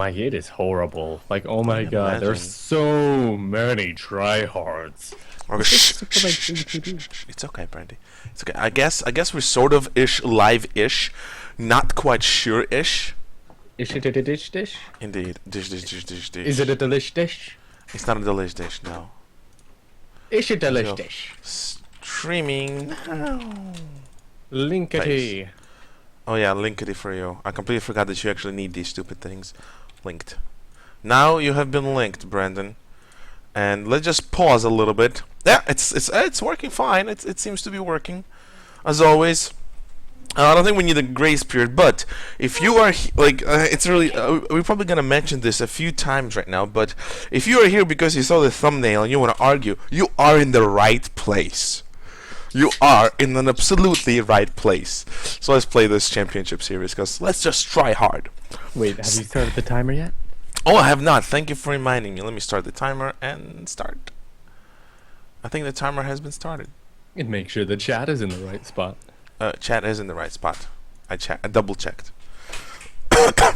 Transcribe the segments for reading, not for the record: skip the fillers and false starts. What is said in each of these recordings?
Like, it is horrible. Like, oh my can god, there's imagine. so many tryhards. Or It's just super, like, thing to do. It's okay, Brandy. It's okay. I guess we're sort of ish live-ish, not quite sure-ish. Is it a dish dish? Indeed. Dish. Is it a delish dish? It's not a delish dish, no. Is it a delish So, dish? streaming now. Linkety. Oh yeah, linkity for you. I completely forgot that you actually need these stupid things linked. Now you have been linked, Brandon. And let's just pause a little bit. Yeah, it's working fine. It seems to be working, as always. I don't think we need a grace period, but if you are it's really we're probably gonna mention this a few times right now. But if you are here because you saw the thumbnail and you want to argue, you are in the right place. You are in an absolutely right place. So let's play this championship series, because let's just try hard. Wait, have you started the timer yet? Oh, I have not. Thank you for reminding me. Let me start the timer and start. I think the timer has been started. And make sure the chat is in the right spot. Chat is in the right spot. I double checked.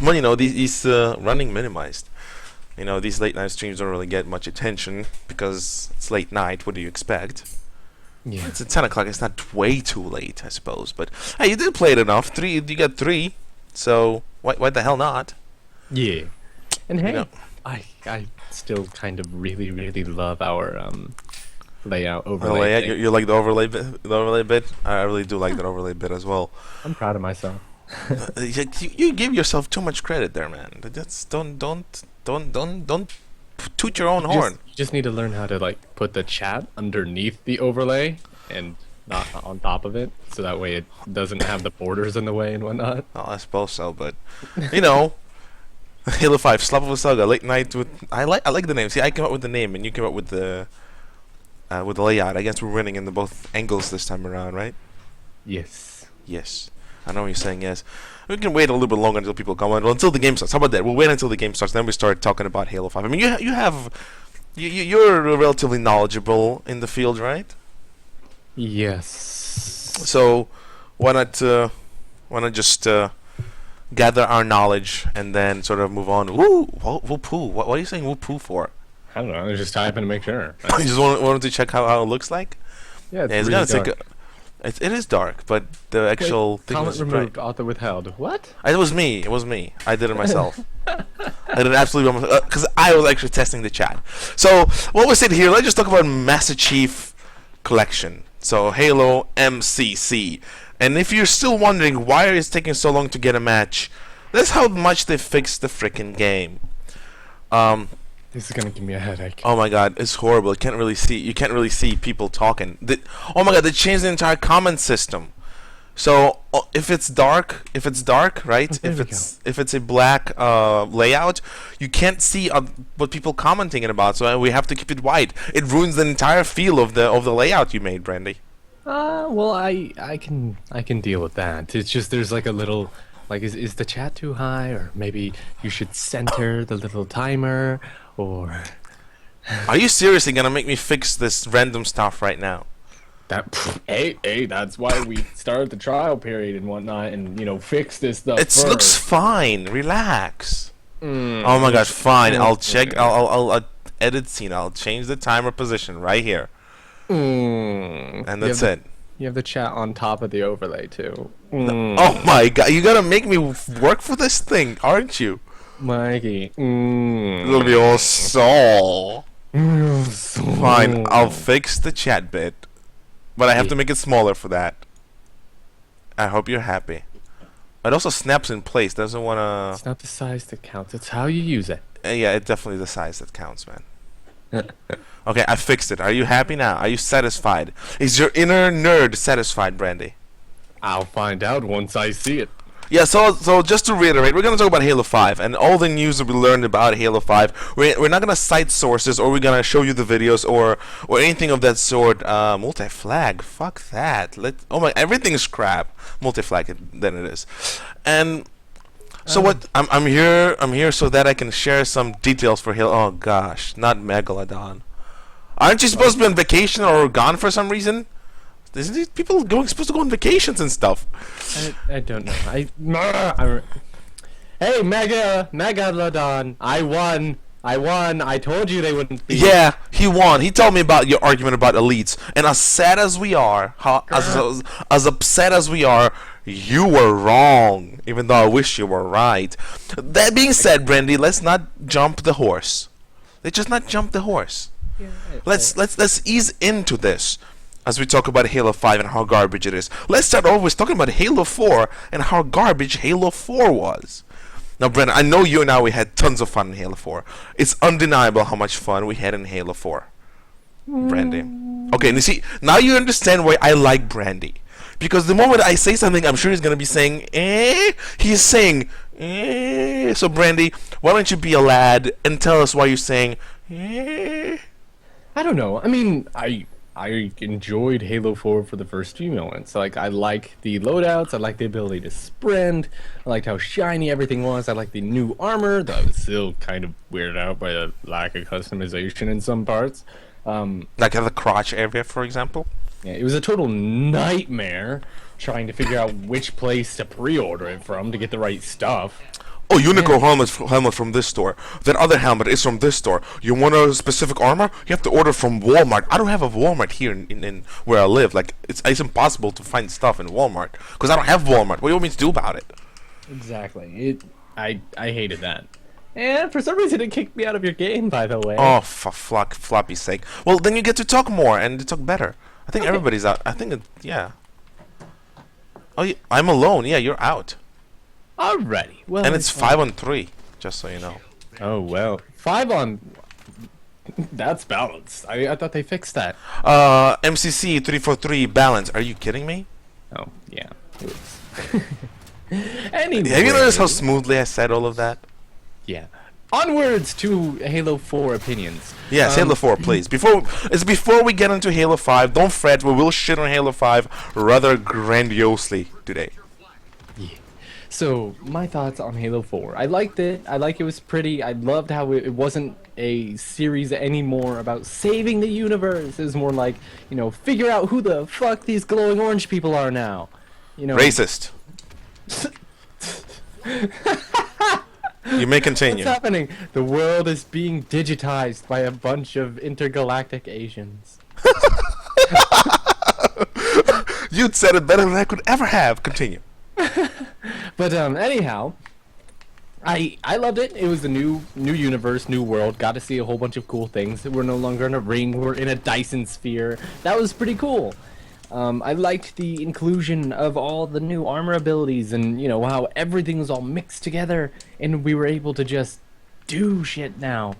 Well, you know, these running minimized. You know, these late night streams don't really get much attention because it's late night. What do you expect? Yeah. It's at 10 o'clock. It's not way too late, I suppose. But hey, you did play it enough. You got 3. So why the hell not? Yeah. And hey, You know. I still kind of really love our layout The overlay. layout, thing. you like the overlay bit? The overlay bit? I really do like that overlay bit as well. I'm proud of myself. You give yourself too much credit there, man. That's don't toot your own horn. You just need to learn how to like put the chat underneath the overlay and not on top of it, so that way it doesn't have the borders in the way and whatnot. Well, I suppose so, but you know, Halo 5, Slap of a Saga, Late Night with. I like the name. See, I came up with the name, and you came up with the layout. I guess we're winning in the both angles this time around, right? Yes. Yes. I know you're saying yes. We can wait a little bit longer until people come on. Well, until the game starts. How about that? We'll wait until the game starts, then we start talking about Halo 5. I mean, you're relatively knowledgeable in the field, right? Yes. So why not just gather our knowledge and then sort of move on? Woo, whoopoo. What are you saying whoopoo for? I don't know. I was just typing to make sure. You just wanted to check how it looks like? Yeah, it's Yeah, it's really gonna dark. take. It is dark, but the actual thing Comment was removed, bright. author withheld. What? It was me. It was me. I did it myself. I did it absolutely by myself because I was actually testing the chat. So what we said here, let's just talk about Master Chief Collection. So Halo MCC. And if you're still wondering why it's taking so long to get a match, that's how much they fixed the freaking game. This is gonna give me a headache. Oh my god, it's horrible. You can't really see people talking. Oh my god, they changed the entire comment system. So if it's dark, right? There If we it's a black layout, you can't see what people commenting about. So we have to keep it white. It ruins the entire feel of the layout you made, Brandy. Well, I can deal with that. It's just there's like a little, like is the chat too high, or maybe you should center the little timer, or Are you seriously gonna make me fix this random stuff right now? that. Hey, that's why we started the trial period and whatnot, and fix this stuff. It first. looks fine. Relax. Oh my gosh, fine. I'll check. I'll edit scene. I'll change the timer position right here, and that's it. You have the chat on top of the overlay too. Oh my god, you gotta make me work for this thing, aren't you? Mikey. It'll be all so. Fine, I'll fix the chat bit, but I have to make it smaller for that. I hope you're happy. It also snaps in place. Doesn't wanna. It's not the size that counts. It's how you use it. Yeah, it's definitely the size that counts, man. Okay, I fixed it. Are you happy now? Are you satisfied? Is your inner nerd satisfied, Brandy? I'll find out once I see it. Yeah, so just to reiterate, we're going to talk about Halo 5 and all the news that we learned about Halo 5. We're not going to cite sources, or we're going to show you the videos or anything of that sort. Multi-flag, fuck that. Oh my, everything's crap. Multi-flag than it is. And so what? I'm here so that I can share some details for Halo. Oh gosh, not Megalodon. Aren't you supposed to be on vacation or gone for some reason? Isn't these people supposed to go on vacations and stuff? I don't know. Hey, Megalodon, I won. I told you they wouldn't be. Yeah, he won. He told me about your argument about elites, and as sad as we are, as upset as we are, you were wrong. Even though I wish you were right. That being said, Brandy, let's not jump the horse. Let's just not jump the horse. Yeah, Let's ease into this as we talk about Halo 5 and how garbage it is. Let's start off with talking about Halo 4 and how garbage Halo 4 was. Now, Brennan, I know you and I, we had tons of fun in Halo 4. It's undeniable how much fun we had in Halo 4. Brandy. Okay, and you see, now you understand why I like Brandy. Because the moment I say something, I'm sure he's going to be saying, eh? He's saying, eh? So, Brandy, why don't you be a lad and tell us why you're saying, eh? I don't know. I mean, I enjoyed Halo 4 for the first few moments. Like, I like the loadouts, I like the ability to sprint, I liked how shiny everything was, I liked the new armor, though I was still kind of weirded out by the lack of customization in some parts. Like at the crotch area, for example? Yeah, it was a total nightmare trying to figure out which place to pre-order it from to get the right stuff. Oh, Unico helmet from this store. That other helmet is from this store. You want a specific armor? You have to order from Walmart. I don't have a Walmart here in where I live. Like, it's impossible to find stuff in Walmart because I don't have Walmart. What do you want me to do about it? Exactly. I hated that. And for some reason it kicked me out of your game, by the way. Oh, for floppy's sake. Well, then you get to talk more and to talk better. I think everybody's out. I think, yeah. Oh, I'm alone. Yeah, you're out. Alrighty. Well, And it's 5-on-3, just so you know. Oh, well. 5 on... That's balanced. I thought they fixed that. MCC 343 balance. Are you kidding me? Oh, yeah. Anyway. Have you noticed how smoothly I said all of that? Yeah. Onwards to Halo 4 opinions. Yes, Halo 4, please. Before we get into Halo 5, don't fret. We will shit on Halo 5 rather grandiosely today. Yeah. So, my thoughts on Halo 4. I liked it. I like it was pretty. I loved how it wasn't a series anymore about saving the universe. It was more like, you know, figure out who the fuck these glowing orange people are now. You know. Racist. You may continue. What's happening? The world is being digitized by a bunch of intergalactic Asians. You'd said it better than I could ever have. Continue. But anyhow, I loved it. It was a new universe, new world. Got to see a whole bunch of cool things. We're no longer in a ring. We're in a Dyson sphere. That was pretty cool. I liked the inclusion of all the new armor abilities and, you know, how everything was all mixed together and we were able to just do shit now.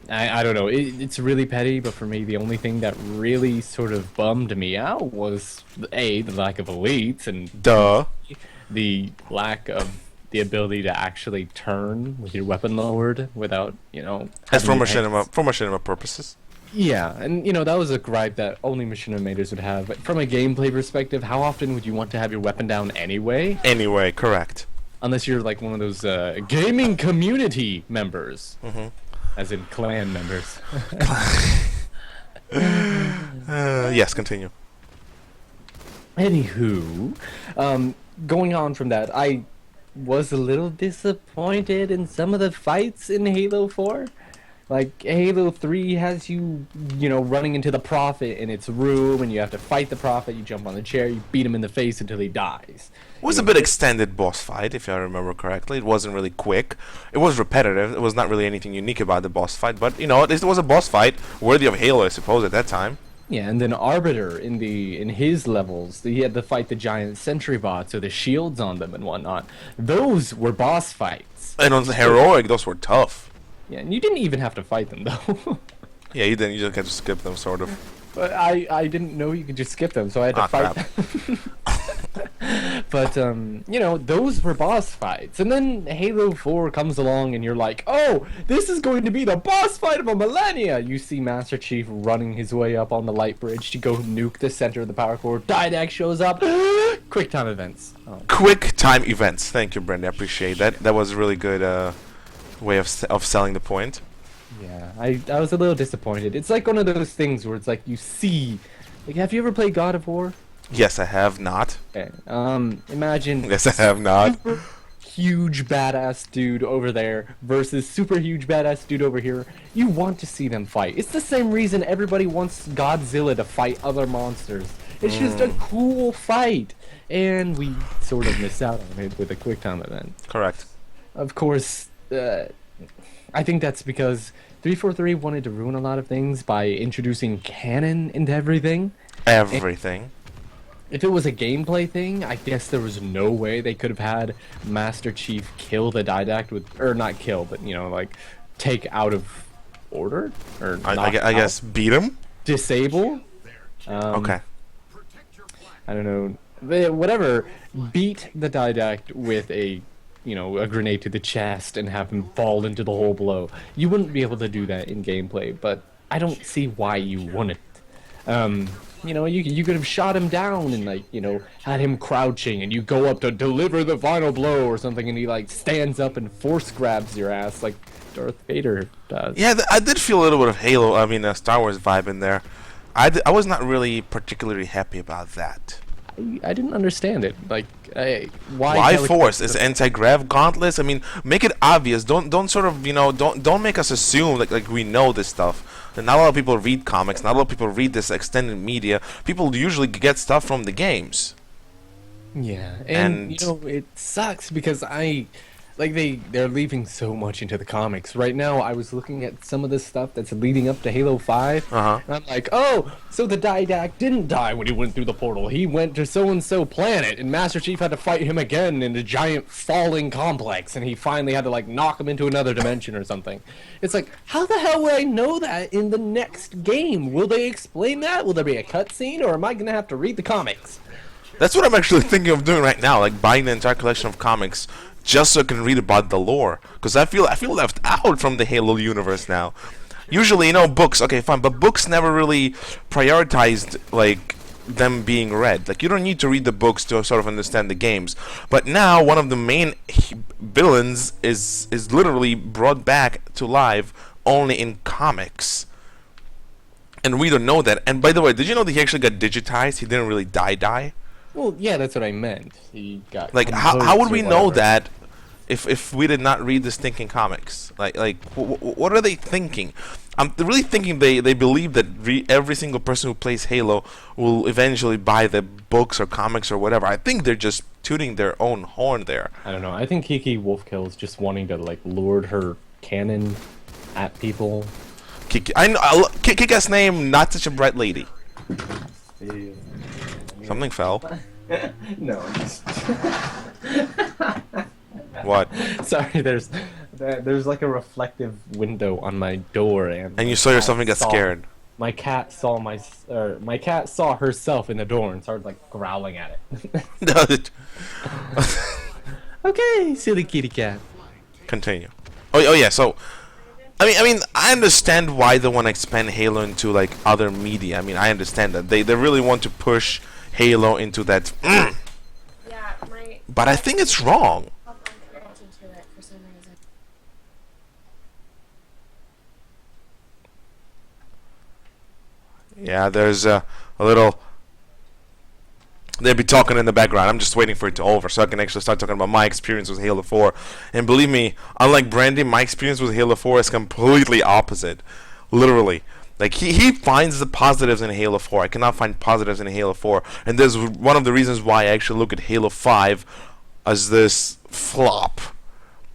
I don't know, it's really petty, but for me the only thing that really sort of bummed me out was, A, the lack of elites, and Duh. the lack of the ability to actually turn with your weapon lowered without, you know... As for having machinima purposes. Yeah, and you know, that was a gripe that only machinima makers would have. But from a gameplay perspective, how often would you want to have your weapon down anyway? Anyway, correct. Unless you're like one of those gaming community members. As in clan members. Yes, continue. Anywho, going on from that, I was a little disappointed in some of the fights in Halo 4. Like, Halo 3 has you, you know, running into the Prophet in its room, and you have to fight the Prophet, you jump on the chair, you beat him in the face until he dies. It was a bit extended boss fight, if I remember correctly. It wasn't really quick. It was repetitive. It was not really anything unique about the boss fight, but, you know, it was a boss fight worthy of Halo, I suppose, at that time. Yeah, and then Arbiter in his levels, he had to fight the giant sentry bots with the shields on them and whatnot. Those were boss fights. And on the heroic, those were tough. Yeah, and you didn't even have to fight them though. Yeah, you didn't. You just had to skip them, sort of. But I didn't know you could just skip them, so I had to fight them. But you know, those were boss fights. And then Halo 4 comes along and you're like, "Oh, this is going to be the boss fight of a millennia." You see Master Chief running his way up on the light bridge to go nuke the center of the power core. Didac shows up. Quick time events. Oh. Quick time events. Thank you, Brandy. I appreciate that. That was a really good way of selling the point. Yeah, I was a little disappointed. It's like one of those things where it's like you see, like, have you ever played God of War? Yes, I have not. Okay. Imagine. Yes, I have not. huge badass dude over there versus super huge badass dude over here, you want to see them fight. It's the same reason everybody wants Godzilla to fight other monsters. It's just a cool fight, and we sort of missed out on it with a quick time event. Correct. Of course, I think that's because 343 wanted to ruin a lot of things by introducing canon into everything. Everything. If it was a gameplay thing, I guess there was no way they could have had Master Chief kill the Didact with, or not kill, but like take out of order, or I guess beat him. Disable. Okay. I don't know. Whatever. Beat the Didact with a grenade to the chest and have him fall into the hole below. You wouldn't be able to do that in gameplay, but I don't see why you wouldn't. You could have shot him down and had him crouching, and you go up to deliver the final blow or something, and he stands up and force grabs your ass like Darth Vader does. Yeah, I did feel a little bit of Halo, Star Wars vibe in there. I was not really particularly happy about that. I didn't understand it. Why force? Is anti-grav gauntlets? I mean, make it obvious. Don't sort of don't make us assume like we know this stuff. And not a lot of people read comics. Not a lot of people read this extended media. People usually get stuff from the games. Yeah, and it sucks because they're leaving so much into the comics. Right now, I was looking at some of the stuff that's leading up to Halo 5, and I'm like, oh, so the Didact didn't die when he went through the portal. He went to so-and-so planet, and Master Chief had to fight him again in a giant falling complex, and he finally had to, knock him into another dimension or something. It's like, how the hell would I know that in the next game? Will they explain that? Will there be a cutscene, or am I going to have to read the comics? That's what I'm actually thinking of doing right now, buying the entire collection of comics, just so I can read about the lore, because I feel left out from the Halo universe now. Usually, books, okay, fine, but books never really prioritized them being read. You don't need to read the books to sort of understand the games. But now one of the main villains is literally brought back to life only in comics. And we don't know that. And by the way, did you know that he actually got digitized? He didn't really die. Well, yeah, that's what I meant. He got how would we know that if we did not read the stinking comics? What are they thinking? I'm really thinking they believe that every single person who plays Halo will eventually buy the books or comics or whatever. I think they're just tooting their own horn there. I don't know. I think Kiki Wolfkill is just wanting to lord her cannon at people. Kiki, Kick-ass name, not such a bright lady. Yeah. Something fell. No, just... What? Sorry, there's a reflective window on my door, and you saw yourself and got scared. My cat saw my cat saw herself in the door and started growling at it. Okay, silly kitty cat. Continue. Oh yeah. So, I mean, I understand why they want to expand Halo into other media. I mean, I understand that they really want to push Halo into that. Yeah, but I think it's wrong. Yeah, there's a little. They'll be talking in the background. I'm just waiting for it to over so I can actually start talking about my experience with Halo 4. And believe me, unlike Brandy, my experience with Halo 4 is completely opposite. Literally. He finds the positives in Halo 4. I cannot find positives in Halo 4. And there's one of the reasons why I actually look at Halo 5 as this flop,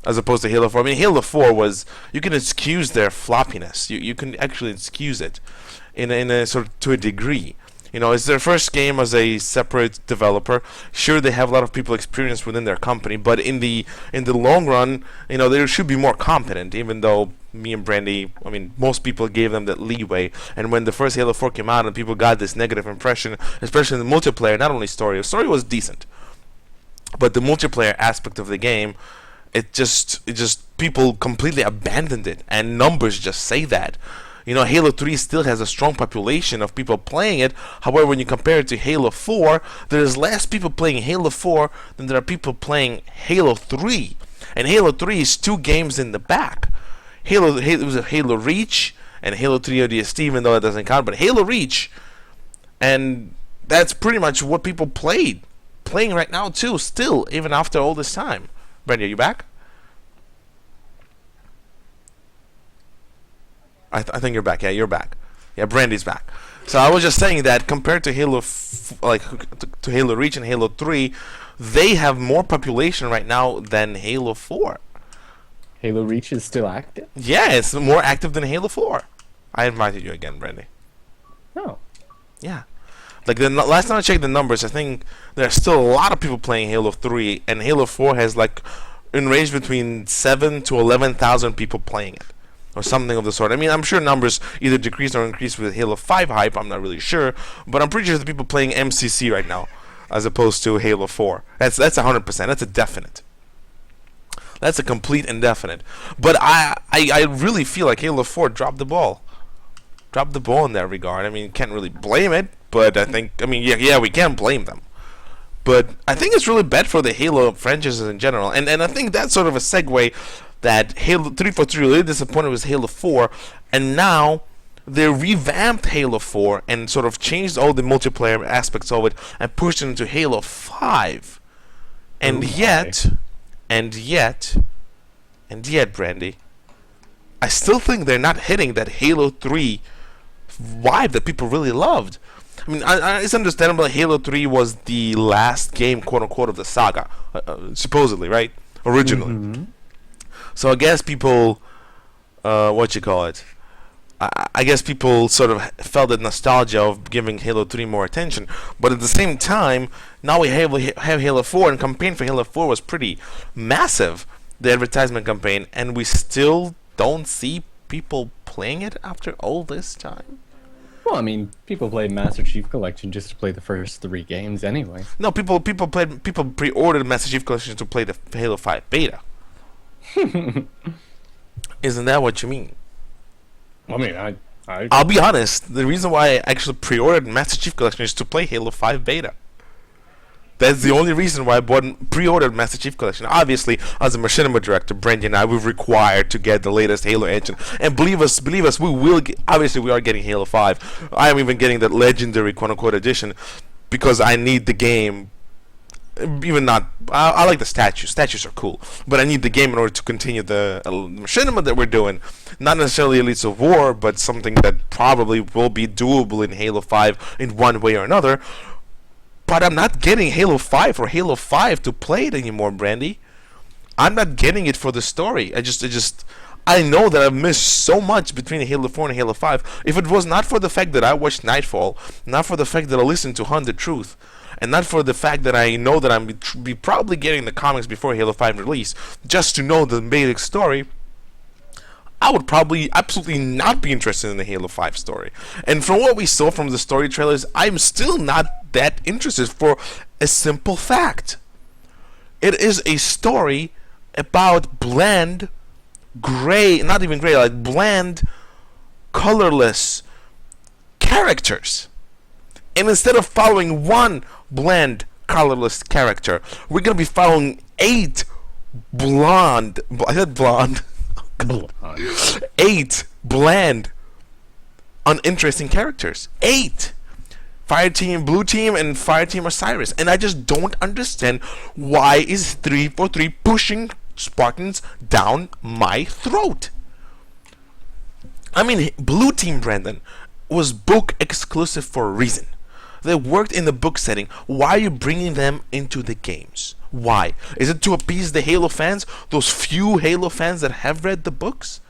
as opposed to Halo 4. I mean, Halo 4 was... You can excuse their floppiness. You can actually excuse it in a sort of, to a degree. It's their first game as a separate developer. Sure, they have a lot of people experienced within their company, but in the long run, they should be more competent. Even though me and Brandy, I mean, most people gave them that leeway. And when the first Halo 4 came out, and people got this negative impression, especially in the multiplayer, not only story. The story was decent, but the multiplayer aspect of the game, it just people completely abandoned it, and numbers just say that. Halo 3 still has a strong population of people playing it. However, when you compare it to Halo 4, there's less people playing Halo 4 than there are people playing Halo 3. And Halo 3 is 2 games in the back. It was a Halo Reach and Halo 3 ODST, even though it doesn't count, but Halo Reach. And that's pretty much what people playing right now too, still, even after all this time. Brandy, are you back? I think you're back. Yeah, you're back. Yeah, Brandy's back. So I was just saying that compared to Halo, to Halo Reach and Halo 3, they have more population right now than Halo 4. Halo Reach is still active? Yeah, it's more active than Halo 4. I invited you again, Brandy. Oh. Yeah. Like the last time I checked the numbers, I think there's still a lot of people playing Halo 3, and Halo 4 has like in range between 7 to 11,000 people playing it, or something of the sort. I mean, I'm sure numbers either decrease or increase with Halo 5 hype. I'm not really sure, but I'm pretty sure the people playing MCC right now, as opposed to Halo 4. That's 100%. That's a definite. That's a complete and definite. But I really feel like Halo 4 dropped the ball. Dropped the ball in that regard. I mean, can't really blame it, but I think, I mean, yeah, we can blame them. But I think it's really bad for the Halo franchises in general. And I think that's sort of a segue that Halo 343 really disappointed with Halo 4, and now they revamped Halo 4 and sort of changed all the multiplayer aspects of it and pushed it into Halo 5. And yet, Brandy, I still think they're not hitting that Halo 3 vibe that people really loved. I mean, it's understandable that Halo 3 was the last game, quote-unquote, of the saga, supposedly, right? Originally. Mm-hmm. So I guess people, I guess people sort of felt the nostalgia of giving Halo 3 more attention. But at the same time, now we have Halo 4, and campaign for Halo 4 was pretty massive, the advertisement campaign, and we still don't see people playing it after all this time. Well, I mean, people played Master Chief Collection just to play the first 3 games anyway. No, people pre-ordered Master Chief Collection to play the Halo 5 beta. Isn't that what you mean? I mean, I'll be honest. The reason why I actually pre-ordered Master Chief Collection is to play Halo 5 beta. That's the only reason why I pre-ordered Master Chief Collection. Obviously, as a machinima director, Brandy and I were required to get the latest Halo engine. And believe us, we will get, obviously we are getting Halo 5. I am even getting that legendary quote-unquote edition because I need the game. Even not, I like the statues. Statues are cool, but I need the game in order to continue the machinima that we're doing. Not necessarily Elites of War, but something that probably will be doable in Halo 5 in one way or another. But I'm not getting Halo 5 or Halo 5 to play it anymore, Brandy. I'm not getting it for the story. I know that I've missed so much between Halo 4 and Halo 5. If it was not for the fact that I watched Nightfall, not for the fact that I listened to Hunt the Truth, and not for the fact that I know that I'm be probably getting the comics before Halo 5 release, just to know the basic story, I would probably absolutely not be interested in the Halo 5 story. And from what we saw from the story trailers, I'm still not that interested for a simple fact. It is a story about bland, gray, not even gray, like bland, colorless characters. And instead of following one bland, colorless character, we're going to be following 8 blonde, I said blonde, 8 bland, uninteresting characters. 8! Fireteam Blue Team and Fireteam Osiris. And I just don't understand why is 343 pushing Spartans down my throat. I mean, Blue Team, Brandon, was book exclusive for a reason. They worked in the book setting. Why are you bringing them into the games? Why? Is it to appease the Halo fans? Those few Halo fans that have read the books?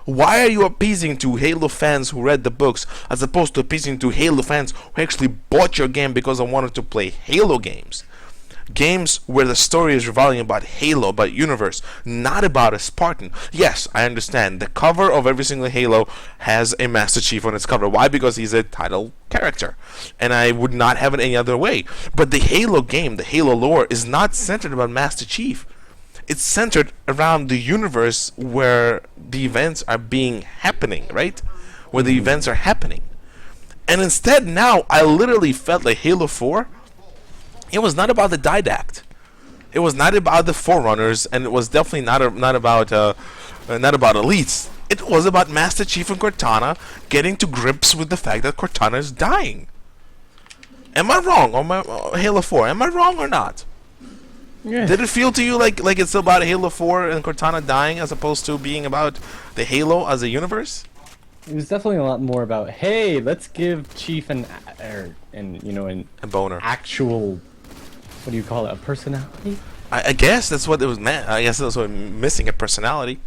Why are you appeasing to Halo fans who read the books as opposed to appeasing to Halo fans who actually bought your game because they wanted to play Halo games? Games where the story is revolving about Halo, about universe, not about a Spartan. Yes, I understand. The cover of every single Halo has a Master Chief on its cover. Why? Because he's a title character. And I would not have it any other way. But the Halo game, the Halo lore, is not centered about Master Chief. It's centered around the universe where the events are happening, right? Where the events are happening. And instead now, I literally felt like Halo 4, it was not about the Didact. It was not about the Forerunners, and it was definitely not about elites. It was about Master Chief and Cortana getting to grips with the fact that Cortana is dying. Am I wrong on Halo 4? Am I wrong or not? Yeah. Did it feel to you like it's about Halo 4 and Cortana dying as opposed to being about the Halo as a universe? It was definitely a lot more about, hey, let's give Chief an A boner. actual, what do you call it, a personality? I guess that's what it was meant. I guess that's what missing a personality.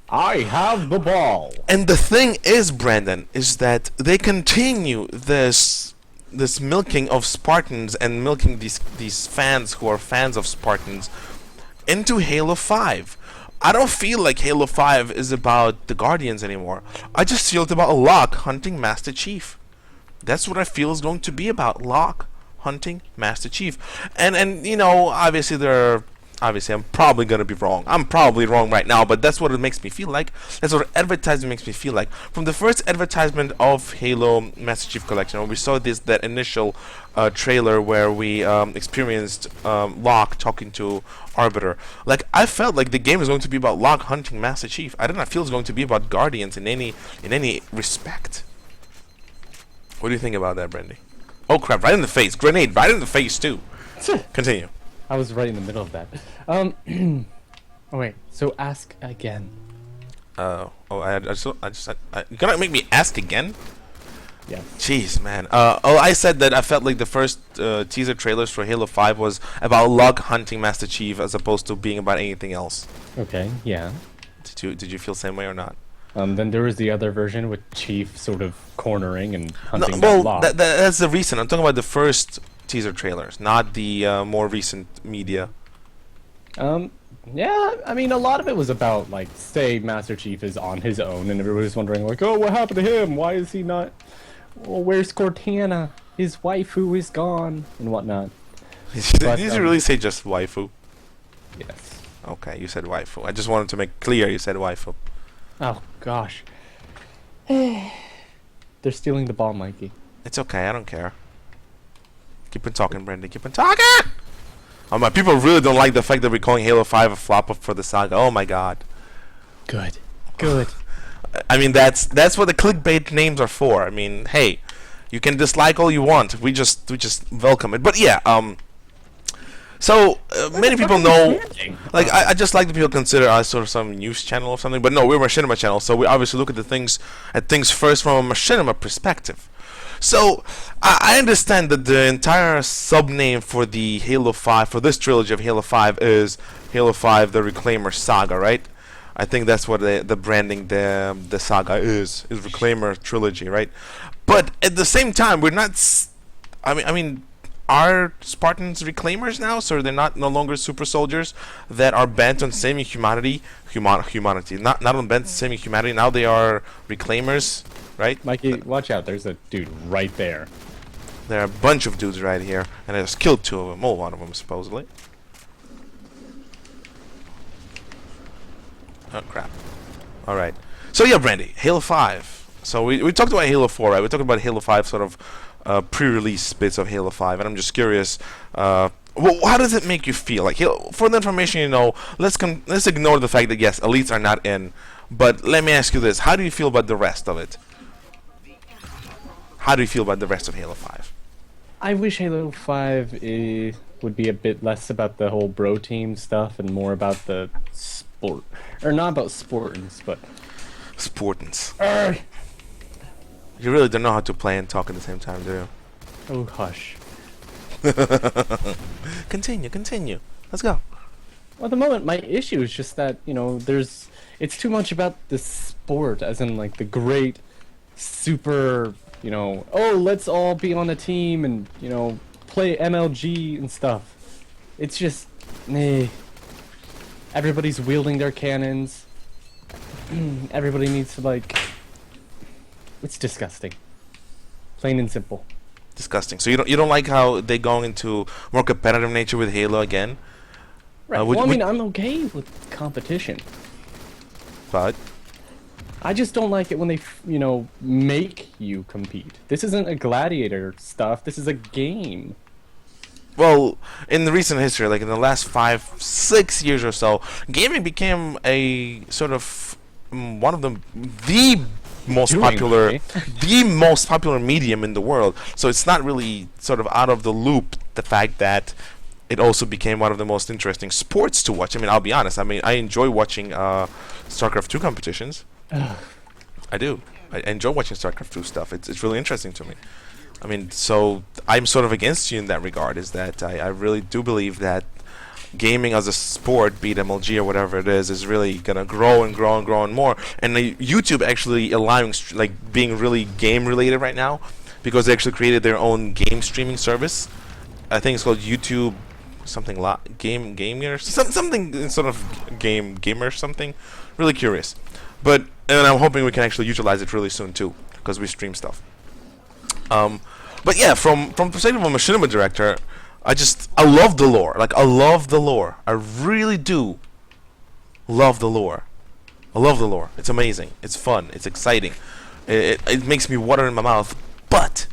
I have the ball. And the thing is, Brandon, is that they continue this milking of Spartans and milking these fans who are fans of Spartans into Halo 5. I don't feel like Halo 5 is about the Guardians anymore. I just feel it's about Locke hunting Master Chief. That's what I feel is going to be about, Locke hunting Master Chief. And you know, obviously I'm probably going to be wrong. I'm probably wrong right now, but that's what it makes me feel like. That's what advertising makes me feel like. From the first advertisement of Halo Master Chief Collection, when we saw that initial trailer where we experienced Locke talking to Arbiter, like, I felt like the game is going to be about Locke hunting Master Chief. I did not feel it's going to be about Guardians in any respect. What do you think about that, Brandy? Oh crap, right in the face. Grenade, right in the face too. Continue. I was right in the middle of that. Oh wait, so ask again. You're gonna make me ask again? Yeah. Jeez, man. I said that I felt like the first teaser trailers for Halo 5 was about Locke hunting Master Chief as opposed to being about anything else. Okay, yeah. Did you feel the same way or not? Then there was the other version with Chief sort of cornering and hunting No, well, Locke. that's the reason. I'm talking about the first teaser trailers, not the more recent media. Yeah, I mean, a lot of it was about, like, say Master Chief is on his own, and everybody's wondering, like, oh, what happened to him? Why is he not... Well, where's Cortana? His waifu is gone, and whatnot. Did you really say just waifu? Yes. Okay, you said waifu. I just wanted to make clear you said waifu. Oh, gosh. They're stealing the ball, Mikey. It's okay, I don't care. Keep on talking, Brandy. Keep on talking! Oh my, people really don't like the fact that we're calling Halo 5 a flop up for the Saga. Oh my god. Good. Good. I mean, that's what the clickbait names are for. I mean, hey, you can dislike all you want. We just welcome it. But yeah, so many people know, like, I just like that people consider us sort of some news channel or something. But no, we're a machinima channel, so we obviously look at things first from a machinima perspective. So I understand that the entire sub-name for the Halo 5, for this trilogy of Halo 5, is Halo 5: The Reclaimer Saga, right? I think that's what the branding the saga is Reclaimer trilogy, right? But at the same time, we're not. I mean, are Spartans Reclaimers now? So they're no longer super soldiers that are bent on saving humanity. Not on bent on saving humanity. Now they are Reclaimers. Right? Mikey, watch out. There's a dude right there. There are a bunch of dudes right here, and I just killed 2 of them. Well, one of them, supposedly. Oh, crap. Alright. So, yeah, Brandy, Halo 5. So, we talked about Halo 4, right? We talked about Halo 5 sort of pre-release bits of Halo 5, and I'm just curious, well, how does it make you feel? Like, for the information you know, let's ignore the fact that, yes, elites are not in, but let me ask you this. How do you feel about the rest of it? How do you feel about the rest of Halo 5? I wish Halo 5 would be a bit less about the whole bro team stuff and more about the sport. Or not about sportins, but... Sportins. You really don't know how to play and talk at the same time, do you? Oh, hush. Continue. Let's go. Well, at the moment, my issue is just that, you know, it's too much about the sport, as in, like, the great, super... You know, oh, let's all be on a team and, you know, play MLG and stuff. It's just, everybody's wielding their cannons. Everybody needs to, like, it's disgusting. Plain and simple. Disgusting. So you don't like how they going into more competitive nature with Halo again? Right. Well, I mean, I'm okay with competition. But I just don't like it when they, you know, make you compete. This isn't a gladiator stuff. This is a game. Well, in the recent history, like in the last 5-6 years or so, gaming became a sort of one of the most popular medium in the world. So it's not really sort of out of the loop the fact that it also became one of the most interesting sports to watch. I mean, I'll be honest. I mean, I enjoy watching StarCraft 2 competitions. I do. I enjoy watching StarCraft 2 stuff. It's really interesting to me. I mean, so I'm sort of against you in that regard. Is that I really do believe that gaming as a sport, be it MLG or whatever it is really gonna grow and grow and grow and more. And YouTube actually allowing like being really game related right now, because they actually created their own game streaming service. I think it's called YouTube something gamer something sort of gamer something. Really curious, but and I'm hoping we can actually utilize it really soon too, because we stream stuff. But yeah, from perspective of a machinima director, I love the lore. Like, I love the lore. I really do love the lore. I love the lore. It's amazing. It's fun. It's exciting. It makes me water in my mouth. But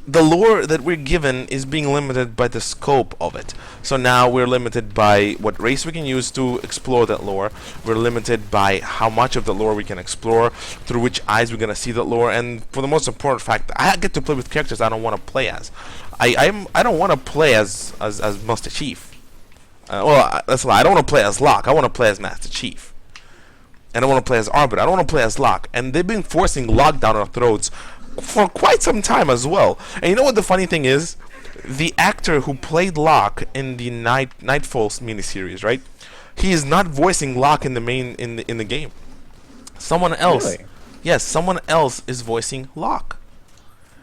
the lore that we're given is being limited by the scope of it. So now we're limited by what race we can use to explore that lore. We're limited by how much of the lore we can explore, through which eyes we're gonna see that lore, and for the most important fact, I get to play with characters I don't want to play as. I don't want to play as Master Chief. That's a lie. I don't want to play as Locke. I want to play as Master Chief. And I want to play as Arbiter. I don't want to play as Locke. And they've been forcing Locke down our throats for quite some time as well. And you know what the funny thing is? The actor who played Locke in the Nightfall miniseries, right? He is not voicing Locke in the main in the game. Someone else. Really? Yes, someone else is voicing Locke.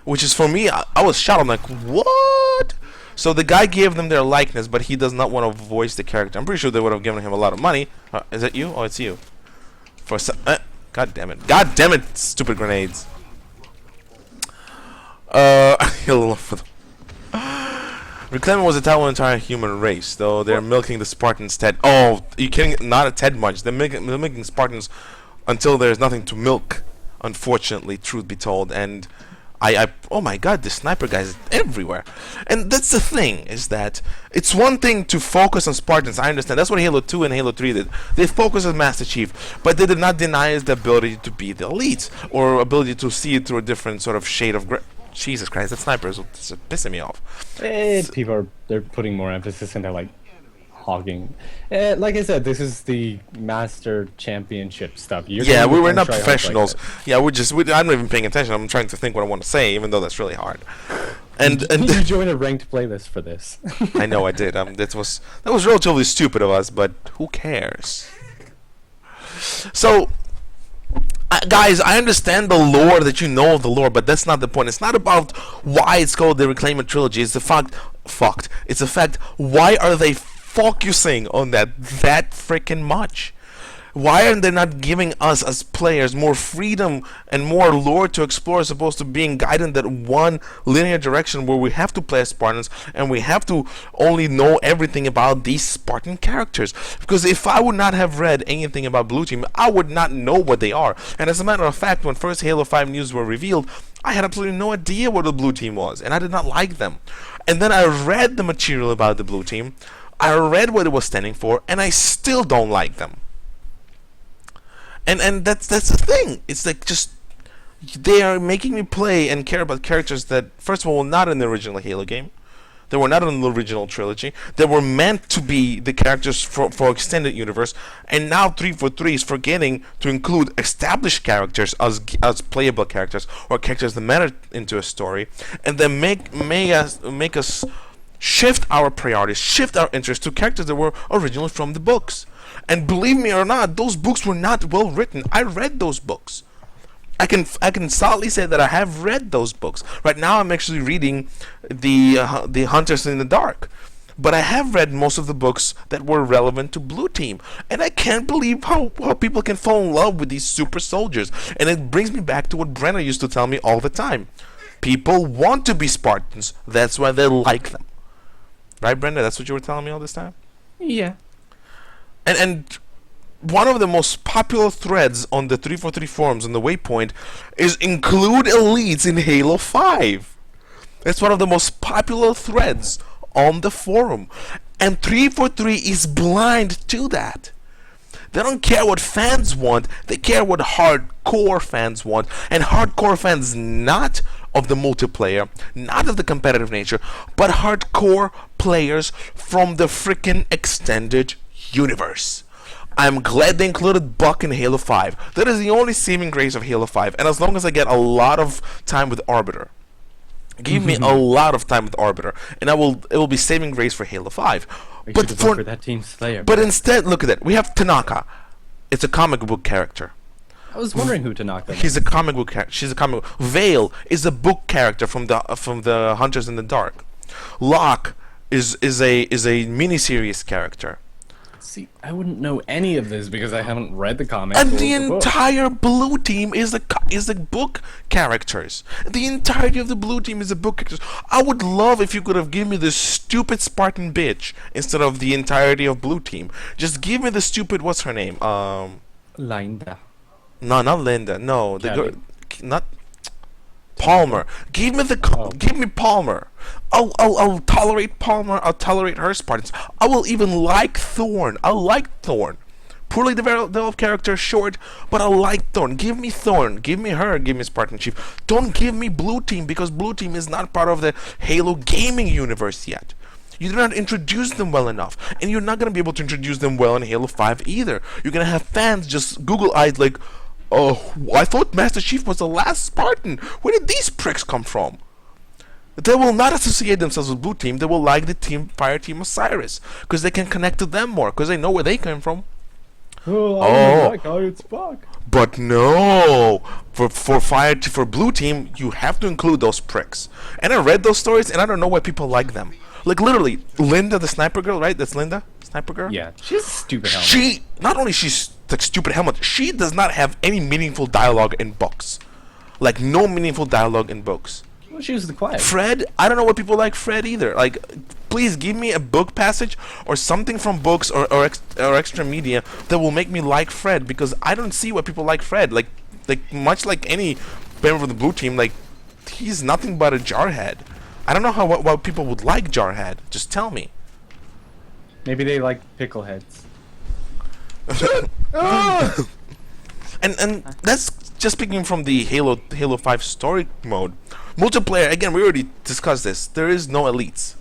Which is, for me, I was shocked. I'm like, what? So the guy gave them their likeness, but he does not want to voice the character. I'm pretty sure they would have given him a lot of money. Is that you? Oh, it's you. God damn it. God damn it, stupid grenades. Reclaiming was a title of an entire human race, though they're milking the Spartans Ted. Oh, you kidding? Not a Ted much. They're milking Spartans until there's nothing to milk, unfortunately, truth be told. And oh my god, the sniper guys everywhere. And that's the thing, is that it's one thing to focus on Spartans. I understand. That's what Halo 2 and Halo 3 did. They focused on Master Chief, but they did not deny us the ability to be the elites, or ability to see it through a different sort of shade of Jesus Christ, that sniper is pissing me off. People they're putting more emphasis into like hogging. Like I said, this is the Master Championship stuff. Yeah, we're not professionals. Like yeah, I'm not even paying attention. I'm trying to think what I want to say, even though that's really hard. And you joined a ranked playlist for this. I know I did. That was relatively stupid of us, but who cares? So, guys, I understand the lore, that you know of the lore, but that's not the point. It's not about why it's called the Reclaimer Trilogy. It's the fact. It's the fact. Why are they focusing on that freaking much? Why are they not giving us as players more freedom and more lore to explore, as opposed to being guided that one linear direction where we have to play as Spartans and we have to only know everything about these Spartan characters? Because if I would not have read anything about Blue Team, I would not know what they are. And as a matter of fact, when first Halo 5 news were revealed, I had absolutely no idea what the Blue Team was, and I did not like them. And then I read the material about the Blue Team, I read what it was standing for, and I still don't like them. And that's the thing. It's like, just, they are making me play and care about characters that, first of all, were not in the original Halo game. They were not in the original trilogy. They were meant to be the characters for extended universe, and now 343 is forgetting to include established characters as playable characters, or characters that matter into a story, and then make us shift our priorities, shift our interest to characters that were originally from the books. And believe me or not, those books were not well written. I read those books. I can solidly say that I have read those books. Right now, I'm actually reading the Hunters in the Dark, but I have read most of the books that were relevant to Blue Team, and I can't believe how people can fall in love with these super soldiers. And it brings me back to what Brenner used to tell me all the time: people want to be Spartans. That's why they like them. Right, Brenda? That's what you were telling me all this time? Yeah. And one of the most popular threads on the 343 forums on the Waypoint is include elites in Halo 5. It's one of the most popular threads on the forum. And 343 is blind to that. They don't care what fans want, they care what hardcore fans want. And hardcore fans not of the multiplayer, not of the competitive nature, but hardcore players from the freaking extended universe. I'm glad they included Buck in Halo 5. That is the only saving grace of Halo 5. And as long as I get a lot of time with Arbiter, give me a lot of time with Arbiter, and it will be saving grace for Halo 5. But for that Team Slayer. But instead, look at that. We have Tanaka. It's a comic book character. I was wondering who Tanaka was. He's a comic book character. She's a comic book. Vale is a book character from the Hunters in the Dark. Locke is a miniseries character. See, I wouldn't know any of this because I haven't read the comics. And the entire blue team is the book characters. The entirety of the blue team is the book characters. I would love if you could have given me this stupid Spartan bitch instead of the entirety of blue team. Just give me the stupid, what's her name? Linda. No, not Linda. No, the girl, not Palmer. Give me Palmer. I'll tolerate Palmer. I'll tolerate her Spartans. I will even like Thorn. I like Thorn. Poorly developed character, short, but I like Thorn. Give me Thorn. Give me her. Give me Spartan Chief. Don't give me Blue Team because Blue Team is not part of the Halo gaming universe yet. You did not introduce them well enough, and you're not gonna be able to introduce them well in Halo 5 either. You're gonna have fans just Google-eyed like, oh, I thought Master Chief was the last Spartan. Where did these pricks come from? They will not associate themselves with Blue Team. They will like the Fire Team Osiris because they can connect to them more because they know where they came from. It's Buck. But no, for Blue Team, you have to include those pricks. And I read those stories, and I don't know why people like them. Like literally, Linda, the sniper girl, right? That's Linda, sniper girl. Yeah, she's a stupid helmet. Not only she's like stupid helmet, she does not have any meaningful dialogue in books. Like no meaningful dialogue in books. Well, she was the quiet. Fred, I don't know why people like Fred either. Like, please give me a book passage or something from books or extra media that will make me like Fred because I don't see why people like Fred. Like much like any member of the Blue Team, like he's nothing but a jarhead. I don't know why people would like Jarhead. Just tell me. Maybe they like pickle heads. And that's just speaking from the Halo 5 story mode. Multiplayer, again, we already discussed this. There is no elites.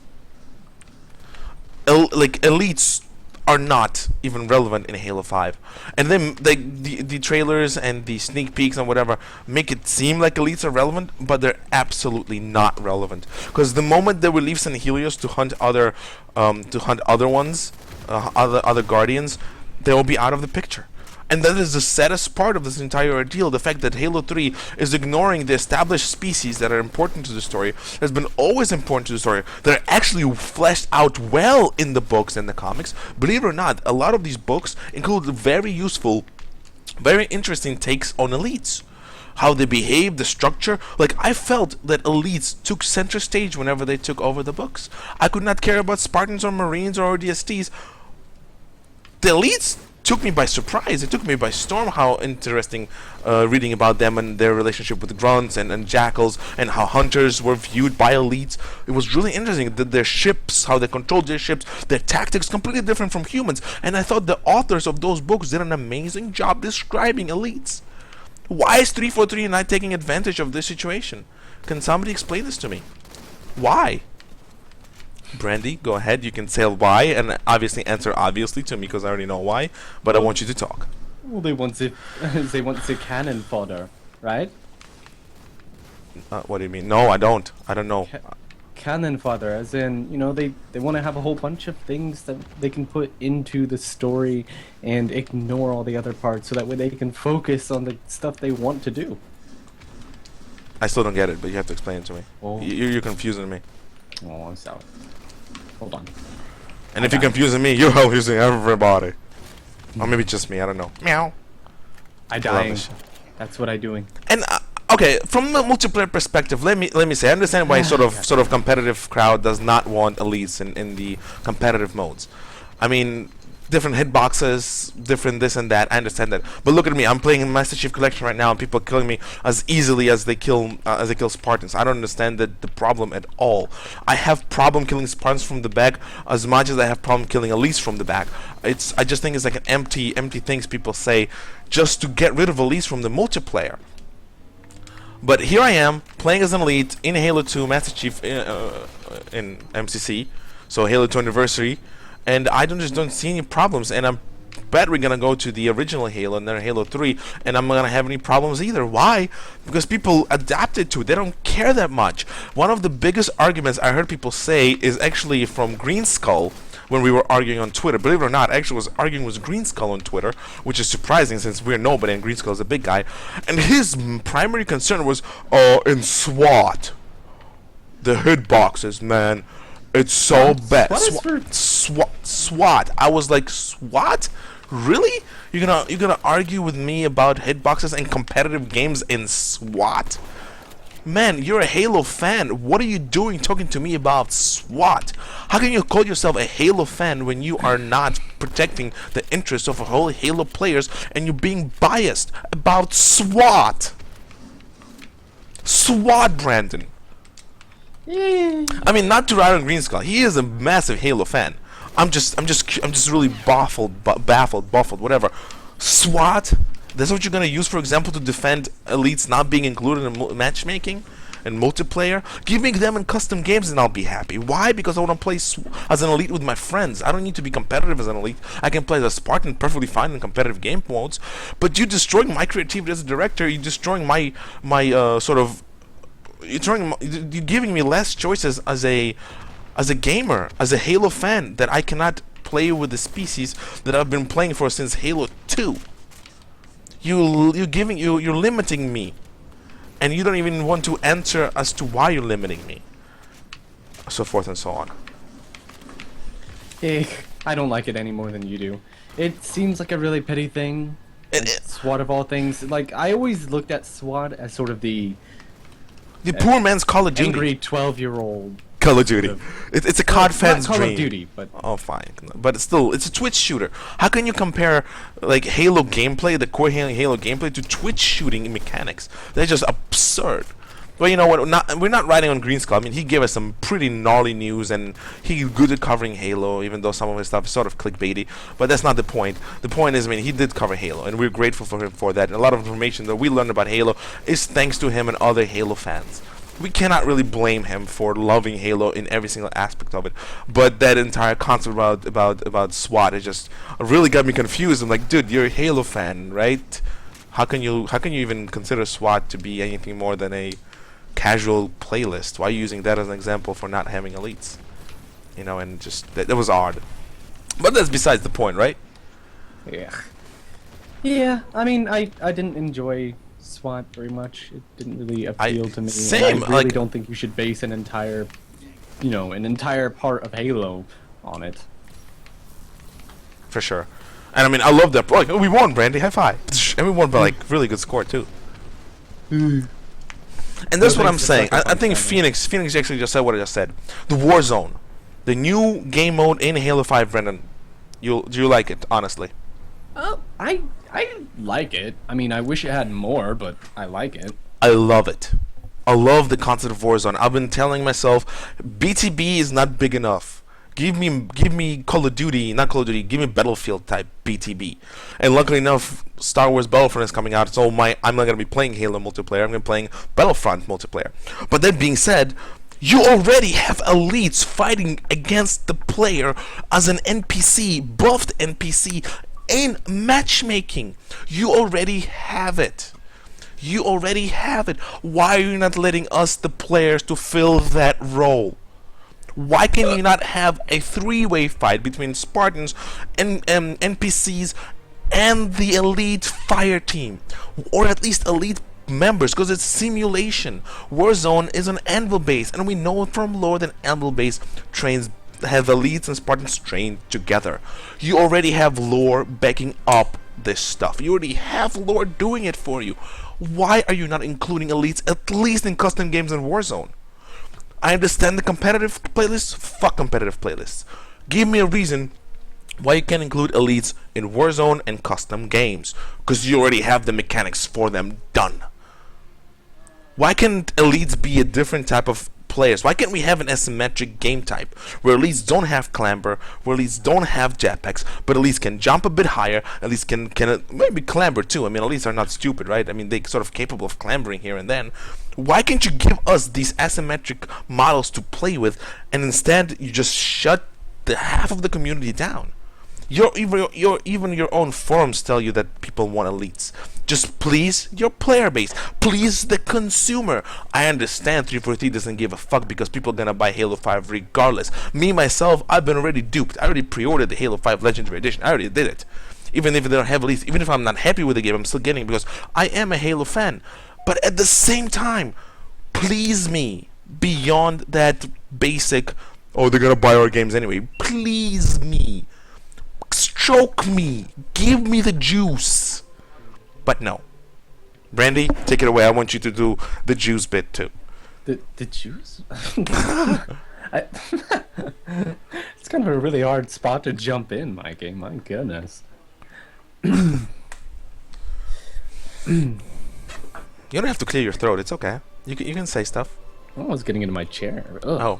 Elites are not even relevant in Halo 5. And then the trailers and the sneak peeks and whatever make it seem like elites are relevant, but they're absolutely not relevant. Because the moment they release San Helios to hunt other ones, other guardians, they will be out of the picture. And that is the saddest part of this entire ordeal, the fact that Halo 3 is ignoring the established species that are important to the story, has been always important to the story, that are actually fleshed out well in the books and the comics. Believe it or not, a lot of these books include very useful, very interesting takes on elites. How they behave, the structure. Like, I felt that elites took center stage whenever they took over the books. I could not care about Spartans or Marines or DSTs. The elites took me by surprise. It took me by storm how interesting reading about them and their relationship with grunts and jackals and how hunters were viewed by elites. It was really interesting that their ships, how they controlled their ships, their tactics completely different from humans. And I thought the authors of those books did an amazing job describing elites. Why is 343 not taking advantage of this situation? Can somebody explain this to me? Why? Brandy, go ahead. You can say why, and obviously answer obviously to me because I already know why. But I want you to talk. Well, they want the cannon fodder, right? What do you mean? No, I don't. I don't know. Cannon fodder, as in, you know, they want to have a whole bunch of things that they can put into the story and ignore all the other parts, so that way they can focus on the stuff they want to do. I still don't get it, but you have to explain it to me. Oh. You're confusing me. Oh, I'm sorry. Hold on. And if you're confusing me, you're confusing everybody. Or maybe just me, I don't know. Meow. I dying. That's what I'm doing. And okay, from a multiplayer perspective, let me say I understand why sort of competitive crowd does not want elites in the competitive modes. I mean, different hitboxes, different this and that. I understand that, but look at me. I'm playing in Master Chief Collection right now, and people are killing me as easily as they kill Spartans. I don't understand the problem at all. I have problem killing Spartans from the back as much as I have problem killing elites from the back. I just think it's like an empty things people say just to get rid of elites from the multiplayer. But here I am playing as an elite in Halo 2 Master Chief in MCC, so Halo 2 Anniversary, and I just don't see any problems. And I'm bet we're gonna go to the original Halo and then Halo 3, and I'm not gonna have any problems either. Why? Because people adapted to it. They don't care that much. One of the biggest arguments I heard people say is actually from Green Skull when we were arguing on Twitter. Believe it or not, I actually was arguing with Green Skull on Twitter, which is surprising since we're nobody and Green Skull is a big guy. And his primary concern was, in SWAT, the hitboxes, man, it's so bad. SWAT. I was like, SWAT? Really? You're gonna argue with me about hitboxes and competitive games in SWAT? Man, you're a Halo fan. What are you doing talking to me about SWAT? How can you call yourself a Halo fan when you are not protecting the interests of whole Halo players and you're being biased about SWAT? SWAT, Brandon. Yeah. I mean, not to ride on Green Skull. He is a massive Halo fan. I'm just really baffled, whatever. SWAT? That's what you're gonna use, for example, to defend elites not being included in matchmaking and multiplayer? Give me them in custom games and I'll be happy. Why? Because I want to play as an elite with my friends. I don't need to be competitive as an elite. I can play as a Spartan perfectly fine in competitive game modes. But you're destroying my creativity as a director. You're destroying my you're giving me less choices as a gamer, as a Halo fan, that I cannot play with the species that I've been playing for since Halo 2. You're limiting me, and you don't even want to answer as to why you're limiting me, so forth and so on. I don't like it any more than you do. It seems like a really petty thing. SWAT of all things. Like, I always looked at SWAT as sort of the poor man's Call of Duty. Angry 12-year-old. Call of Duty. It's a COD fan's Call dream. of Duty, but oh, fine. But it's still, it's a Twitch shooter. How can you compare like Halo gameplay, the core Halo gameplay, to Twitch shooting mechanics? They're just absurd. Well, you know what? We're not riding on Green Skull. I mean, he gave us some pretty gnarly news, and he's good at covering Halo, even though some of his stuff is sort of clickbaity. But that's not the point. The point is, I mean, he did cover Halo, and we're grateful for him for that. And a lot of information that we learned about Halo is thanks to him and other Halo fans. We cannot really blame him for loving Halo in every single aspect of it, but that entire concept about SWAT is just really got me confused. I'm like, dude, you're a Halo fan, right? How can you even consider SWAT to be anything more than a casual playlist? Why are you using that as an example for not having elites? You know, and just that was odd. But that's besides the point, right? yeah. Yeah, I mean, I didn't enjoy SWAT very much. It didn't really appeal to me. Same. I really don't think you should base an entire part of Halo on it. For sure. And I mean, I love that. Like, we won, Brandy. High five. And we won by like really good score too. And that's what I'm saying. I think Phoenix actually just said what I just said. The Warzone, the new game mode in Halo 5, Brendan. Do you like it, honestly? I like it. I mean, I wish it had more, but I like it. I love it. I love the concept of Warzone. I've been telling myself, BTB is not big enough. Give me Call of Duty, not Call of Duty. Give me Battlefield type BTB. And luckily enough, Star Wars Battlefront is coming out, so I'm not gonna be playing Halo multiplayer. I'm gonna be playing Battlefront multiplayer. But that being said, you already have elites fighting against the player as an NPC, buffed NPC. In matchmaking, you already have it. You already have it. Why are you not letting us, the players, to fill that role? Why can you not have a three-way fight between Spartans and NPCs and the elite fire team, or at least elite members? Because it's simulation. Warzone is an anvil base, and we know from lore that anvil base have elites and Spartans trained together. You already have lore backing up this stuff. You already have lore doing it for you. Why are you not including elites at least in custom games in Warzone? I understand the competitive playlists. Fuck competitive playlists. Give me a reason why you can't include elites in Warzone and custom games, because you already have the mechanics for them done. Why can't elites be a different type of players? Why can't we have an asymmetric game type where elites don't have clamber, where elites don't have jetpacks, but elites can jump a bit higher, at least can maybe clamber too. I mean, elites are not stupid, right? I mean, they're sort of capable of clambering here and then. Why can't you give us these asymmetric models to play with, and instead you just shut the half of the community down? Even your own forums tell you that people want elites. Just please your player base. Please the consumer. I understand 343 doesn't give a fuck because people are gonna buy Halo 5 regardless. Me, myself, I've been already duped. I already pre-ordered the Halo 5 Legendary Edition. I already did it. Even if they don't have elites, even if I'm not happy with the game, I'm still getting it because I am a Halo fan. But at the same time, please me beyond that basic, oh, they're gonna buy our games anyway. Please me. Stroke me. Give me the juice. But no. Brandy, take it away. I want you to do the juice bit too. The juice? It's kind of a really hard spot to jump in, Mikey. My goodness. You don't have to clear your throat. It's okay. You can say stuff. Oh, I was getting into my chair. Ugh. Oh.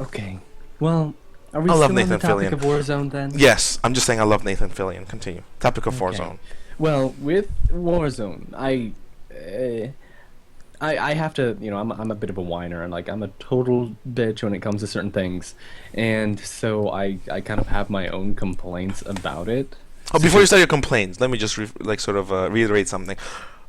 Okay. Well, are we I still love on Nathan the topic Fillion. of Warzone then? Yes, I'm just saying I love Nathan Fillion. Continue. Topic of Warzone. Well, with Warzone, I have to, you know, I'm a bit of a whiner, and like I'm a total bitch when it comes to certain things, and so I kind of have my own complaints about it. Oh, before you start your complaints, let me just reiterate something.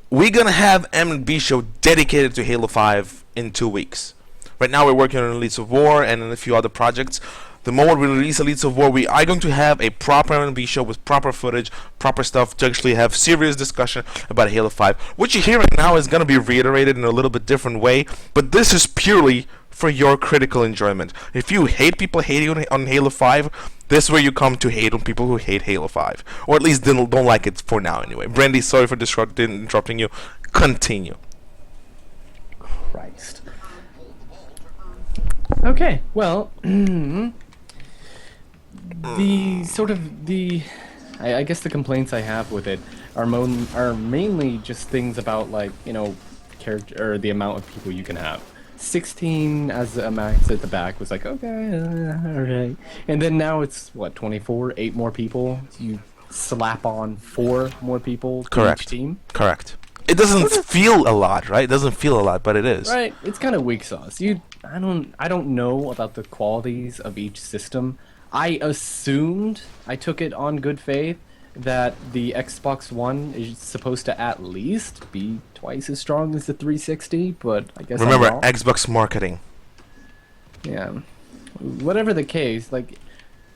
We're gonna have M&B Show dedicated to Halo 5 in 2 weeks. Right now we're working on Elites of War and a few other projects. The moment we release Elites of War, we are going to have a proper M&B Show with proper footage, proper stuff to actually have serious discussion about Halo 5. What you hear right now is going to be reiterated in a little bit different way, but this is purely for your critical enjoyment. If you hate people hating on Halo 5, this is where you come to hate on people who hate Halo 5. Or at least don't like it for now anyway. Brandy, sorry for interrupting you. Continue. Christ. Okay, well, I guess the complaints I have with it are mainly just things about, like, you know, character, or the amount of people you can have. 16 as a max at the back was like, okay, alright. And then now it's, what, 24? 8 more people? You slap on 4 more people to each team? Correct. It doesn't feel a lot, right? It doesn't feel a lot, but it is. Right, it's kind of weak sauce. I don't know about the qualities of each system. I assumed, I took it on good faith, that the Xbox One is supposed to at least be twice as strong as the 360, but I guess remember, I'm wrong. Xbox marketing. Yeah. Whatever the case, like,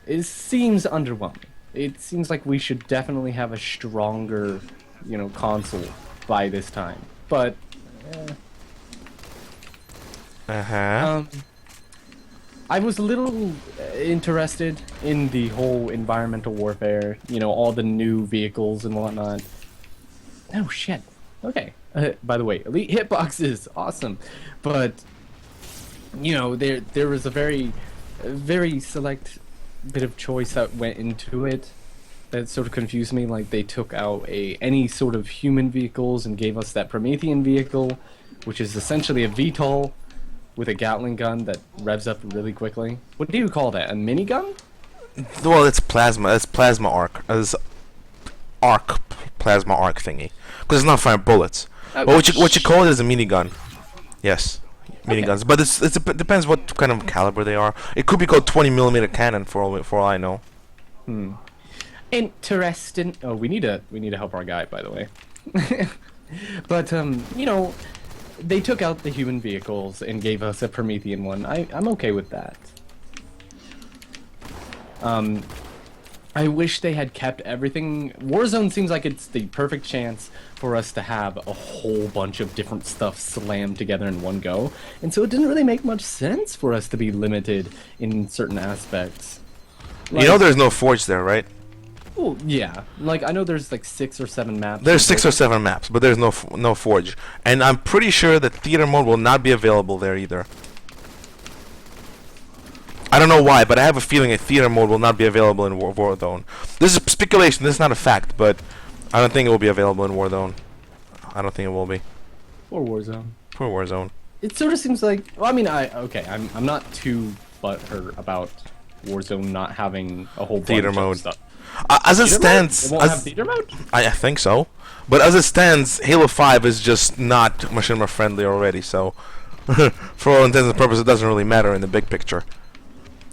it seems underwhelming. It seems like we should definitely have a stronger, you know, console by this time. But I was a little interested in the whole environmental warfare, you know, all the new vehicles and whatnot. Oh shit. Okay. By the way, elite hitboxes, awesome. But you know, there was a very select bit of choice that went into it that sort of confused me. Like, they took out any sort of human vehicles and gave us that Promethean vehicle, which is essentially a VTOL with a Gatling gun that revs up really quickly. What do you call that? A minigun? Well, it's plasma. It's plasma arc. It's plasma arc thingy. Because it's not firing bullets. But what you call it is a minigun. Yes, miniguns. But it depends what kind of caliber they are. It could be called 20mm cannon for all I know. Interesting. Oh, we need to help our guy, by the way. But you know, they took out the human vehicles and gave us a Promethean one. I'm okay with that. I wish they had kept everything. Warzone seems like it's the perfect chance for us to have a whole bunch of different stuff slammed together in one go, and so it didn't really make much sense for us to be limited in certain aspects. Like, you know there's no Forge there, right? Well, yeah. Like, I know there's like 6 or 7 maps. There's 6 or 7 maps, but there's no Forge. And I'm pretty sure that theater mode will not be available there either. I don't know why, but I have a feeling that theater mode will not be available in Warzone. This is speculation, this is not a fact, but I don't think it will be available in Warzone. I don't think it will be. Or Warzone. For Warzone. It sort of seems like. Well, I mean, I'm not too butthurt about Warzone not having a whole Theater bunch mode. of stuff. As it Theater stands, mode? It won't have theater mode? I think so. But as it stands, Halo 5 is just not machinima friendly already. So, for all intents and purposes, it doesn't really matter in the big picture.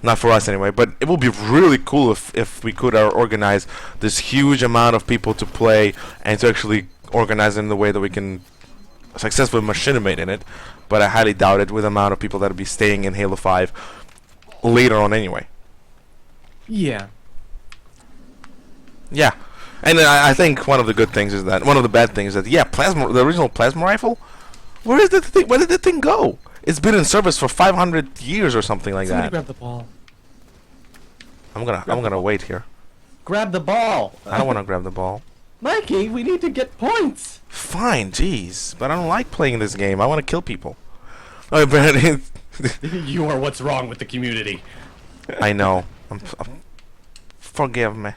Not for us anyway. But it would be really cool if we could organize this huge amount of people to play and to actually organize it in the way that we can successfully machinimate in it. But I highly doubt it with the amount of people that will be staying in Halo 5 later on anyway. Yeah. Yeah. And I think one of the good things is that one of the bad things is that the original plasma rifle, where did the thing go? It's been in service for 500 years or something like Somebody that. grab the ball. I'm gonna wait here. Grab the ball. I don't want to grab the ball. Mikey, we need to get points. Fine, jeez, but I don't like playing this game. I want to kill people. Oh, Brandy. You are what's wrong with the community. I know. Forgive me.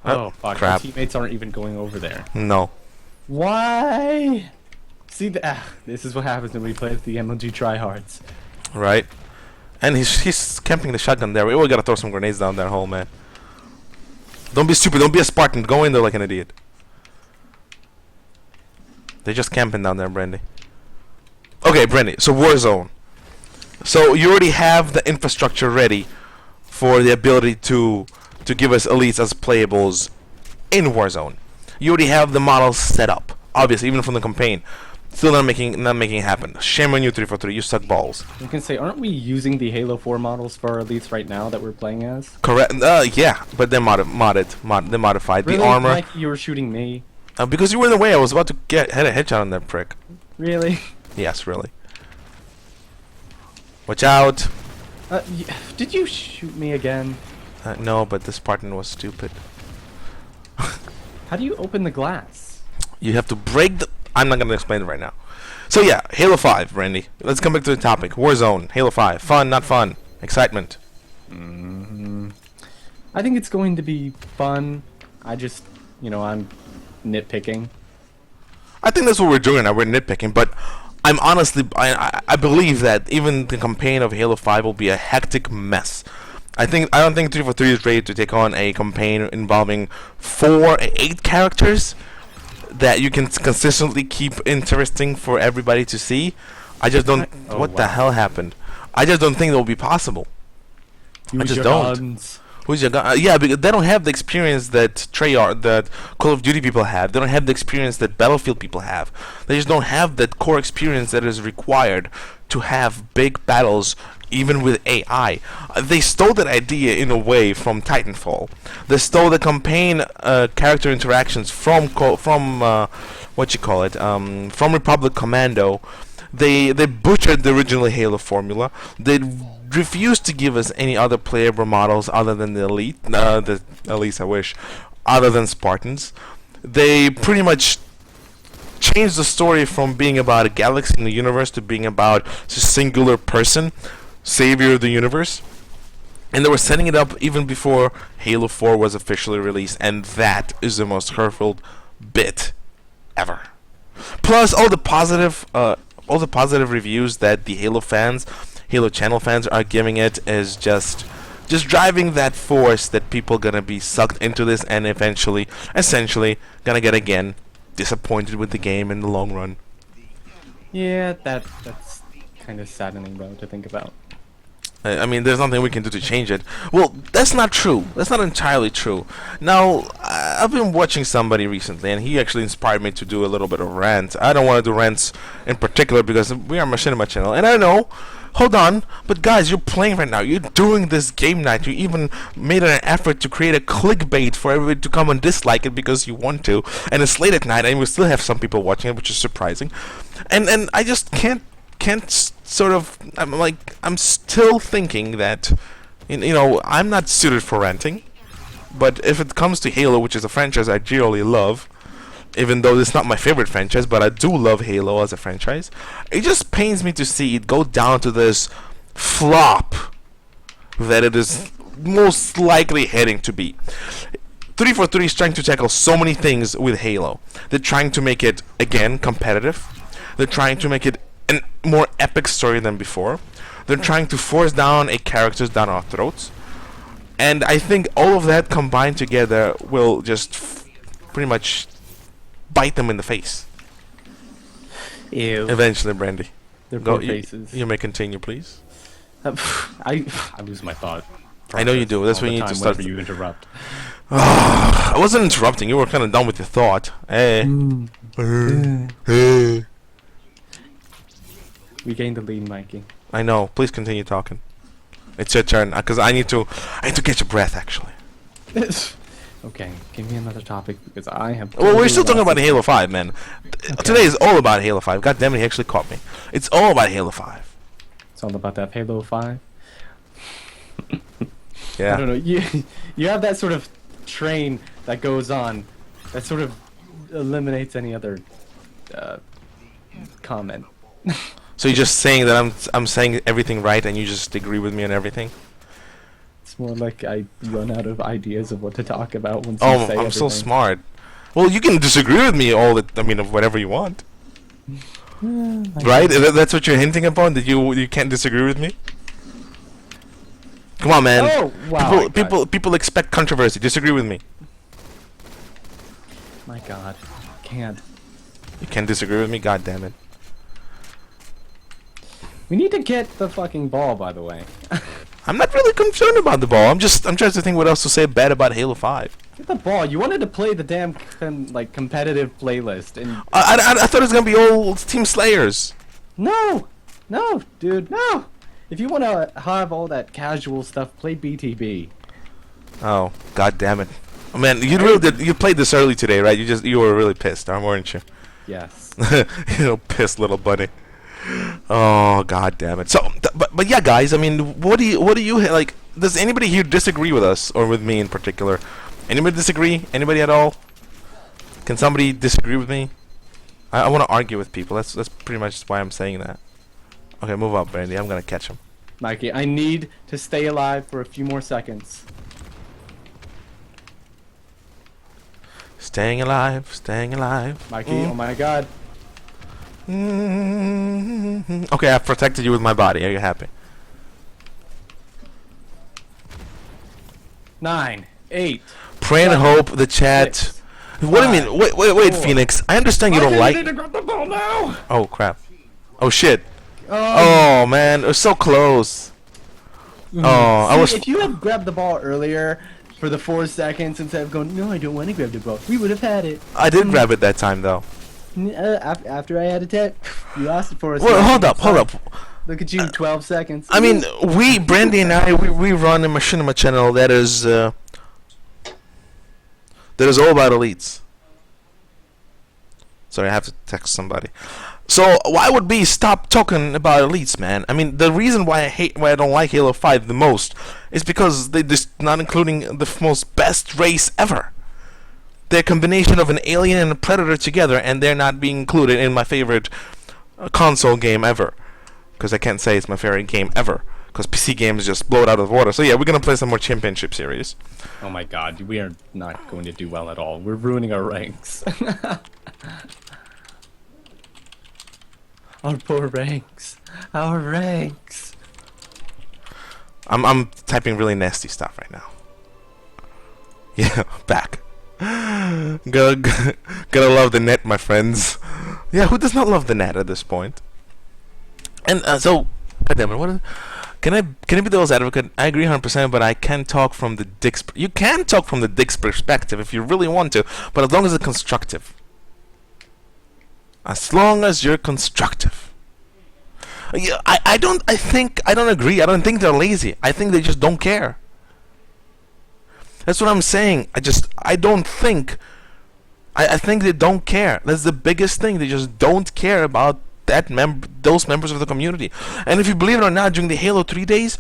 Oh fuck! Crap. My teammates aren't even going over there. No. Why? See, this is what happens when we play with the MLG tryhards. Right. And he's camping the shotgun there. We gotta throw some grenades down that hole, man. Don't be stupid. Don't be a Spartan. Go in there like an idiot. They're just camping down there, Brandy. Okay, Brandy. So Warzone. So you already have the infrastructure ready for the ability to give us elites as playables in Warzone. You already have the models set up. Obviously, even from the campaign. Still not making it happen. Shame on you, 343. You suck balls. You can say, aren't we using the Halo 4 models for our elites right now that we're playing as? Correct. Yeah, but they're they're modified. Really? The armor. Like you were shooting me. Because you were in the way. I was about to hit a headshot on that prick. Really? Yes, really. Watch out. Did you shoot me again? No, but this Spartan was stupid. How do you open the glass? You have to break the... I'm not going to explain it right now. So yeah, Halo 5, Brandy. Let's come back to the topic. Warzone, Halo 5. Fun, not fun. Excitement. I think it's going to be fun. I just, I'm nitpicking. I think that's what we're doing now. We're nitpicking, but I'm honestly... I believe that even the campaign of Halo 5 will be a hectic mess. I don't think 343 is ready to take on a campaign involving 8 characters that you can consistently keep interesting for everybody to see. I just don't. What the hell happened? I just don't think that will be possible. I just don't. Guns. Who's your gun? Yeah, because they don't have the experience that that Call of Duty people have. They don't have the experience that Battlefield people have. They just don't have that core experience that is required to have big battles, even with AI. They stole that idea in a way from Titanfall. They stole the campaign character interactions from what you call it, from Republic Commando. They butchered the original Halo formula. They refused to give us any other playable models other than the elite. The elites, I wish, other than Spartans. They pretty much changed the story from being about a galaxy in the universe to being about a singular person, savior of the universe. And they were setting it up even before Halo 4 was officially released, and that is the most hurtful bit ever. Plus all the positive reviews that the Halo channel fans are giving it is just driving that force that people gonna be sucked into this and essentially gonna get again disappointed with the game in the long run. Yeah, that's kind of saddening though to think about. I mean, there's nothing we can do to change it. Well, that's not true. That's not entirely true. Now, I've been watching somebody recently, and he actually inspired me to do a little bit of rant. I don't want to do rants in particular because we are a Machinima channel, and I know. Hold on, but guys, you're playing right now. You're doing this game night. You even made an effort to create a clickbait for everybody to come and dislike it because you want to. And it's late at night, and we still have some people watching it, which is surprising. And I just can't sort of. I'm still thinking that, I'm not suited for ranting. But if it comes to Halo, which is a franchise I generally love, even though it's not my favorite franchise, but I do love Halo as a franchise, it just pains me to see it go down to this flop that it is most likely heading to be. 343 is trying to tackle so many things with Halo. They're trying to make it, again, competitive. They're trying to make it a more epic story than before. They're trying to force down a characters down our throats. And I think all of that combined together will just pretty much bite them in the face. Ew. Eventually, Brandy. Their Go, poor faces. you may continue, please. I lose my thought. I know you do. That's when you need to start. You interrupt. I wasn't interrupting. You were kind of done with your thought. Hey. We gained the lead, Mikey. I know. Please continue talking. It's your turn, because I need to catch a breath, actually. Okay, give me another topic because I have. Well, we're still talking about Halo 5, man. Okay. Today is all about Halo 5. God damn it, he actually caught me. It's all about Halo 5. It's all about that Halo 5. Yeah. I don't know. You have that sort of train that goes on that sort of eliminates any other comment. So you're just saying that I'm saying everything right and you just agree with me on everything? It's more like I run out of ideas of what to talk about once you say everything. I'm so smart. Well, you can disagree with me of whatever you want. Right? That's what you're hinting upon, that you can't disagree with me? Come on, man. Oh, wow. People expect controversy. Disagree with me. My God. Can't. You can't disagree with me? God damn it. We need to get the fucking ball, by the way. I'm not really concerned about the ball. I'm trying to think what else to say bad about Halo 5. Get the ball. You wanted to play the damn competitive playlist, and I thought it was gonna be all Team Slayers. no, dude, no. If you want to have all that casual stuff, play BTB. Oh, god damn it. Oh, man, you really did. You played this early today, right? You were really pissed, weren't you? Yes. You pissed little buddy. Oh, god damn it. So, but yeah, guys. I mean, what do you like? Does anybody here disagree with us or with me in particular? Anybody disagree? Anybody at all? Can somebody disagree with me? I want to argue with people. That's pretty much why I'm saying that. Okay, move up, Brandy. I'm gonna catch him. Mikey, I need to stay alive for a few more seconds. Staying alive, staying alive. Mikey, oh my God. Okay, I've protected you with my body. Are you happy? 9, 8. Pray and 7, hope the chat. 6, What do you 5, mean? Wait, 4. Phoenix. I understand you don't Mikey, like. you need to grab the ball now. Oh crap. Oh shit. Oh man, it was so close. Oh, I was. If you had grabbed the ball earlier for the 4 seconds instead of going, no, I don't want to grab the ball, we would have had it. I did grab it that time though. After I had a tip, you asked it for us. Well, hold up. Look at you, 12 seconds. I mean, Brandy and I, we run a machinima channel that is all about elites. Sorry, I have to text somebody. So why would we stop talking about elites, man? I mean, the reason why I don't like Halo 5 the most is because they just not including the most best race ever. They're a combination of an alien and a predator together, and they're not being included in my favorite console game ever. Because I can't say it's my favorite game ever. Because PC games just blow it out of the water. So yeah, we're gonna play some more championship series. Oh my God, we are not going to do well at all. We're ruining our ranks. Our poor ranks. Our ranks. I'm typing really nasty stuff right now. Yeah, back. Gotta love the net, my friends. Yeah, who does not love the net at this point? And so, goddammit, can I be the devil's advocate? I agree 100%, but I can talk from the dick's. You can talk from the dick's perspective if you really want to, but as long as it's constructive. As long as you're constructive. Yeah, I don't agree. I don't think they're lazy. I think they just don't care. That's what I'm saying. I think they don't care. That's the biggest thing. They just don't care about those members of the community. And if you believe it or not, during the Halo 3 days,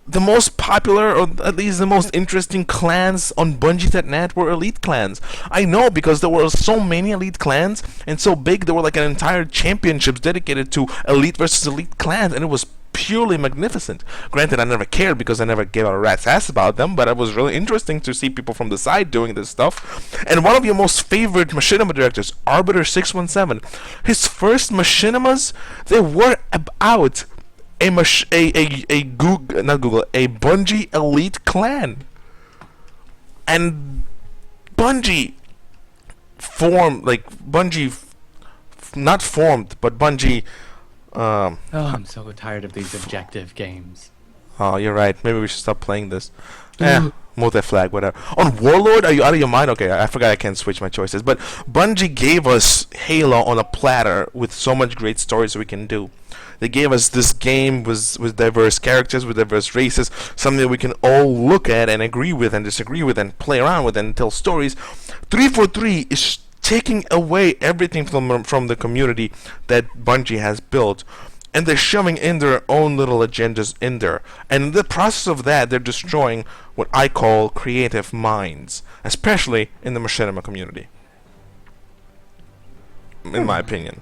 the most popular, or at least the most interesting clans on Bungie.net were elite clans. I know, because there were so many elite clans, and so big, there were like an entire championships dedicated to elite versus elite clans, and it was purely magnificent. Granted, I never cared because I never gave a rat's ass about them, but it was really interesting to see people from the side doing this stuff. And one of your most favorite machinima directors, Arbiter617, his first machinimas, they were about a Bungie elite clan. And Bungie formed, like, not formed, but Bungie, Oh, I'm so tired of these objective games. oh, you're right. Maybe we should stop playing this. Multi-flag, whatever. On Warlord, are you out of your mind? Okay, I forgot I can't switch my choices. But Bungie gave us Halo on a platter with so much great stories we can do. They gave us this game with diverse characters, with diverse races, something that we can all look at and agree with and disagree with and play around with and tell stories. 343 is taking away everything from the community that Bungie has built, and they're shoving in their own little agendas in there. And in the process of that, they're destroying what I call creative minds, especially in the machinima community, in my opinion.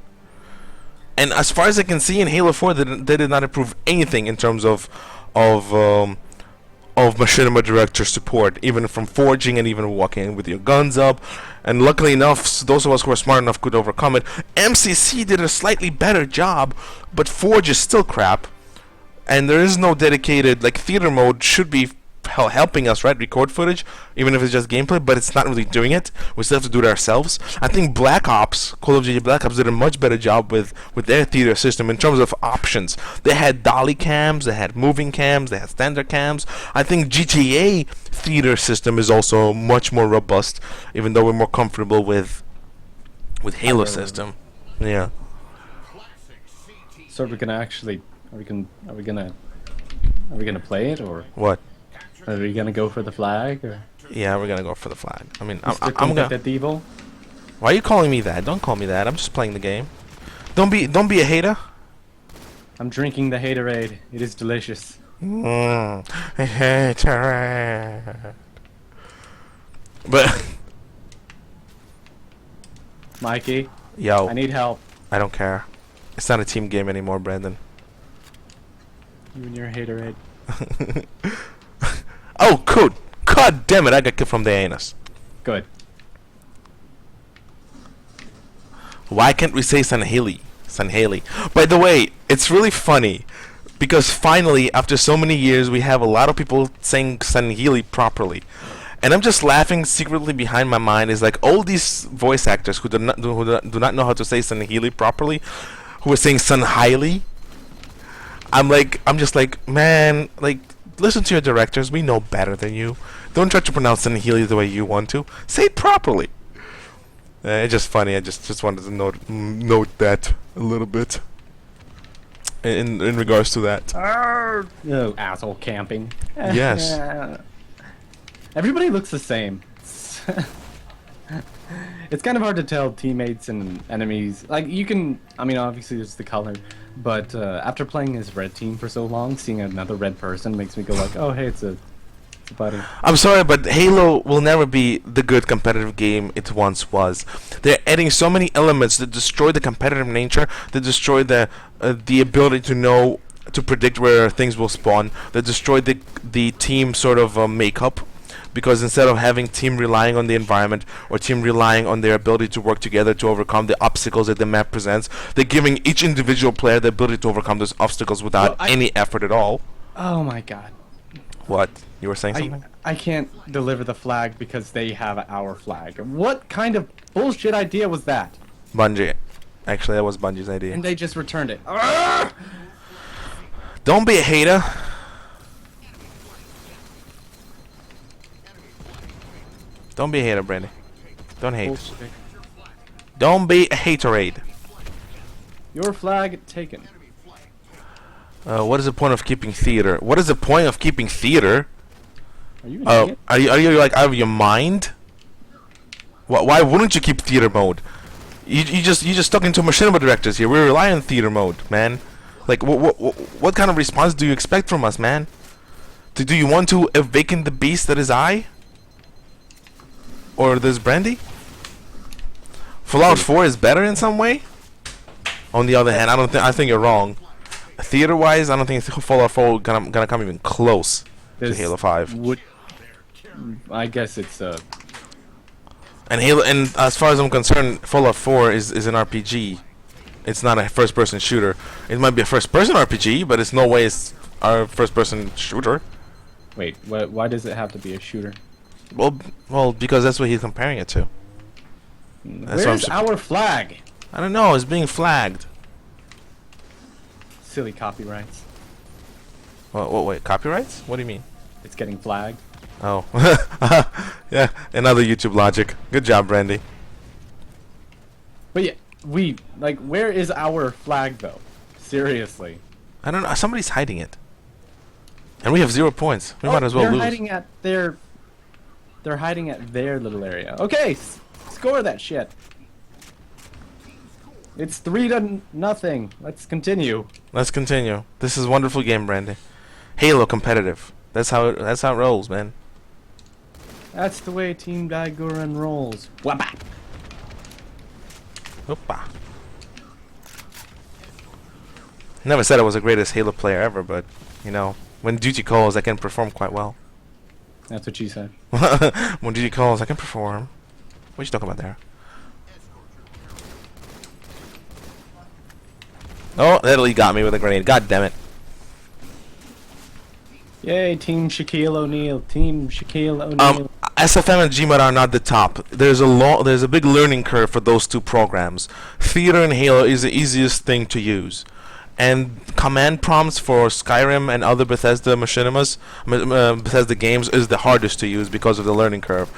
And as far as I can see, in Halo 4, they did not improve anything in terms of machinima director support, even from forging and even walking with your guns up. And luckily enough, those of us who are smart enough could overcome it. MCC did a slightly better job, but Forge is still crap. And there is no dedicated, like, theater mode should be helping us, right, record footage, even if it's just gameplay, but it's not really doing it. We still have to do it ourselves. I think Black Ops, Call of Duty Black Ops, did a much better job with their theater system in terms of options. They had dolly cams, they had moving cams, they had standard cams. I think GTA theater system is also much more robust, even though we're more comfortable with Halo system. Yeah. So we're gonna actually, are we gonna play it, or What? are we gonna go for the flag, or? Yeah, we're gonna go for the flag. I mean, Mr. I'm gonna. Competitivo? Why are you calling me that? Don't call me that. I'm just playing the game. Don't be a hater. I'm drinking the haterade. It is delicious. Haterade. But Mikey, yo, I need help. I don't care. It's not a team game anymore, Brandon. You and your haterade. Oh, good. God damn it! I got kicked from the anus. Good. Why can't we say Sanheli? Sanheli. By the way, it's really funny because finally, after so many years, we have a lot of people saying Sanheli properly. And I'm just laughing secretly behind my mind is like all these voice actors who do not know how to say Sanheli properly, who are saying Sanhaili. I'm just like, man, like, listen to your directors. We know better than you. Don't try to pronounce Sanheli the way you want to. Say it properly. It's just funny. I just wanted to note that a little bit in regards to that. No, asshole camping. Yes. Everybody looks the same. It's kind of hard to tell teammates and enemies. Like, you can, I mean, obviously there's the color, but after playing as red team for so long, seeing another red person makes me go like, oh, hey, it's a buddy. I'm sorry, but Halo will never be the good competitive game it once was. They're adding so many elements that destroy the competitive nature, that destroy the ability to predict where things will spawn, that destroy the team sort of makeup. Because instead of having team relying on the environment or team relying on their ability to work together to overcome the obstacles that the map presents, they're giving each individual player the ability to overcome those obstacles without any effort at all. Oh my god. What? You were saying something? I can't deliver the flag because they have our flag. What kind of bullshit idea was that? Bungie. Actually, that was Bungie's idea. And they just returned it. Don't be a hater. Don't be a hater, Brandy. Don't hate. Bullshit. Don't be a haterade. Your flag taken. What is the point of keeping theater? What is the point of keeping theater? Are you an idiot? Are you like out of your mind? Why wouldn't you keep theater mode? You just stuck into machinima directors here. We rely on theater mode, man. Like what kind of response do you expect from us, man? Do you want to awaken the beast that is I? Or this Brandy? Fallout 4 is better in some way? On the other hand, I think you're wrong. theater-wise, I don't think Fallout 4 gonna come even close to Halo 5. I guess it's And as far as I'm concerned, Fallout 4 is an RPG. It's not a first-person shooter. It might be a first-person RPG, but it's no way it's our first-person shooter. Wait, why does it have to be a shooter? Well, because that's what he's comparing it to. Where's our flag? I don't know. It's being flagged. Silly copyrights. Wait, copyrights? What do you mean? It's getting flagged. Oh, yeah, another YouTube logic. Good job, Brandy. But yeah, where is our flag though? Seriously. I don't know. Somebody's hiding it, and we have 0 points. We might as well lose. They're hiding at their little area. Okay, score that shit. It's 3-0. Let's continue. Let's continue. This is a wonderful game, Brandy. Halo competitive. That's how it rolls, man. That's the way Team Daiguren rolls. Wapa. Opa. Never said I was the greatest Halo player ever, but you know, when duty calls, I can perform quite well. That's what she said. When duty calls, I can perform. What you talking about there? Oh, that really got me with a grenade. God damn it. Yay, Team Shaquille O'Neal. Team Shaquille O'Neal. SFM and GMod are not the top. There's a big learning curve for those two programs. Theater and Halo is the easiest thing to use. And command prompts for Skyrim and other Bethesda machinimas, Bethesda games, is the hardest to use because of the learning curve.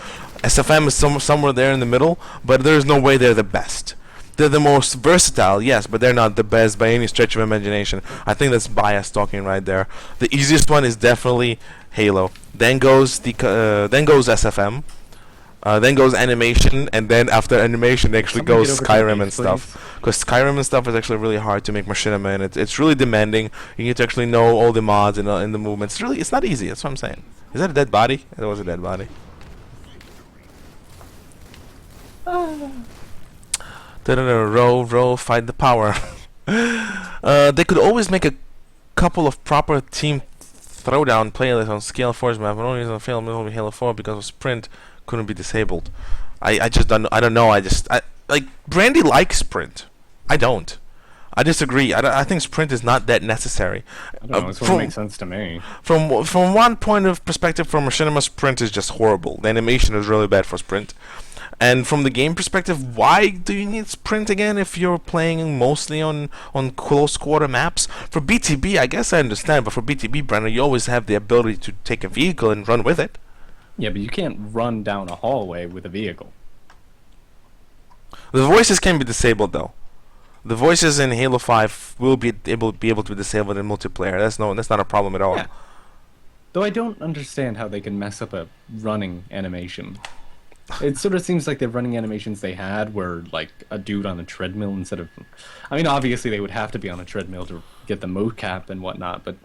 SFM is somewhere there in the middle, but there's no way they're the best. They're the most versatile, yes, but they're not the best by any stretch of imagination. I think that's bias talking right there. The easiest one is definitely Halo. Then goes SFM. Then goes animation, and then after animation actually goes Skyrim and stuff. Because Skyrim and stuff is actually really hard to make machinima, and it's really demanding. You need to actually know all the mods and the movements. It's not easy. That's what I'm saying. Is that a dead body? That was a dead body. Row, fight the power. They could always make a couple of proper team throwdown playlists on Scale Force map, but only on Halo 4 because of sprint couldn't be disabled. I just don't know. I like Brandy likes sprint. I don't. I disagree. I think sprint is not that necessary. I don't know. It's what makes sense to me. From one point of perspective, for machinima, sprint is just horrible. The animation is really bad for sprint. And from the game perspective, why do you need sprint again if you're playing mostly on close quarter maps? For BTB, I guess I understand, but for BTB, Brenner, you always have the ability to take a vehicle and run with it. Yeah, but you can't run down a hallway with a vehicle. The voices can be disabled, though. The voices in Halo 5 will be able to be disabled in multiplayer. That's not a problem at all. Yeah. Though I don't understand how they can mess up a running animation. It sort of seems like the running animations they had were like a dude on a treadmill instead of... I mean, obviously they would have to be on a treadmill to get the mocap and whatnot, but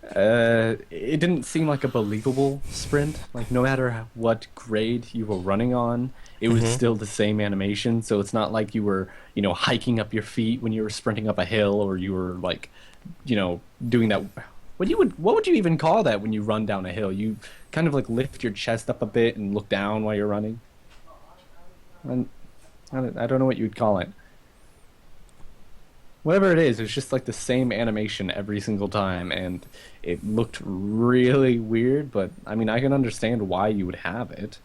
it didn't seem like a believable sprint. Like, no matter what grade you were running on, it was still the same animation, so it's not like you were, hiking up your feet when you were sprinting up a hill, or you were, like, doing that... What would you even call that when you run down a hill? You kind of like lift your chest up a bit and look down while you're running. And I don't know what you'd call it. Whatever it is, it's just like the same animation every single time, and it looked really weird. But I mean, I can understand why you would have it.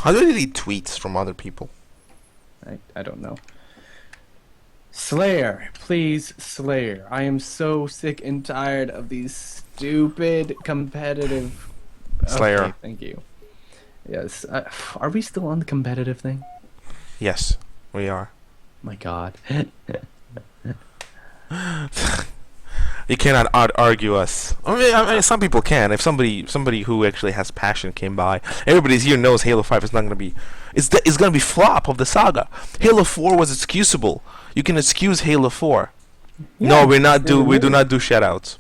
How do they delete tweets from other people? I don't know. Slayer, please, Slayer. I am so sick and tired of these stupid competitive... Slayer. Okay, thank you. Yes. Are we still on the competitive thing? Yes, we are. My God. You cannot argue us. I mean, some people can. If somebody who actually has passion came by, everybody here knows Halo 5 is not going to be... It's going to be flop of the saga. Halo 4 was excusable. You can excuse Halo 4. Yeah, no, we do not do shoutouts.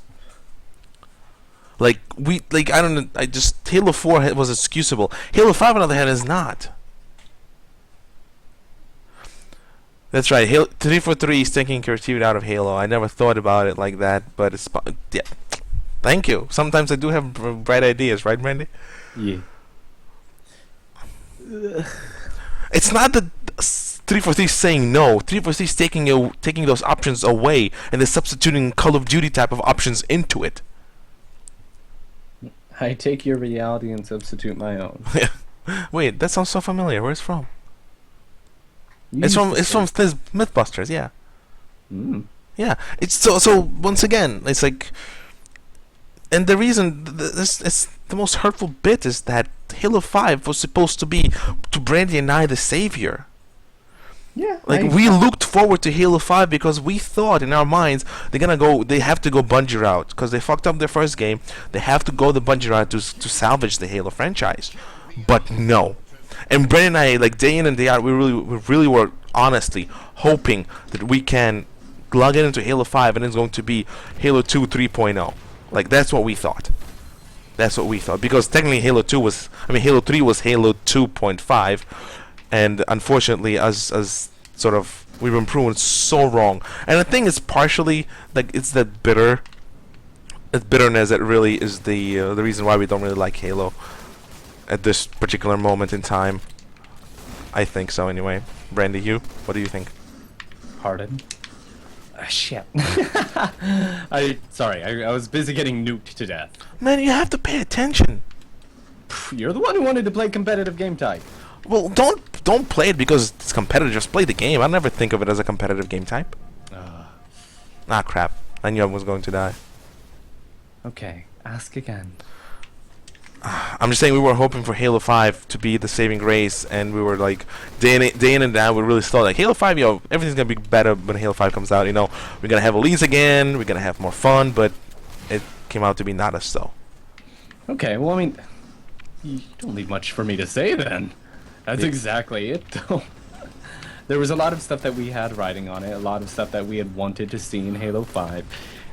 I don't know. Halo 4 was excusable. Halo 5 on the other hand is not. That's right. 343 is taking creativity out of Halo. I never thought about it like that, but it's yeah. Thank you. Sometimes I do have bright ideas, right, Brandy? Yeah. It's not that 343 is saying no. 343 is taking those options away and they're substituting Call of Duty type of options into it. I take your reality and substitute my own. Wait, that sounds so familiar. Where's it from? You It's used from to say- Mythbusters. Yeah. Mm. Yeah, it's so once again, it's like, and the reason this is the most hurtful bit is that Halo 5 was supposed to be to Brandy and I the savior. Yeah. Like we looked forward to Halo 5 because we thought in our minds they have to go Bungie route because they fucked up their first game. They have to go the Bungie route to salvage the Halo franchise. But no. And Brandy and I, like day in and day out, we really were honestly hoping that we can log in into Halo 5 and it's going to be Halo 2 3.0. Like that's what we thought. That's what we thought because technically Halo 3 was Halo 2.5, and unfortunately as sort of we've been proven so wrong. And I think it's partially like it's that bitterness that really is the reason why we don't really like Halo at this particular moment in time. I think so anyway. Brandy, what do you think? Pardon? Shit. Sorry, I was busy getting nuked to death. Man, you have to pay attention. You're the one who wanted to play competitive game type. Well, don't play it because it's competitive. Just play the game. I never think of it as a competitive game type. Ah, crap. I knew I was going to die. Okay, ask again. I'm just saying we were hoping for Halo 5 to be the saving grace, and we were like, day in and out, we really thought like Halo 5, everything's gonna be better when Halo 5 comes out. We're gonna have elites again, we're gonna have more fun, but it came out to be not as so. Okay, well, I mean, you don't leave much for me to say then. That's exactly it, though. There was a lot of stuff that we had riding on it, a lot of stuff that we had wanted to see in Halo 5.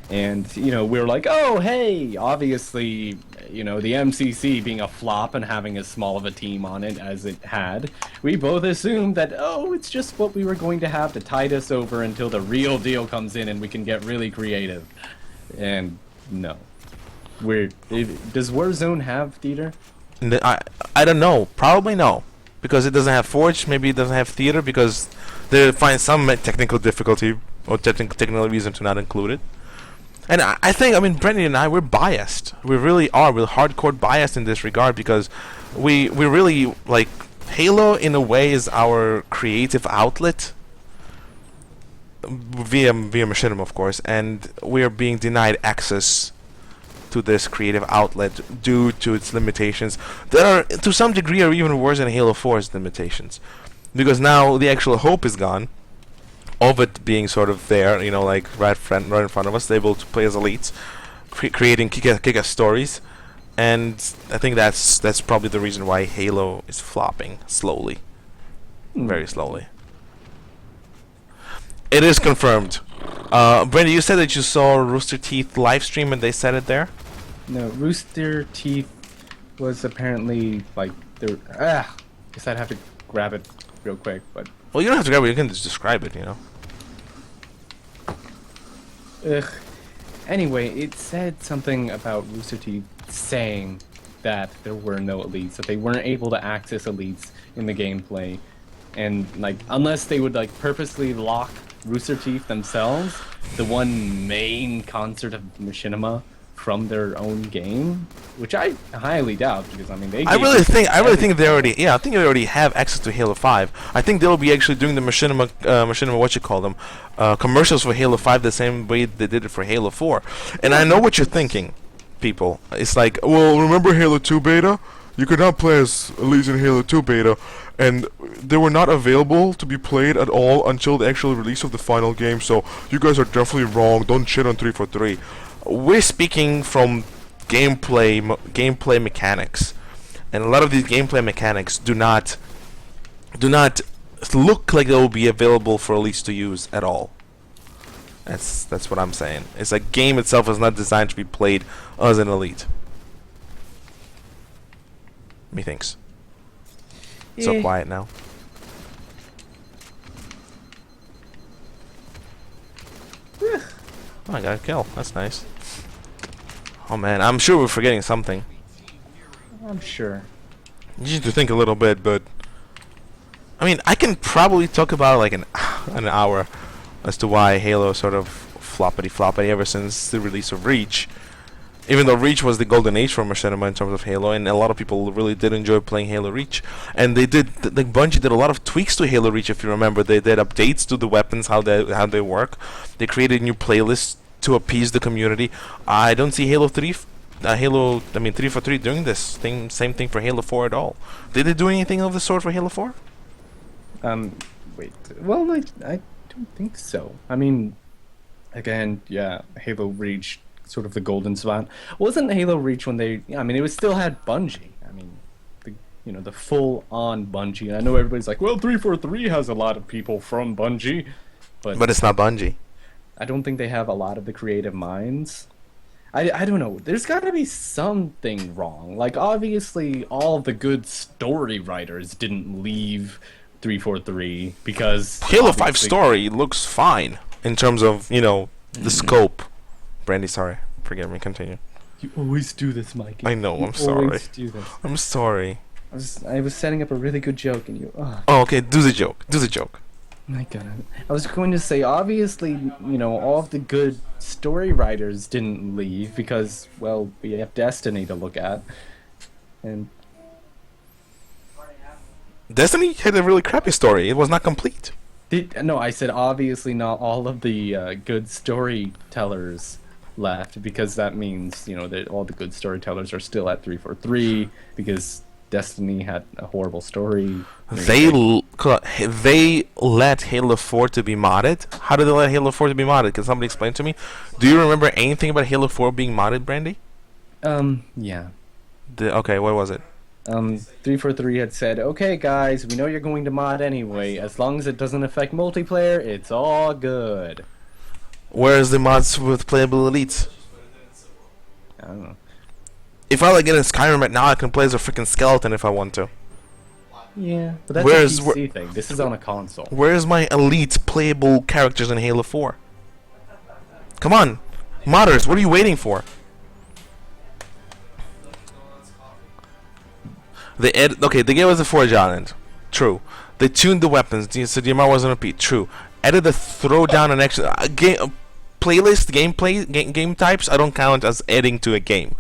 And, we were like, oh, hey, obviously, the MCC being a flop and having as small of a team on it as it had, we both assumed that, it's just what we were going to have to tide us over until the real deal comes in and we can get really creative. And, no. Does Warzone have theater? I don't know. Probably no. Because it doesn't have Forge, maybe it doesn't have theater because they find some technical difficulty or technical reason to not include it. And I think, Brandy and I, we're biased. We really are. We're hardcore biased in this regard because we really, like, Halo, in a way, is our creative outlet. Via Machinima, of course. And we are being denied access to this creative outlet due to its limitations that are, to some degree, are even worse than Halo 4's limitations. Because now the actual hope is gone of it being sort of there, like right in front of us, able to play as elites, creating kick-ass stories, and I think that's probably the reason why Halo is flopping slowly, very slowly. It is confirmed. Brandy, you said that you saw Rooster Teeth live stream and they said it there. No, Rooster Teeth was apparently like there. Guess I'd have to grab it real quick, but. Well, you don't have to grab it. You can just describe it, Ugh. Anyway, it said something about Rooster Teeth saying that there were no elites, that they weren't able to access elites in the gameplay, and like unless they would like purposely lock Rooster Teeth themselves, the one main concert of Machinima, from their own game, which I highly doubt because they. I really think they already. Yeah, I think they already have access to Halo 5. I think they'll be actually doing the machinima commercials for Halo 5 the same way they did it for Halo 4. And I know what you're thinking, people. It's like, well, remember Halo 2 beta? You could not play as elites in Halo 2 beta, and they were not available to be played at all until the actual release of the final game. So you guys are definitely wrong. Don't shit on 343. We're speaking from gameplay mechanics, and a lot of these gameplay mechanics do not look like they will be available for elites to use at all. That's what I'm saying. It's like game itself is not designed to be played as an elite. Methinks. So quiet now. Oh, I got a kill. That's nice. Oh man, I'm sure we're forgetting something. I'm sure. You need to think a little bit, but I mean, I can probably talk about like an hour as to why Halo sort of floppity ever since the release of Reach. Even though Reach was the golden age for Machinima in terms of Halo, and a lot of people really did enjoy playing Halo Reach. And they did, like Bungie did a lot of tweaks to Halo Reach. If you remember, they did updates to the weapons, how they work. They created new playlists to appease the community. I don't see Halo 343 doing this thing. Same thing for Halo 4 at all. Did they do anything of the sort for Halo 4? Wait. Well, I don't think so. I mean, again, yeah, Halo Reach, sort of the golden spot. Wasn't Halo Reach when they? I mean, it was still had Bungie. I mean, the full-on Bungie. I know everybody's like, well, 343 has a lot of people from Bungie, But it's not Bungie. I don't think they have a lot of the creative minds. I don't know. There's got to be something wrong. Like, obviously, all of the good story writers didn't leave 343 because Halo 5 story looks fine in terms of, the scope. Brandy, sorry. Forgive me. Continue. You always do this, Mikey. I know. I'm sorry. Always do this. I'm sorry. I was setting up a really good joke, and you. Oh, okay. Do the joke. Do the joke. My God. I was going to say, obviously, all of the good story writers didn't leave because, well, we have Destiny to look at, and Destiny had a really crappy story. It was not complete. No, I said obviously not all of the good storytellers left because that means that all the good storytellers are still at 343 because Destiny had a horrible story. They let Halo 4 to be modded. How did they let Halo 4 to be modded? Can somebody explain to me? Do you remember anything about Halo 4 being modded, Brandy? Yeah. Okay, what was it? 343 had said, okay guys, we know you're going to mod anyway. As long as it doesn't affect multiplayer, it's all good. Where's the mods with playable elites? I don't know. If I get in Skyrim right now, I can play as a freaking skeleton if I want to. Yeah, but that's a PC thing. This is on a console. Where's my elite playable characters in Halo 4? Come on, modders, what are you waiting for? They gave us a Forge Island. True. They tuned the weapons. So DMR wasn't repeat. True. Added the throwdown and extra game types. I don't count as adding to a game.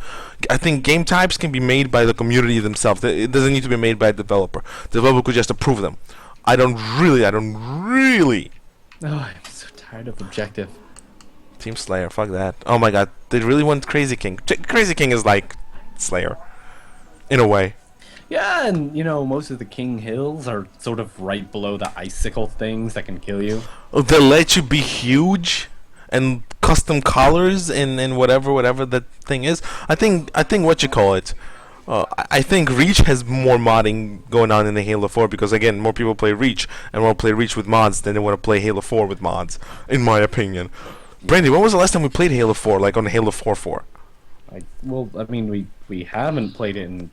I think game types can be made by the community themselves. It doesn't need to be made by a developer. The developer could just approve them. I don't really. Oh, I'm so tired of objective. Team Slayer. Fuck that. Oh my God. They really want Crazy King. Crazy King is like Slayer, in a way. Yeah, and most of the King Hills are sort of right below the icicle things that can kill you. They let you be huge and custom colors and whatever that thing is. I think what you call it. I think Reach has more modding going on in the Halo 4 because again, more people play Reach and more play Reach with mods than they want to play Halo 4 with mods, in my opinion. Brandy, when was the last time we played Halo 4? Like on Halo 4? I mean, we haven't played it in.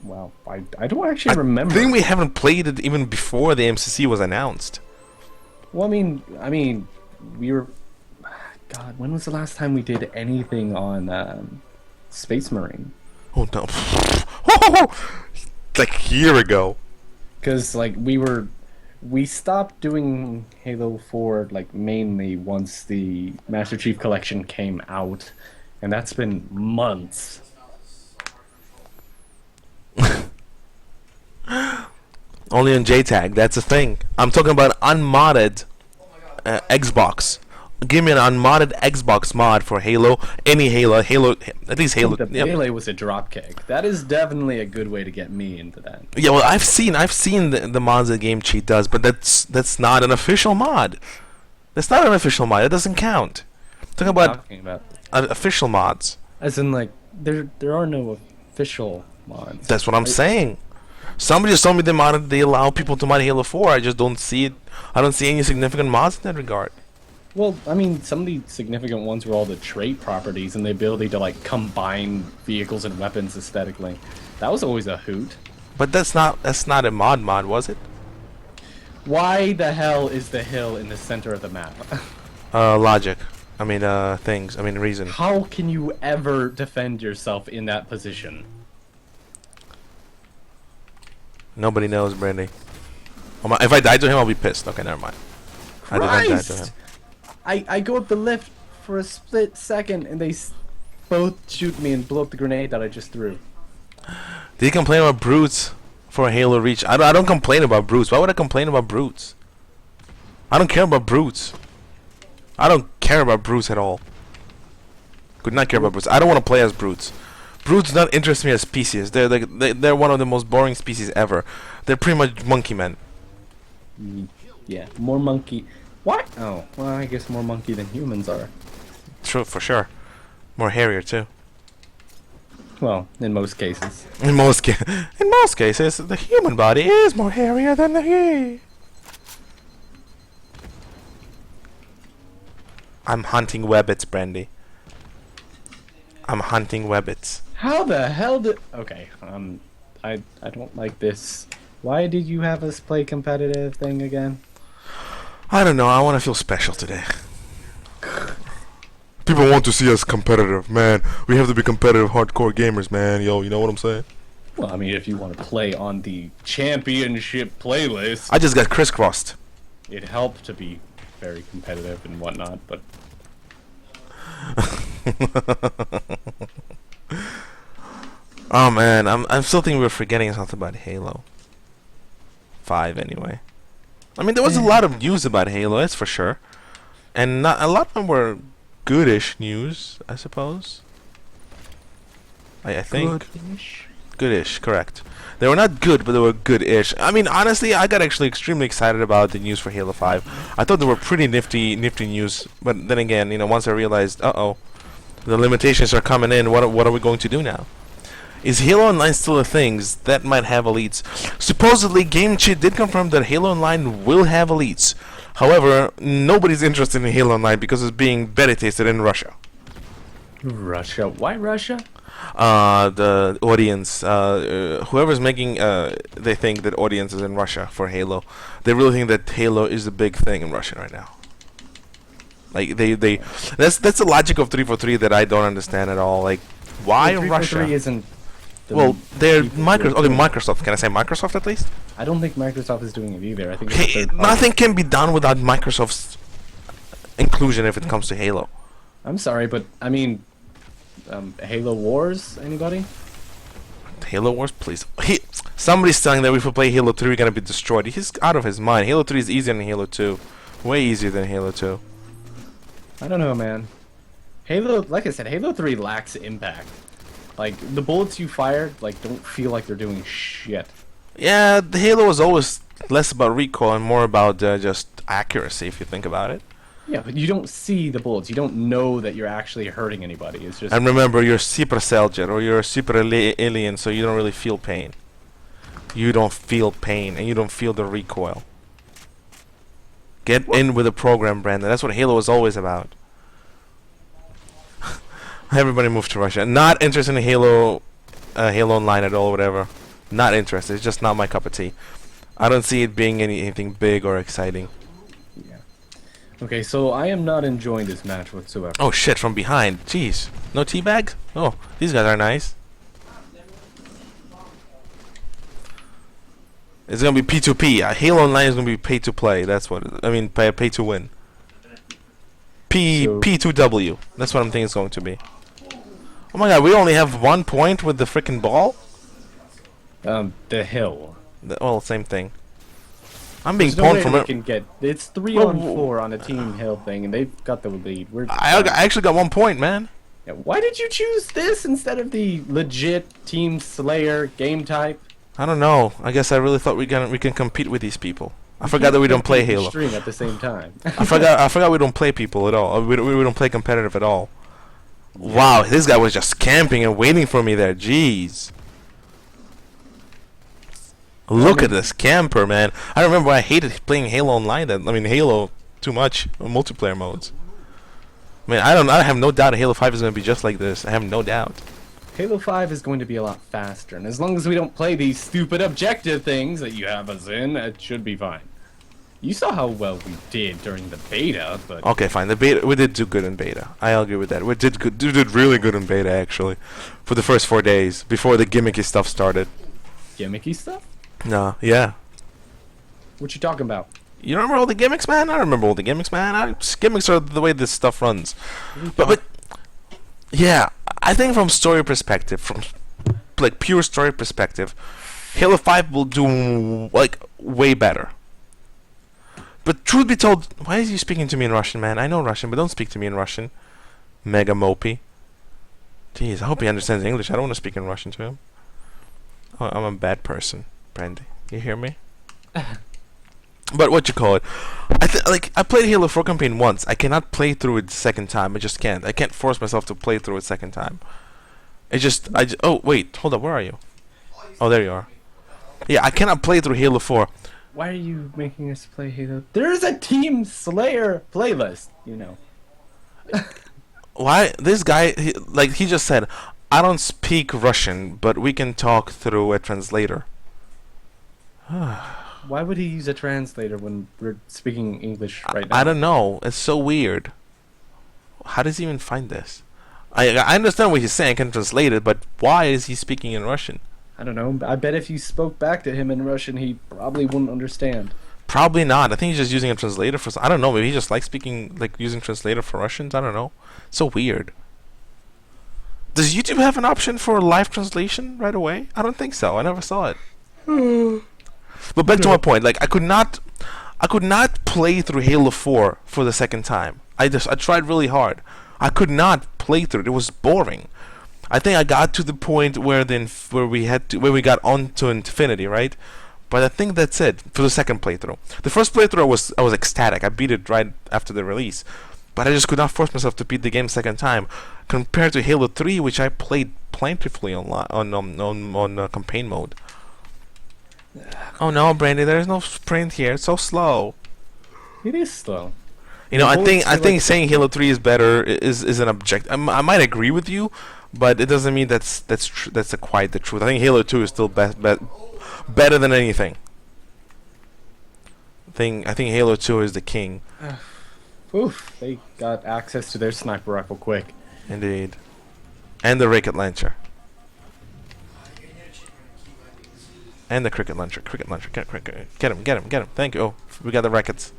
Wow, I don't actually remember. I think we haven't played it even before the MCC was announced. Well, I mean, we were. God, when was the last time we did anything on Space Marine? Oh no, like a year ago. Because we stopped doing Halo 4 mainly once the Master Chief Collection came out, and that's been months. Only on JTAG, that's a thing. I'm talking about unmodded Xbox. Give me an unmodded Xbox mod for Halo, any Halo, at least Halo. The Melee was a dropkick. That is definitely a good way to get me into that. Yeah, well, I've seen the mods that Game Cheat does, but that's not an official mod. That's not an official mod. It doesn't count. I'm talking about official mods. As in, there are no official mods. That's what I'm saying. Somebody just told me they allow people to mod Halo 4. I just don't see it. I don't see any significant mods in that regard. Well, I mean, some of the significant ones were all the trait properties and the ability to combine vehicles and weapons aesthetically. That was always a hoot. But that's not a mod, was it? Why the hell is the hill in the center of the map? Logic. I mean, things. I mean, reason. How can you ever defend yourself in that position? Nobody knows, Brandy. If I die to him, I'll be pissed. Okay, never mind. I did not die to him. I go up the lift for a split second, and they both shoot me and blow up the grenade that I just threw. Did he complain about brutes for a Halo Reach? I don't complain about brutes. Why would I complain about brutes? I don't care about brutes. I don't care about brutes at all. Could not care about brutes. I don't want to play as brutes. Brutes do not interest me as species. They're like they're one of the most boring species ever. They're pretty much monkey men. Yeah, more monkey. What? Oh, well, I guess more monkey than humans are. True, for sure. More hairier too. Well, in most cases. In most cases, the human body is more hairier than the he. I'm hunting webbits, Brandy. I'm hunting webbits. How the hell did... Okay, I don't like this. Why did you have us play competitive thing again? I don't know, I want to feel special today. People want to see us competitive, man. We have to be competitive hardcore gamers, man. Yo, you know what I'm saying? Well, I mean, if you want to play on the championship playlist... I just got crisscrossed. It helped to be very competitive and whatnot, but... Oh man, I'm still thinking we're forgetting something about Halo 5 anyway. I mean, there was a lot of news about Halo, that's for sure. And not a lot of them were goodish news, I suppose. I think. Goodish, correct. They were not good, but they were good-ish. I mean, honestly, I got actually extremely excited about the news for Halo 5. I thought they were pretty nifty news. But then again, you know, once I realized, uh-oh, the limitations are coming in, what are we going to do now? Is Halo Online still a thing? That might have elites. Supposedly, Game Cheat did confirm that Halo Online will have elites. However, nobody's interested in Halo Online because it's being beta tested in Russia. Russia? Why Russia? The audience, whoever's making, they think that audience is in Russia for Halo. They really think that Halo is the big thing in Russia right now. Like that's the logic of 343 that I don't understand at all. Like, why well, Russia? 343 isn't. Well, they're Microsoft. Okay, Microsoft. Can I say Microsoft at least? I don't think Microsoft is doing it either. I think Hey, nothing can be done without Microsoft's inclusion if it comes to Halo. I'm sorry, but I mean, Halo Wars. Anybody? Halo Wars, please. Somebody's telling that if we play Halo 3, we're gonna be destroyed. He's out of his mind. Halo 3 is easier than Halo 2. Way easier than Halo 2. I don't know, man. Halo, like I said, Halo 3 lacks impact. Like, the bullets you fire, like, don't feel like they're doing shit. Yeah, the Halo was always less about recoil and more about just accuracy, if you think about it. Yeah, but you don't see the bullets. You don't know that you're actually hurting anybody. It's just... And remember, you're super Celjet, or you're a super alien, so you don't really feel pain. You don't feel pain, and you don't feel the recoil. Get in with the program, Brandon. That's what Halo was always about. Everybody moved to Russia. Not interested in Halo Online at all, whatever. Not interested. It's just not my cup of tea. I don't see it being anything big or exciting. Yeah. Okay, so I am not enjoying this match whatsoever. Oh shit, from behind. Jeez. No teabags? Oh, these guys are nice. It's gonna be P2P. Halo Online is gonna be pay to play. That's what I mean, pay to win. P2W. That's what I'm thinking it's going to be. Oh my god, we only have 1 point with the frickin' ball? The hill. Well, same thing. I'm being There's no pwned way from we it. can get... It's 3-on-4 on a team hill thing, and they've got the lead. I actually got 1 point, man. Yeah, why did you choose this instead of the legit Team Slayer game type? I don't know. I guess I really thought we can compete with these people. I forgot that we don't play Halo. Stream at the same time. I forgot we don't play people at all. We don't play competitive at all. Yeah. Wow, this guy was just camping and waiting for me there. Jeez. Look at this camper, man. I remember I hated playing Halo Online. Halo too much multiplayer modes. I have no doubt Halo 5 is going to be just like this. I have no doubt. Halo 5 is going to be a lot faster, and as long as we don't play these stupid objective things that you have us in, it should be fine. You saw how well we did during the beta, but Okay, fine. The beta, we did do good in beta. I agree with that. We did good. We did really good in beta actually, for the first 4 days before the gimmicky stuff started. gimmicky stuff? No, yeah. What you talking about? You remember all the gimmicks, man? I remember all the gimmicks, man. Gimmicks are the way this stuff runs. But yeah, I think from story perspective, from like pure story perspective, Halo 5 will do like way better. But truth be told, why is he speaking to me in Russian, man? I know Russian, but don't speak to me in Russian. Mega mopey. Jeez, I hope he understands English. I don't want to speak in Russian to him. Oh, I'm a bad person, Brandy. You hear me? But what you call it? I played Halo 4 campaign once. I cannot play through it the second time. I just can't. I can't force myself to play through it second time. Oh wait, hold up. Where are you? Oh, there you are. Yeah, I cannot play through Halo 4. Why are you making us play Halo? There's a Team Slayer playlist, you know. Why this guy? He just said, I don't speak Russian, but we can talk through a translator. Why would he use a translator when we're speaking English right now? I don't know. It's so weird. How does he even find this? I understand what he's saying. I can translate it, but why is he speaking in Russian? I don't know. I bet if you spoke back to him in Russian, he probably wouldn't understand. Probably not. I think he's just using a translator for. I don't know. Maybe he just likes using translator for Russians. I don't know. So weird. Does YouTube have an option for live translation right away? I don't think so. I never saw it. But back to my point. Like I could not play through Halo 4 for the second time. I tried really hard. I could not play through it. It was boring. I think I got to the point where we got on to infinity, right? But I think that's it for the second playthrough. The first playthrough I was ecstatic. I beat it right after the release, but I just could not force myself to beat the game second time. Compared to Halo 3, which I played plentifully on campaign mode. Oh no, Brandy, there is no sprint here. It's so slow. It is slow. You know, I think saying Halo 3 is better is an object. I might agree with you, but it doesn't mean that's quite the truth. I think Halo 2 is still better than anything. I think Halo 2 is the king. Oof, they got access to their sniper rifle quick. Indeed. And the rocket launcher. And the cricket launcher. Get him. Thank you. Oh, we got the rockets.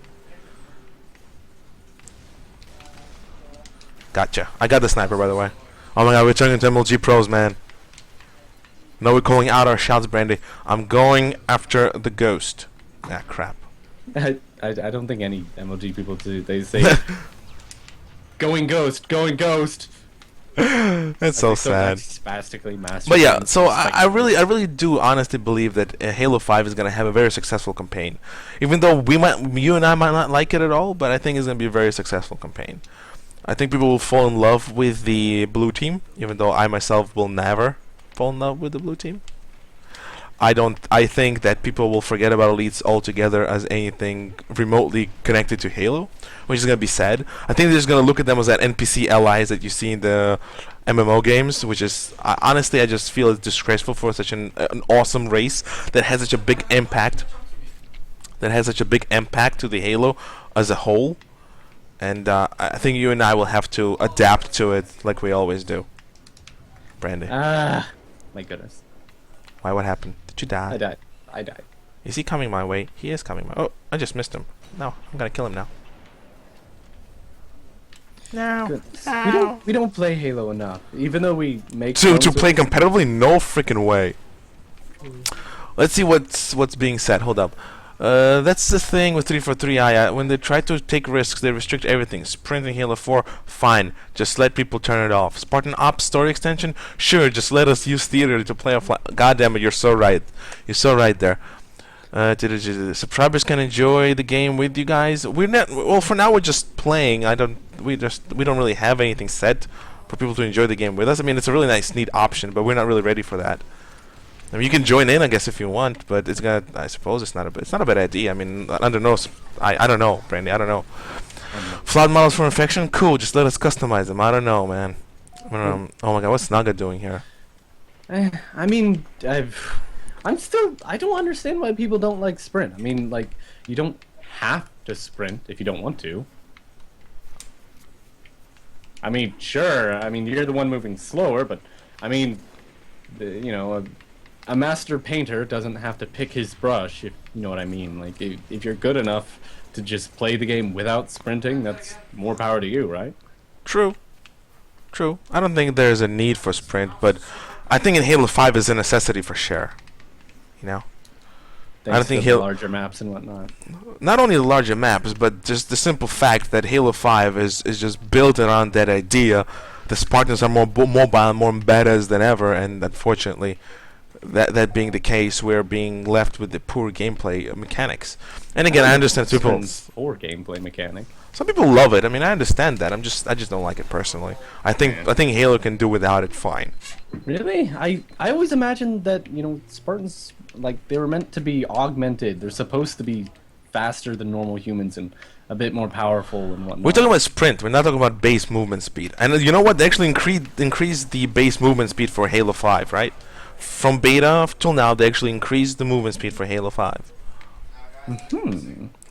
Gotcha. I got the sniper, by the way. Oh my god, we're turning into MLG pros, man. No, we're calling out our shots, Brandy. I'm going after the ghost. Ah, crap. I don't think any MLG people do. They say, going ghost. That's so sad. Spastically mastered. But yeah, so I really do honestly believe that Halo 5 is gonna have a very successful campaign. Even though you and I might not like it at all, but I think it's gonna be a very successful campaign. I think people will fall in love with the blue team, even though I myself will never fall in love with the blue team. I think that people will forget about elites altogether as anything remotely connected to Halo, which is gonna be sad. I think they're just gonna look at them as that NPC allies that you see in the MMO games, which is honestly I just feel it's disgraceful for such an awesome race that has such a big impact. To the Halo as a whole, and I think you and I will have to adapt to it like we always do. Brandy. Ah, my goodness. Why? What happened? Did you die? I died. Is he coming my way? He is coming my. Oh, I just missed him. No, I'm gonna kill him now. No. We don't play Halo enough, even though we make To play competitively? No freaking way. Let's see what's being said. Hold up. That's the thing with 343i. When they try to take risks, they restrict everything. Sprinting Halo 4, fine. Just let people turn it off. Spartan Ops story extension, sure. Just let us use theater to play offline. God damn it, you're so right. You're so right there. Subscribers can enjoy the game with you guys. We're not. Well, for now we're just playing. We don't really have anything set for people to enjoy the game with us. I mean, it's a really nice, neat option, but we're not really ready for that. I mean, you can join in, I guess, if you want, but I suppose it's not a bad idea. I mean, I don't know, Brandy. I don't know. Flawed models for infection, cool. Just let us customize them. I don't know, man. Oh my god, what's Saga doing here? I mean, I don't understand why people don't like sprint. I mean, like, you don't have to sprint if you don't want to. I mean, sure. I mean, you're the one moving slower, but I mean, a master painter doesn't have to pick his brush, if you know what I mean. Like, if you're good enough to just play the game without sprinting, that's more power to you, right? True. True. I don't think there's a need for sprint, but I think in Halo 5 is a necessity for share. You know? Thanks I don't think to the larger maps and whatnot. Not only the larger maps, but just the simple fact that Halo 5 is just built around that idea. The Spartans are more mobile, more betas than ever, and unfortunately, that being the case, we're being left with the poor gameplay mechanics. And again, I understand people. Poor gameplay mechanic. Some people love it. I mean, I understand that. I just don't like it personally. I think Halo can do without it fine. Really? I always imagined that, Spartans, like, they were meant to be augmented. They're supposed to be faster than normal humans and a bit more powerful and whatnot. We're talking about sprint. We're not talking about base movement speed. And you know what? They actually increased the base movement speed for Halo 5, right? From beta till now, they actually increased the movement speed for Halo 5.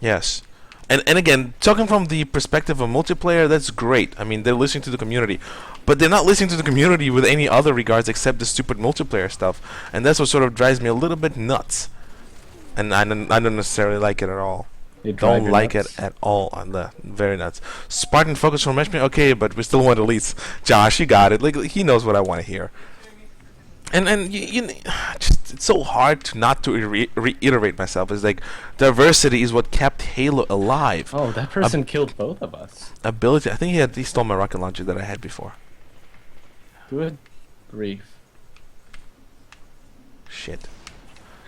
Yes. And again, talking from the perspective of multiplayer, that's great. I mean, they're listening to the community. But they're not listening to the community with any other regards except the stupid multiplayer stuff. And that's what sort of drives me a little bit nuts. And I don't necessarily like it at all. Don't like it at all. Very nuts. Spartan focus for matchmaking? Okay, but we still want elites. Josh, you got it. Like, he knows what I want to hear. And just it's so hard to not to reiterate myself. It's like diversity is what kept Halo alive. Oh, that person killed both of us. Ability. I think he stole my rocket launcher that I had before. Good grief. Shit.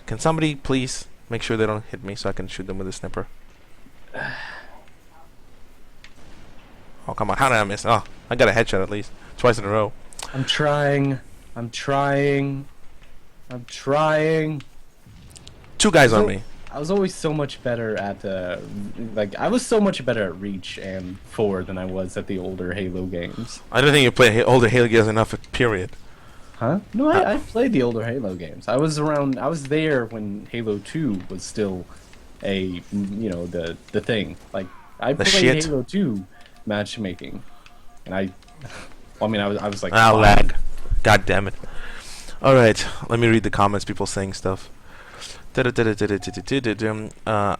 Can somebody please make sure they don't hit me so I can shoot them with a sniper? Oh, come on. How did I miss? Oh, I got a headshot at least. Twice in a row. I'm trying. Two guys on me. I was always so much better at I was so much better at Reach and 4 than I was at the older Halo games. I don't think you play older Halo games enough. Period. Huh? No, I played the older Halo games. I was there when Halo 2 was still the thing. Like, I played Halo 2 matchmaking, and I was like, lag. God damn it. Alright, let me read the comments, people saying stuff. I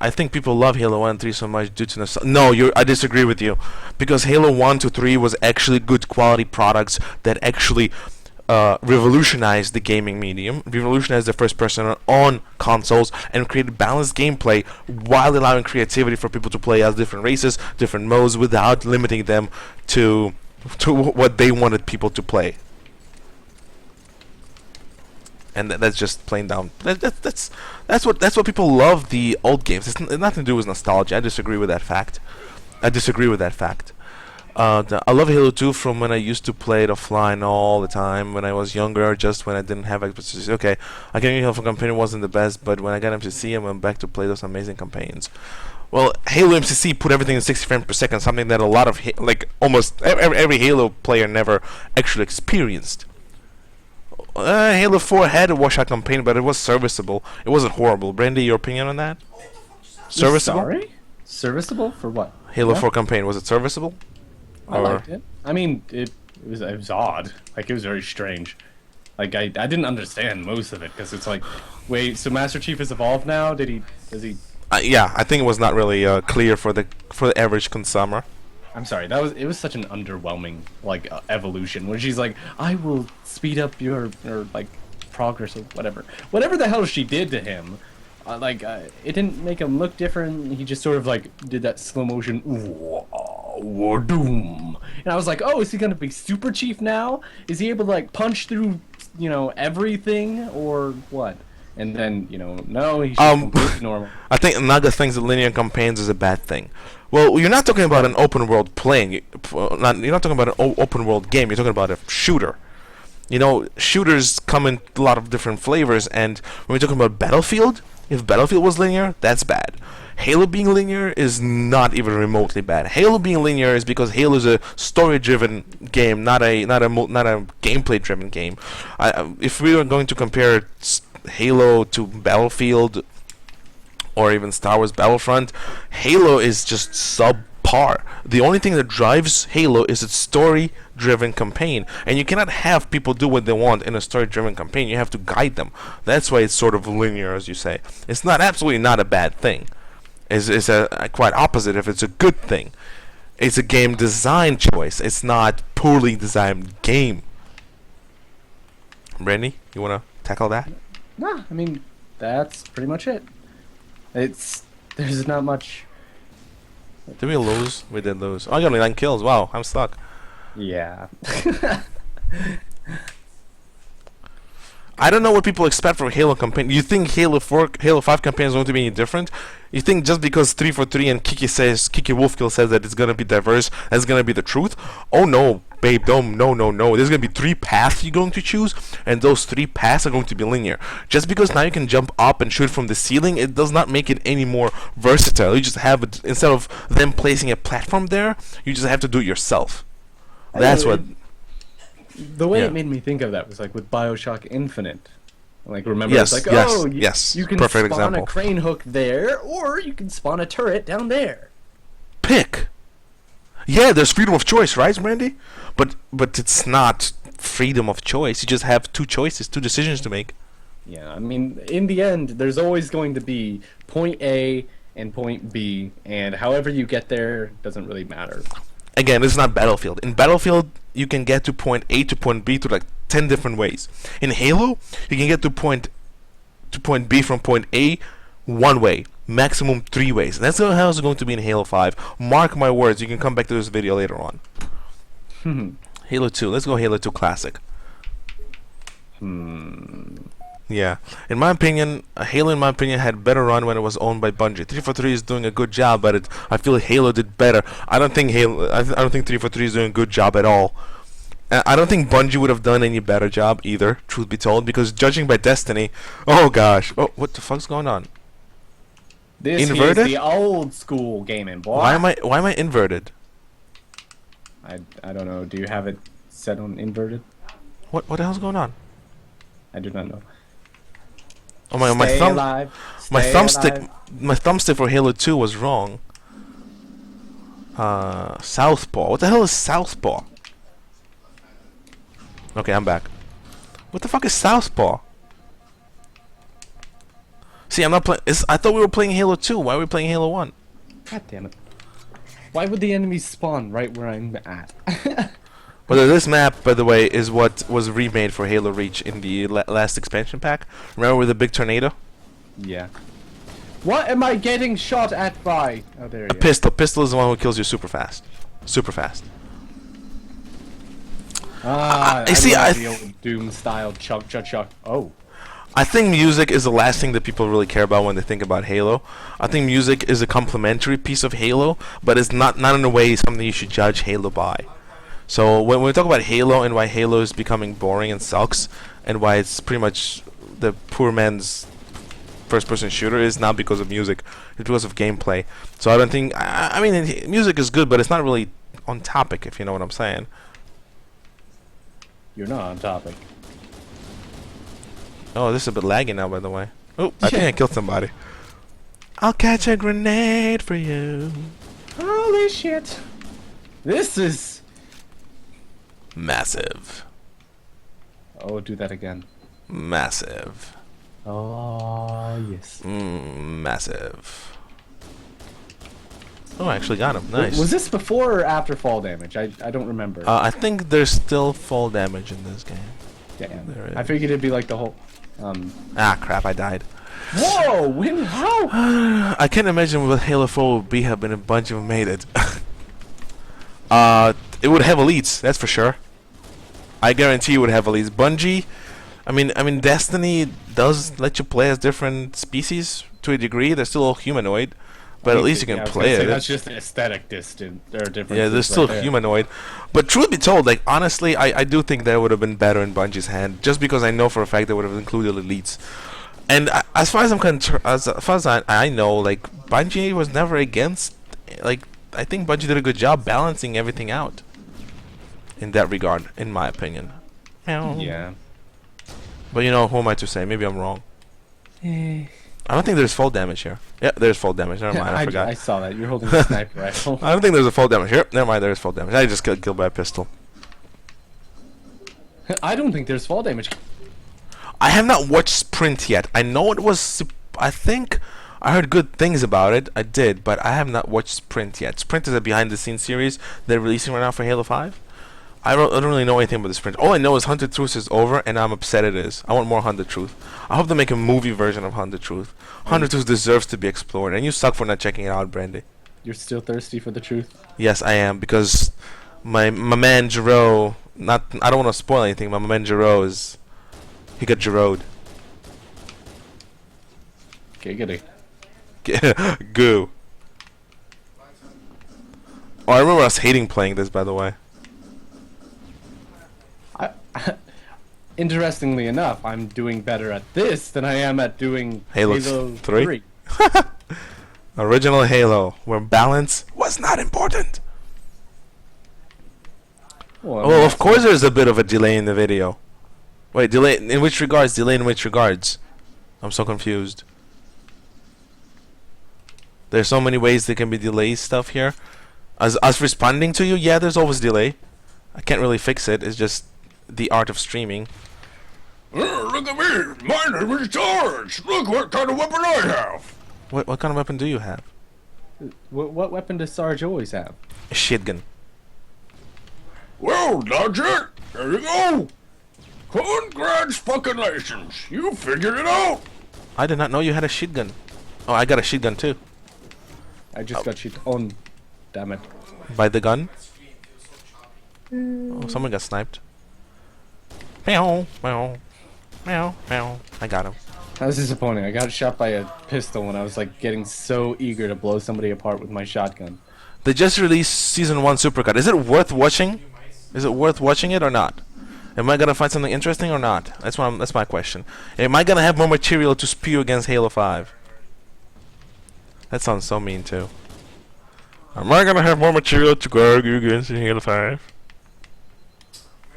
think people love Halo 1 and 3 so much due to nostalgia. No, I disagree with you. Because Halo 1 to 3 was actually good quality products that actually revolutionized the gaming medium, revolutionized the first person on consoles, and created balanced gameplay while allowing creativity for people to play as different races, different modes, without limiting them to what they wanted people to play. And that's just plain down. That's what people love the old games. It's nothing to do with nostalgia. I disagree with that fact. I love Halo 2 from when I used to play it offline all the time when I was younger, just when I didn't have access. Okay, I can Halo for campaign wasn't the best, but when I got MCC, I went back to play those amazing campaigns. Well, Halo MCC put everything in 60 frames per second, something that a lot of almost every Halo player never actually experienced. Halo 4 had a washout campaign, but it was serviceable. It wasn't horrible. Brandy, your opinion on that? Serviceable? Sorry? Serviceable for what? Halo 4 campaign, was it serviceable? I liked it. I mean, it was odd. Like, it was very strange. Like, I didn't understand most of it, because it's like, wait, so Master Chief is evolved now? Does he... Yeah, I think it was not really clear for the average consumer. I'm sorry, it was such an underwhelming evolution where she's like, I will speed up your progress or whatever the hell she did to him. It didn't make him look different. He just sort of did that slow motion doom, and I was like, oh, is he gonna be Super Chief now? Is he able to punch through everything or what? And then no, he's completely normal. I think another thing that linear campaigns is a bad thing. Well, you're not talking about an open world playing. You're not talking about an open world game. You're talking about a shooter. Shooters come in a lot of different flavors, and when we're talking about Battlefield, if Battlefield was linear, that's bad. Halo being linear is not even remotely bad. Halo being linear is because Halo is a story-driven game, not a gameplay-driven game. If we were going to compare Halo to Battlefield or even Star Wars Battlefront, Halo is just subpar. The only thing that drives Halo is its story-driven campaign, and you cannot have people do what they want in a story-driven campaign. You have to guide them. That's why it's sort of linear, as you say. It's not absolutely not a bad thing. It's a quite opposite if it's a good thing. It's a game design choice. It's not poorly designed game. Brandy, you wanna tackle that? Nah, I mean, that's pretty much it. There's not much. Did we lose? We did lose. Oh, I got only 9 kills. Wow, I'm stuck. Yeah. I don't know what people expect from Halo campaign. You think Halo 5 campaign is going to be any different? You think just because 343 and Kiki Wolfkill says that it's gonna be diverse, that's gonna be the truth? Oh no, babe, don't, no. There's gonna be 3 paths you're going to choose, and those 3 paths are going to be linear. Just because now you can jump up and shoot from the ceiling, it does not make it any more versatile. You just have it, instead of them placing a platform there, you just have to do it yourself. That's what. The way it made me think of that was like with BioShock Infinite. Like, remember, it's like, you can perfect spawn example. a crane hook there, or you can spawn a turret down there. Pick. Yeah, there's freedom of choice, right, Brandy? But it's not freedom of choice. You just have 2 choices, 2 decisions to make. Yeah, I mean, in the end, there's always going to be point A and point B, and however you get there doesn't really matter. Again, this is not Battlefield. In Battlefield, you can get to point A to point B through like 10 different ways. In Halo, you can get to point B from point A 1 way, maximum 3 ways. And that's how it's going to be in Halo 5. Mark my words. You can come back to this video later on. Halo 2. Let's go Halo 2 Classic. Yeah. In my opinion, Halo, in my opinion, had better run when it was owned by Bungie. 343 is doing a good job, but I feel Halo did better. I don't think 343 is doing a good job at all. I don't think Bungie would have done any better job either, truth be told, because judging by Destiny, oh gosh, oh, what the fuck's going on? This Inverted? is the old school gaming, boy. Why am I inverted? I don't know. Do you have it set on inverted? What the hell's going on? I do not know. Oh my my thumbstick for Halo 2 was wrong. Southpaw. What the hell is Southpaw? Okay, I'm back. What the fuck is Southpaw? See, I'm not playing. I thought we were playing Halo 2. Why are we playing Halo 1? God damn it! Why would the enemies spawn right where I'm at? Well, this map, by the way, is what was remade for Halo Reach in the last expansion pack. Remember with the big tornado? Yeah. What am I getting shot at by? Oh, there you go. Pistol. Pistol is the one who kills you super fast. Super fast. I see. love the old Doom style chuck. Oh. I think music is the last thing that people really care about when they think about Halo. I think music is a complementary piece of Halo, but it's not in a way something you should judge Halo by. So when we talk about Halo and why Halo is becoming boring and sucks, and why it's pretty much the poor man's first-person shooter, is not because of music, it's because of gameplay. So I don't think. I mean, music is good, but it's not really on topic, if you know what I'm saying. You're not on topic. Oh, this is a bit laggy now, by the way. Oh, I think I killed somebody. I'll catch a grenade for you. Holy shit! This is massive. Oh, do that again. Massive. Oh, yes. Massive. Oh, I actually got him. Nice. Was this before or after fall damage? I don't remember. I think there's still fall damage in this game. Damn. I figured it'd be like the whole... Ah, crap, I died. Whoa! How? I can't imagine what Halo 4 would be had been a bunch of made it. It would have elites, that's for sure. I guarantee it would have elites. Bungie, I mean, Destiny does let you play as different species to a degree. They're still all humanoid, but at least you can play it. That's just aesthetic difference. Yeah, they're still humanoid. But truth be told, like honestly, I do think that would have been better in Bungie's hand, just because I know for a fact they would have included elites. And as far as I know, like Bungie was never against. Like I think Bungie did a good job balancing everything out in that regard, in my opinion. Yeah. But you know, who am I to say? Maybe I'm wrong. I don't think there's fall damage here. Yeah, there's fall damage. Never mind, I forgot. I saw that. You're holding a sniper rifle. I don't think there's a fall damage here. Never mind, there's fall damage. I just got killed by a pistol. I don't think there's fall damage. I have not watched Sprint yet. I know it was... I think I heard good things about it. I did, but I have not watched Sprint yet. Sprint is a behind-the-scenes series they're releasing right now for Halo 5. I don't really know anything about the Sprint. All I know is Hunted Truth is over, and I'm upset it is. I want more Hunted Truth. I hope they make a movie version of Hunted Truth. Hunted Truth deserves to be explored, and you suck for not checking it out, Brandy. You're still thirsty for the truth? Yes, I am, because my man Jero... I don't want to spoil anything, but my man Jero is... He got Jeroed. Giggity. Goo. Oh, I remember us hating playing this, by the way. Interestingly enough, I'm doing better at this than I am at doing Halo 3. Original Halo, where balance was not important. Well, of course there's a bit of a delay in the video. Wait, delay in which regards? Delay in which regards? I'm so confused. There's so many ways there can be delay stuff here. As us responding to you, yeah, there's always delay. I can't really fix it. It's just the art of streaming. Look at me! My name is George! Look what kind of weapon I have! What kind of weapon do you have? What weapon does Sarge always have? A shotgun. Well, that's it! There you go! Congratulations! You figured it out! I did not know you had a shotgun. Oh, I got a shotgun too. I just got shit on. Damn it. By the gun? Oh, someone got sniped. Meow, meow, meow, meow. I got him. That was disappointing. I got shot by a pistol when I was like getting so eager to blow somebody apart with my shotgun. They just released Season 1 Supercut. Is it worth watching? Is it worth watching it or not? Am I gonna find something interesting or not? That's my question. Am I gonna have more material to spew against Halo 5? That sounds so mean too. Am I gonna have more material to argue against Halo 5?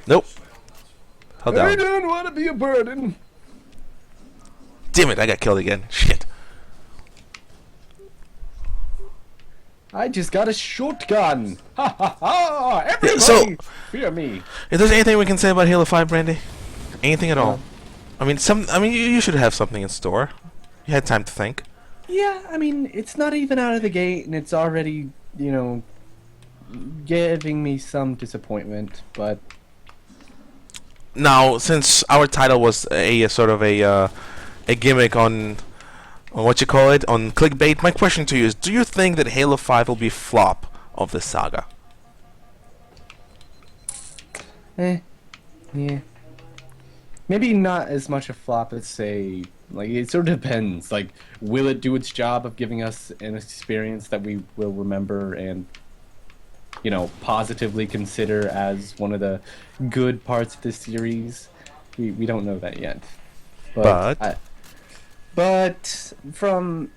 Nope. Hold I down. don't want to be a burden. Damn it! I got killed again. Shit. I just got a shotgun. Ha ha ha! Everybody, so- fear me. If there's anything we can say about Halo 5, Brandy, anything at all? I mean, you should have something in store. You had time to think. Yeah, I mean, it's not even out of the gate, and it's already, you know, giving me some disappointment. But Now, since our title was a sort of a gimmick on what you call it, on clickbait, my question to you is: do you think that Halo 5 will be a flop of the saga? yeah. Maybe not as much a flop as, say, like, it sort of depends. Like, will it do its job of giving us an experience that we will remember and, you know, positively consider as one of the good parts of this series? We don't know that yet. But from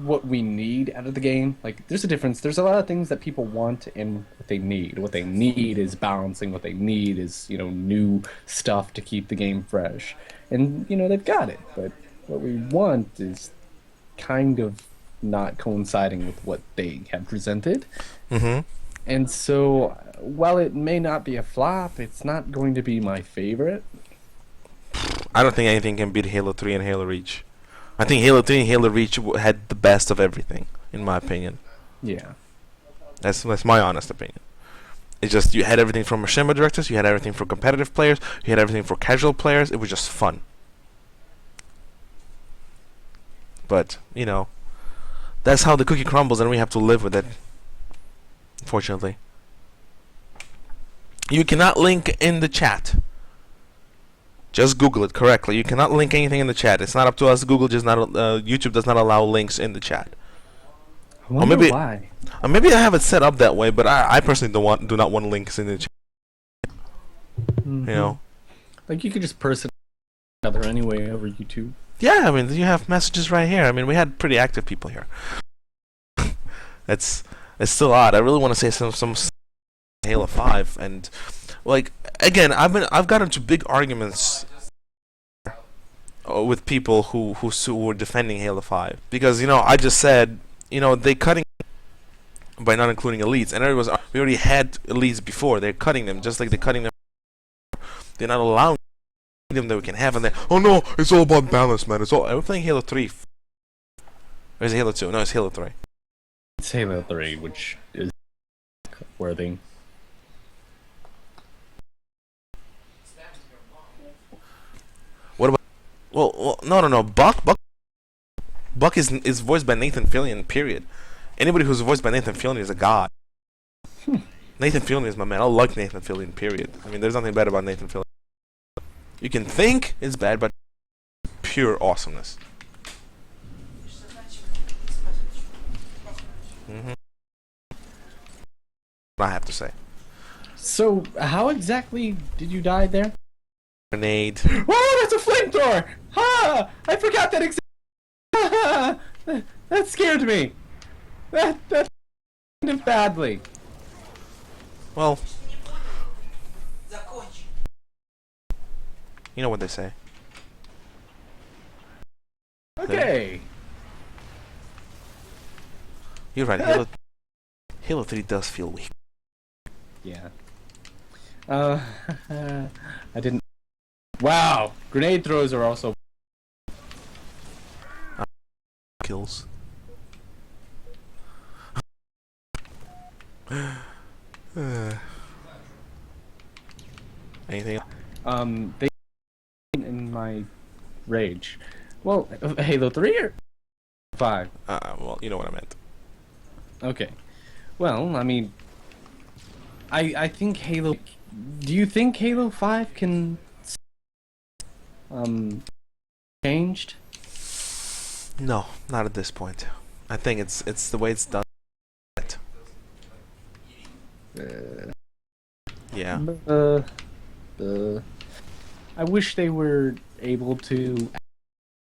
what we need out of the game, like, there's a difference. There's a lot of things that people want and what they need. What they need is balancing. What they need is, you know, new stuff to keep the game fresh. And, you know, they've got it. But what we want is kind of not coinciding with what they have presented. Mm-hmm. And so, while it may not be a flop, it's not going to be my favorite. I don't think anything can beat Halo 3 and Halo Reach. I think Halo 3 and Halo Reach had the best of everything, in my opinion. Yeah. That's my honest opinion. It's just, you had everything from machinima directors, you had everything for competitive players, you had everything for casual players. It was just fun. But, you know, that's how the cookie crumbles, and we have to live with it. Unfortunately. You cannot link in the chat. Just Google it correctly. You cannot link anything in the chat. It's not up to us. Google just not. YouTube does not allow links in the chat. I wonder why. Maybe I have it set up that way, but I personally do not want links in the chat. Mm-hmm. You know, like, you could just person each other anyway over YouTube. Yeah, I mean, you have messages right here. I mean, we had pretty active people here. it's still odd. I really want to say some Halo 5, and like, again, I've got into big arguments with people who were defending Halo 5, because I just said they cutting by not including elites, and everyone was we already had elites before. They're cutting them just like they're cutting them. They're not allowing them that we can have, and then oh no, it's all about balance, man. It's all. Are we playing Halo 3? Or is it Halo 2? No, it's Halo 3. It's Halo 3, which is worthy. What about? Well, no. Buck is voiced by Nathan Fillion. Period. Anybody who's voiced by Nathan Fillion is a god. Nathan Fillion is my man. I like Nathan Fillion. Period. I mean, there's nothing bad about Nathan Fillion. You can think it's bad, but pure awesomeness. I have to say. So, how exactly did you die there? Grenade. Oh, that's a flamethrower! Ha! I forgot that existed. That scared me. That kind of badly. Well, you know what they say. Okay. You're right. Halo 3 does feel weak. Yeah. I didn't. Wow, grenade throws are also Kills. Anything? They in my rage. Well, Halo 3 or 5? Well, you know what I meant. Okay. Well, I mean, I think Halo. Do you think Halo 5 can changed? No, not at this point. I think it's the way it's done. Yeah. I wish they were able to add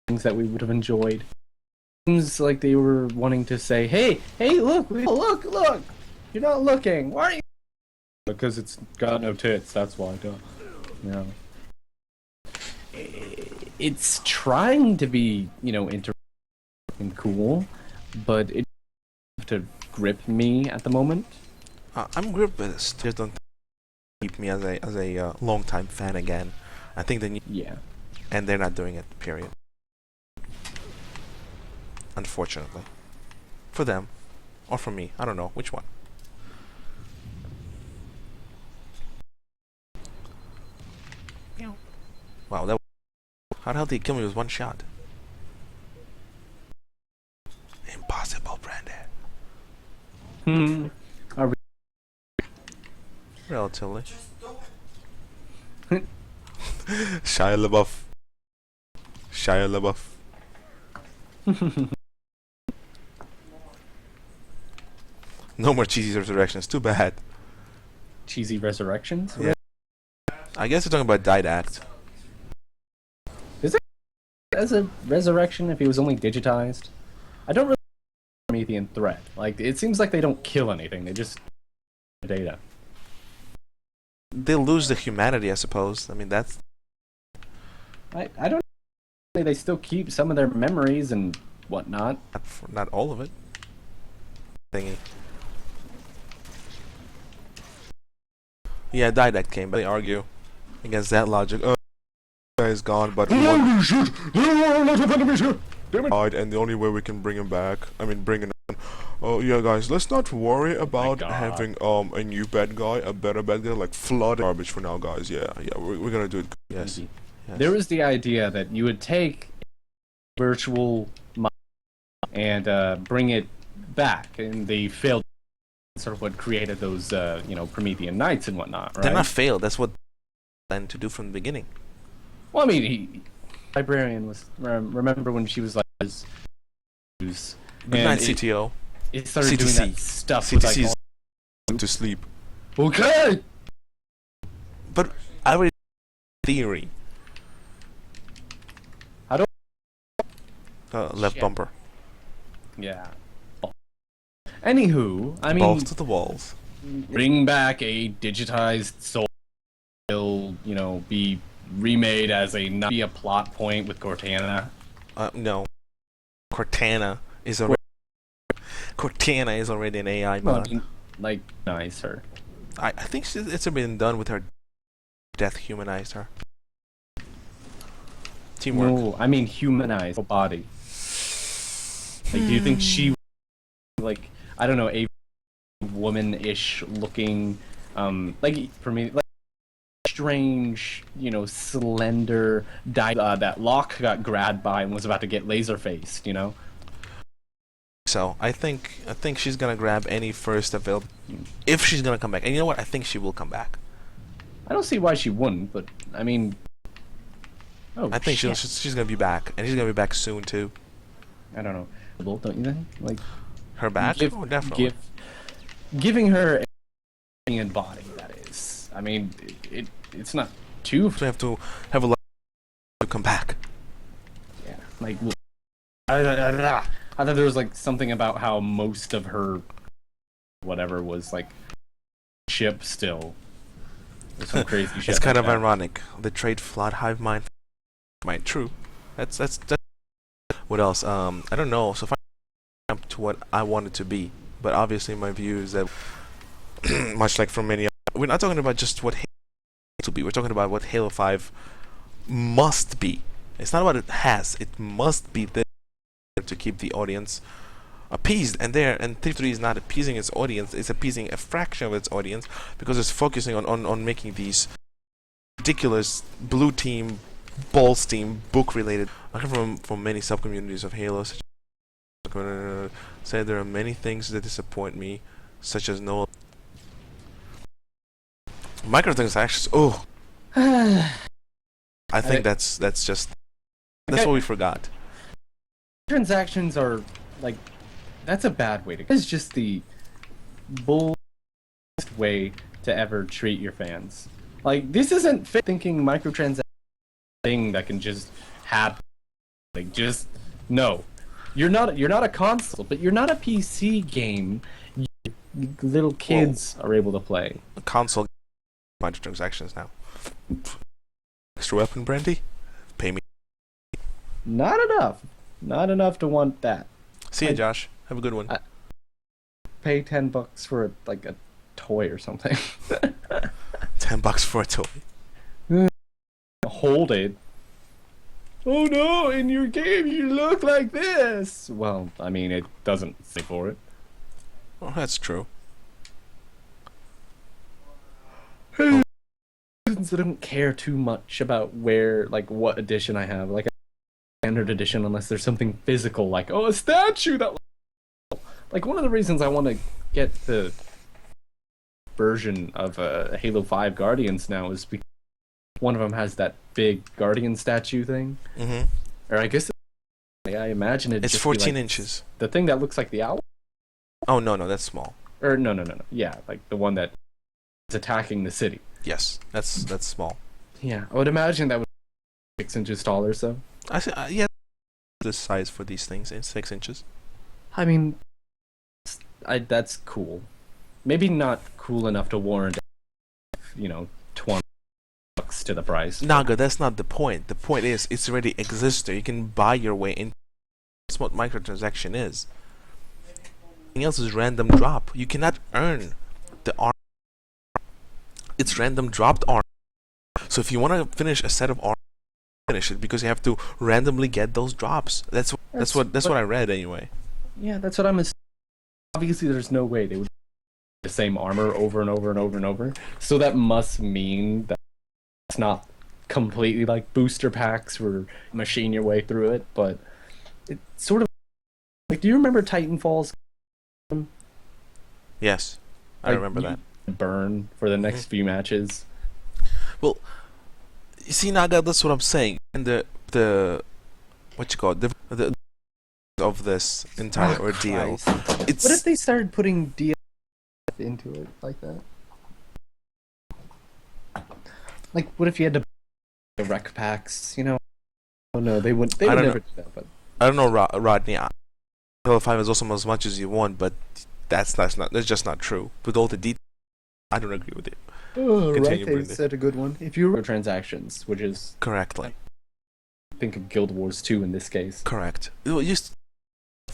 things that we would have enjoyed. Seems like they were wanting to say, "Hey, look! You're not looking. Why are you?" Because it's got no tits. That's why. It's trying to be, interesting and cool, but it to grip me at the moment. I'm gripped with this. Just don't keep me as a long-time fan again. I think they need. Yeah. And they're not doing it. Period. Unfortunately, for them, or for me, I don't know which one. Wow, that. How the hell did he kill me with one shot? Impossible, Brandy. Are we? Relatively. Shia LaBeouf. No more cheesy resurrections. Too bad. Cheesy resurrections? Yeah. I guess you're talking about Didact. Is it as a resurrection if he was only digitized? I don't really Promethean threat. Like, it seems like they don't kill anything. They just data. They lose the humanity, I suppose. I mean, that's. I don't. They still keep some of their memories and whatnot. Not all of it. Thingy. Yeah, Didact came, but they argue against that logic. Oh, guy's gone, but There are a lot of enemies here. Damn it. died, and the only way we can bring him back, bring him on. Oh yeah, guys, let's not worry about having a new bad guy, a better bad guy, like flood garbage for now, guys. Yeah, we're gonna do it. Yes. Yes. There was the idea that you would take virtual mind and bring it back, and they failed. Sort of what created those, Promethean Knights and whatnot, right? They're not failed. That's what they planned to do from the beginning. Well, I mean, librarian was. Remember when she was like, Good night, CTO. It started doing that stuff. CTC's with, like, to sleep. Okay. But I already theory. How do? Left Shit. bumper. Yeah. Anywho, I mean, Balls to the walls. bring back a digitized soul. Will be remade as not be a plot point with Cortana. No. Cortana is already an AI Well, I mod. mean, like, nice her. I think it's been done with her death humanized her. Teamwork. No, I mean humanize her body. Like, do you think she, like, I don't know, a woman-ish looking, like, for me, like, strange, you know, slender, that Locke got grabbed by and was about to get laser-faced, you know? So I think she's gonna grab any first available if she's gonna come back. And you know what? I think she will come back. I don't see why she wouldn't, but, I mean... Oh, I think shit. she's gonna be back, and she's gonna be back soon too. I don't know. Don't you think? Like, Her back? Oh, definitely. Giving her a body, that is. I mean, it's not too... So we have to have a lot to come back. Yeah, like... I thought there was, like, something about how most of her... whatever was, like... ship still. There's some crazy shit. It's kind like of that. ironic. The trade flood hive mind. True. That's what else? I don't know. So if I jump to what I want it to be, but obviously my view is that much like from many, we're not talking about just what Halo to be. We're talking about what Halo 5 must be. It's not what it has. It must be there to keep the audience appeased. And Thief 3 is not appeasing its audience. It's appeasing a fraction of its audience because it's focusing on making these ridiculous blue team, balls team, book related. I come from many sub communities of Halo. Say there are many things that disappoint me, such as no microtransactions. Oh, I think that's what we forgot. Transactions are, like... That's a bad way to go. It's just the bullshit way to ever treat your fans. Like, this isn't thinking microtransaction thing that can just happen. Like, just no. You're not a console, but you're not a PC game. Little kids are able to play. A console microtransactions now. Extra weapon, Brandy? Pay me. Not enough. Not enough to want that. See ya, Josh. Have a good one. Pay $10 for like a toy or something. $10 for a toy. Hold it. Oh no! In your game, you look like this. Well, I mean, it doesn't say for it. Oh, that's true. I don't care too much about what edition I have. Like a standard edition, unless there's something physical, like a statue that. Like, one of the reasons I want to get the version of Halo 5 Guardians now is because one of them has that big Guardian statue thing. Mm-hmm. Or I guess I imagine it's just 14 inches. The thing that looks like the owl? Oh, no, that's small. Or no. Yeah, like the one that is attacking the city. Yes, that's small. Yeah, I would imagine that would be 6 inches tall or so. I see, yeah, this size for these things is 6 inches. I mean, that's cool. Maybe not cool enough to warrant, $20 to the price. Naga, that's not the point. The point is, it's already exists there. You can buy your way in. That's what microtransaction is. Everything else is random drop. You cannot earn the armor. It's random dropped armor. So if you want to finish a set of armor, finish it because you have to randomly get those drops. That's what I read anyway. Yeah, that's what I'm assuming. Obviously, there's no way they would the same armor over and over and over and over. So that must mean that it's not completely like booster packs where you machine your way through it, but it's sort of like, do you remember Titanfall's? Yes, I remember that. Burn for the next few matches. Well, you see, Naga, that's what I'm saying. And the what you call it, the of this entire ordeal. It's What if they started putting DLC into it like that? Like, what if you had to buy the rec packs? Oh no, they would. They would never do that. But I don't know, Rodney. Halo 5 is awesome as much as you want, but that's just not true. With all the details I don't agree with it. Oh, Continue, right, they Brandy. said a good one. If you transactions, which is Correctly. think of Guild Wars 2 in this case. Correct. It used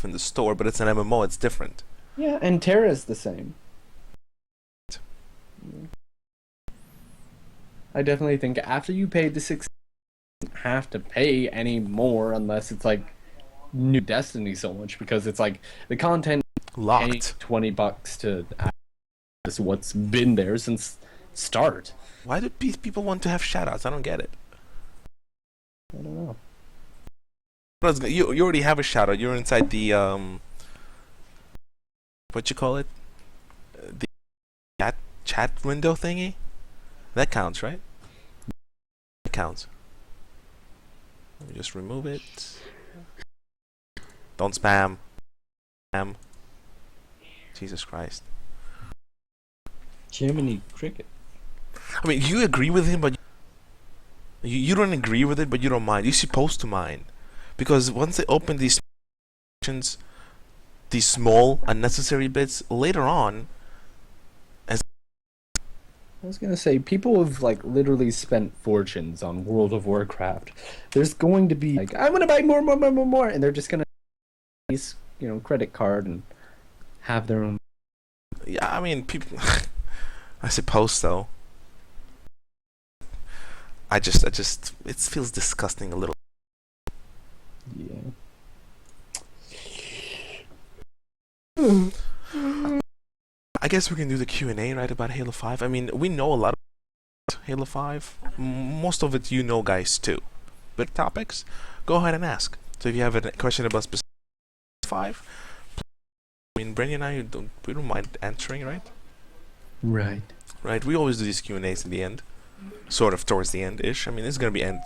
in the store, but it's an MMO. It's different. Yeah, and Terra's the same. I definitely think after you paid the $6, you don't have to pay any more unless it's like new Destiny so much because it's like the content paying Locked. $20 to access what's been there since start. Why do people want to have shoutouts? I don't get it. I don't know. You already have a shoutout. You're inside the what you call it? The chat window thingy. That counts, right? It counts. Let me just remove it. Don't spam. Spam. Jesus Christ. Jiminy Cricket. I mean, you agree with him, but you don't agree with it, but you don't mind. You're supposed to mind. Because once they open these sections, these small, unnecessary bits, later on, I was gonna say, people have like literally spent fortunes on World of Warcraft. There's going to be like, I'm gonna buy more, and they're just gonna use, credit card and have their own. yeah, I mean, people. I suppose so. I just, it feels disgusting a little. Yeah. I guess we can do the Q&A right about Halo 5. I mean, we know a lot about Halo 5. Most of it you know, guys, too. But topics, go ahead and ask. So if you have a question about specific 5, I mean, Brandy and I we don't mind answering, right? Right. Right, we always do these Q&As in the end. Sort of towards the end-ish. I mean, it's gonna be end.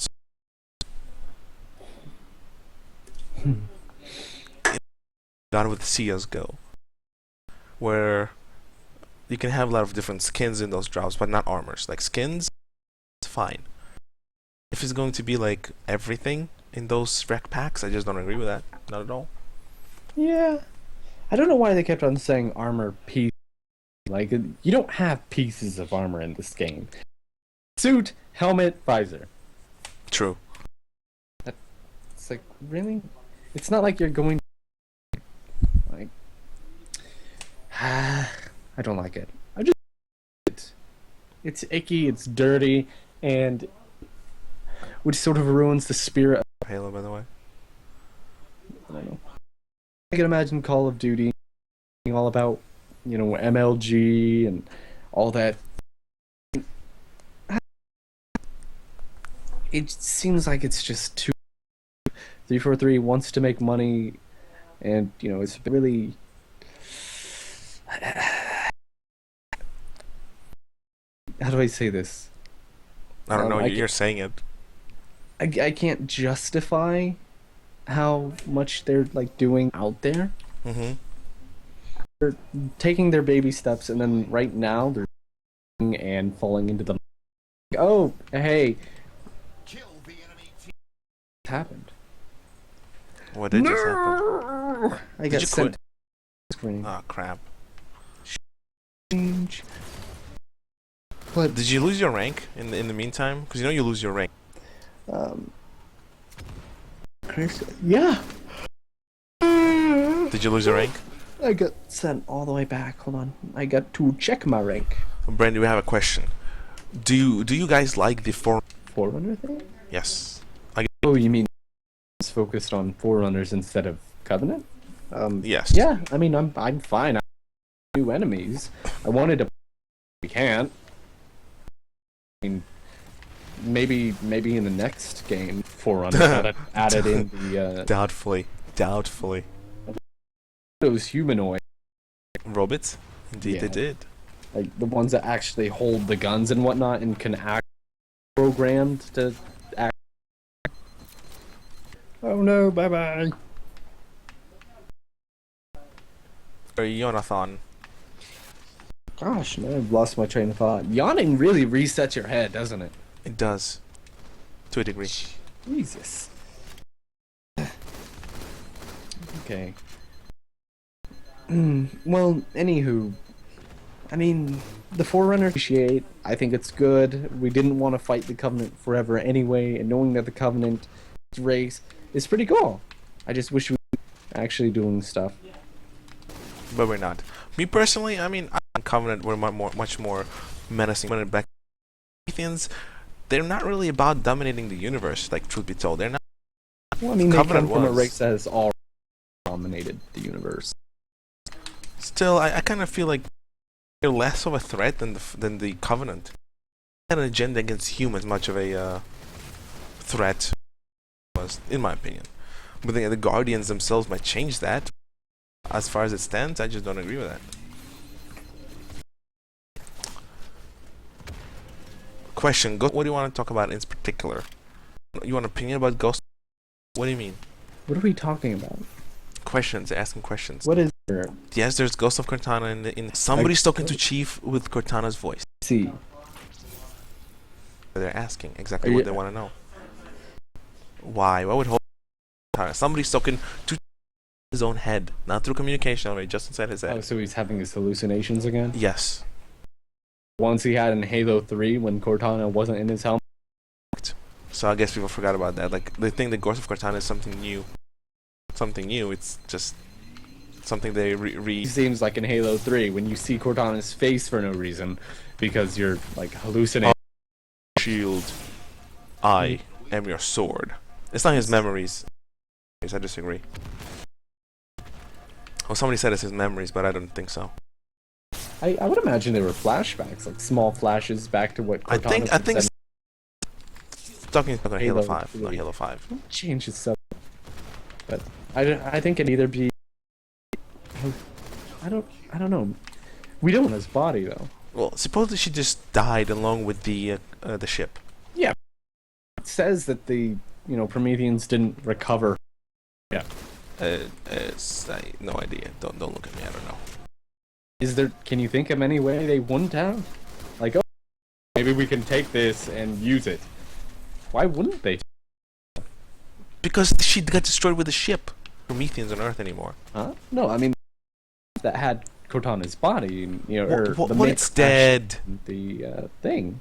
Gone with CSGO, where you can have a lot of different skins in those drops, but not armors. Like skins, it's fine. If it's going to be like everything in those rec packs, I just don't agree with that. Not at all. Yeah. I don't know why they kept on saying armor piece. Like, you don't have pieces of armor in this game. Suit, helmet, visor. True. It's like, really? It's not like you're going like I don't like it. It's icky, it's dirty, and which sort of ruins the spirit of, Halo, by the way. I don't know. I can imagine Call of Duty being all about, MLG and all that. It seems like it's just too 343 wants to make money, and it's really how do I say this? I don't know. I You're saying it. I can't justify how much they're like doing out there. Mm-hmm. They're taking their baby steps, and then right now they're and falling into the oh hey what happened? What did just happen? I got you sent quit? screen. Ah, crap. Change. What? Did you lose your rank in the meantime? Because you lose your rank. Yeah. Did you lose your rank? I got sent all the way back. Hold on. I got to check my rank. Brandy, we have a question. Do you guys like the Forerunner thing? Yes. Oh, you mean it's focused on Forerunners instead of Covenant? Yes. Yeah, I mean, I'm fine. I new enemies. I wanted to. We can't. I mean, maybe in the next game, Forerunners added in the Doubtfully. those humanoid, Robots? Indeed, Yeah. they did. like the ones that actually hold the guns and whatnot and can act programmed to act. Oh no! Bye bye. Or Jonathan. Gosh, man, I've lost my train of thought. Yawning really resets your head, doesn't it? It does. To a degree. Jesus. Okay. Well, anywho, I mean, the Forerunner appreciate. I think it's good. We didn't want to fight the Covenant forever anyway, and knowing that the Covenant race is pretty cool. I just wish we were actually doing stuff. But we're not. Me personally, I mean, Covenant were much more menacing. When back Prometheans, they're not really about dominating the universe. Like, truth be told, they're not. Well, I mean, they Covenant come from a was. race that has all dominated the universe. Still, I kind of feel like they're less of a threat than the Covenant. They had an agenda against humans, much of a threat was, in my opinion. But the Guardians themselves might change that. As far as it stands, I just don't agree with that. Question: what do you want to talk about in particular? You want an opinion about Ghost? What do you mean? What are we talking about? Questions, asking questions. What is there? Yes, there's Ghost of Cortana in somebody's talking to Chief with Cortana's voice. See. They're asking exactly what they want to know. Why? Why would Cortana? Somebody's talking to his own head, not through communication already, just inside his head. Oh, so he's having his hallucinations again? Yes. Once he had in Halo 3 when Cortana wasn't in his helmet. So I guess people forgot about that. Like, they think the Ghost of Cortana is something new. Something new. It's just something they It seems like in Halo 3 when you see Cortana's face for no reason because you're like hallucinating. Shield. I am your sword. It's not his memories. I disagree. Well, somebody said it's his memories, but I don't think so. I would imagine they were flashbacks, like small flashes back to what Cortana I think talking about Halo 5, 3. not Halo 5. Change his stuff. But I think it'd either be I don't know. We don't know his body though. Well, supposedly she just died along with the ship. Yeah. It says that the Prometheans didn't recover. Yeah. No idea. Don't look at me. I don't know. Is there? Can you think of any way they wouldn't have? Like, oh, maybe we can take this and use it. Why wouldn't they? Because she got destroyed with the ship. Prometheans on Earth anymore. Huh? No, I mean that had Cortana's body, or what it's dead. The thing.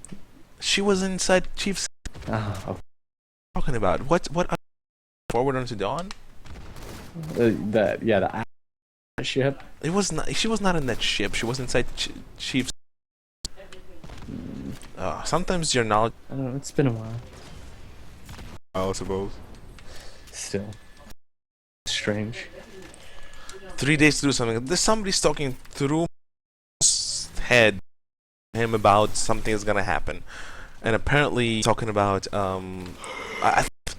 She was inside Chief's. Oh. Talking about what? Forward Unto Dawn. The ship. It was not. She was not in that ship. She was inside Chief's. Sometimes your knowledge. I don't know. It's been a while. I suppose. Still. Strange. 3 days to do something. There's somebody talking through his head him about something is gonna happen, and apparently talking about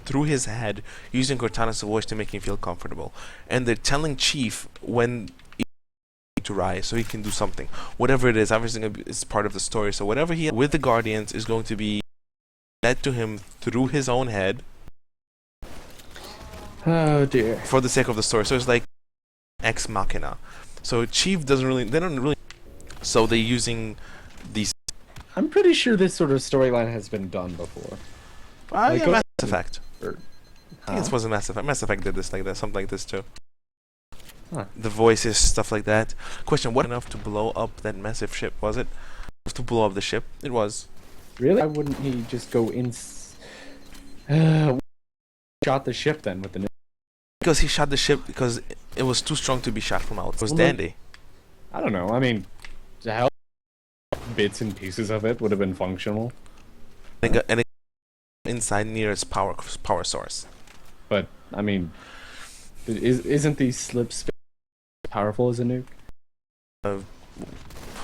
through his head using Cortana's voice to make him feel comfortable, and they're telling Chief when to rise so he can do something, whatever it is. Obviously, it's part of the story. So whatever he with the Guardians is going to be said to him through his own head. Oh dear. For the sake of the story, so it's like ex machina. So Chief they don't really. So they're using these. I'm pretty sure this sort of storyline has been done before. Yeah, Mass Effect. I think Huh? it was a Mass Effect. Mass Effect did this like that, something like this too. Huh. The voices, stuff like that. Question: what enough to blow up that massive ship? Was it enough to blow up the ship? It was. Really? Why wouldn't he just go in? Shot the ship then with the. Because he shot the ship because it was too strong to be shot from out. It was dandy. I don't know. I mean, the hell, bits and pieces of it would have been functional. And it inside near its power source. But I mean, isn't the slip space powerful as a nuke?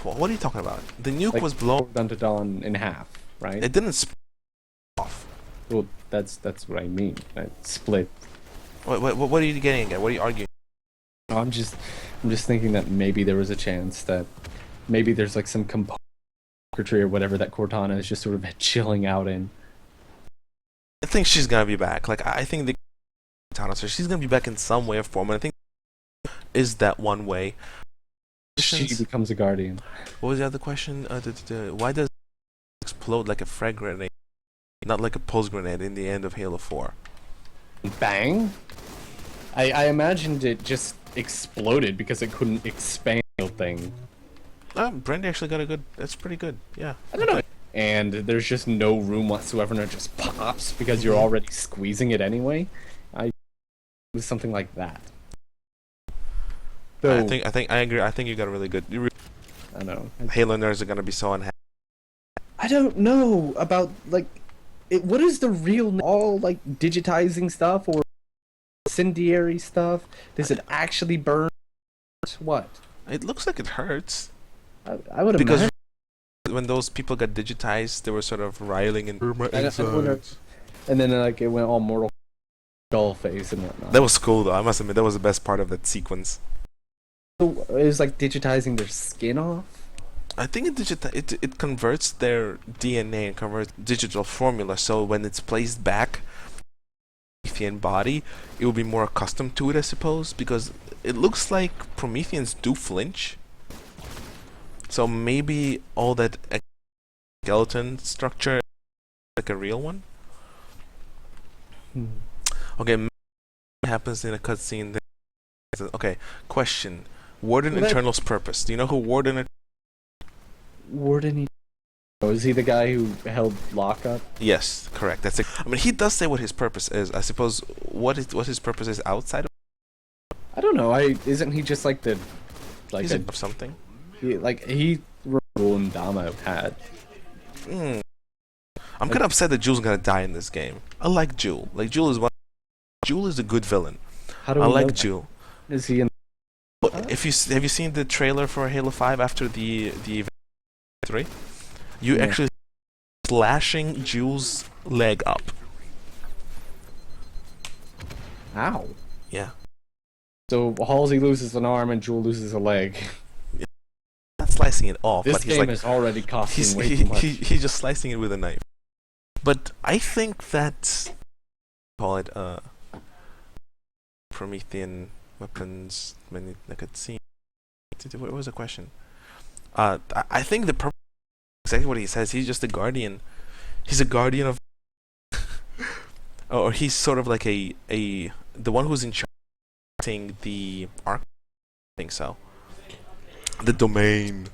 What are you talking about? The nuke Like, was blown. Done to dawn in half, right? It didn't split off. Well, that's what I mean. That split. What are you getting at? What are you arguing? No, I'm just thinking that maybe there was a chance that maybe there's like some component circuitry or whatever that Cortana is just sort of chilling out in. I think she's gonna be back. Like, I think the so she's gonna be back in some way or form, and I think is that one way. She becomes a guardian. What was the other question? Why does it explode like a frag grenade, not like a pulse grenade in the end of Halo 4? Bang! I imagined it just exploded because it couldn't expand the thing. Brandy actually got a good. That's pretty good. Yeah. I don't know. And there's just no room whatsoever, and it just pops because you're already squeezing it anyway. I was something like that. So, I agree. I think you got a really good. I don't know. Halo nerds are gonna be so unhappy. I don't know about like, what is the real all like digitizing stuff or incendiary stuff? Does it actually burn? What? It looks like it hurts. I would Because imagine. when those people got digitized, they were sort of riling and. And then like it went all Mortal Skull face and whatnot. That was cool though. I must admit that was the best part of that sequence. So it was like digitizing their skin off. I think it converts their DNA and converts digital formula, so when it's placed back in the Promethean body, it will be more accustomed to it, I suppose, because it looks like Prometheans do flinch. So maybe all that skeleton structure is like a real one. Okay, what happens in a cutscene? Okay, question. Warden Eternal's purpose. Do you know who Warden is? Warden. Oh, is he the guy who held lockup? Yes, correct. That's it. I mean, he does say what his purpose is. I suppose what his purpose is outside of. I don't know. Isn't he just like the He's of something. He and Dama had. I'm kind of upset that Jule's gonna die in this game. I like Jule. Like Jule is a good villain. How do I we like know Jule. that? Is he in? If have you seen the trailer for Halo 5 after the 3? You actually slashing Jule's leg up. Ow. Yeah. So Halsey loses an arm and Jewel loses a leg. Not slicing it off, This but he's game like is already costing way too much. he's just slicing it with a knife. But I think that call it Promethean weapons. When I could see, what was the question? I think the purpose exactly what he says. He's just a guardian. He's a guardian of, or he's sort of like the one who's in charge of the arc. I think so. The domain.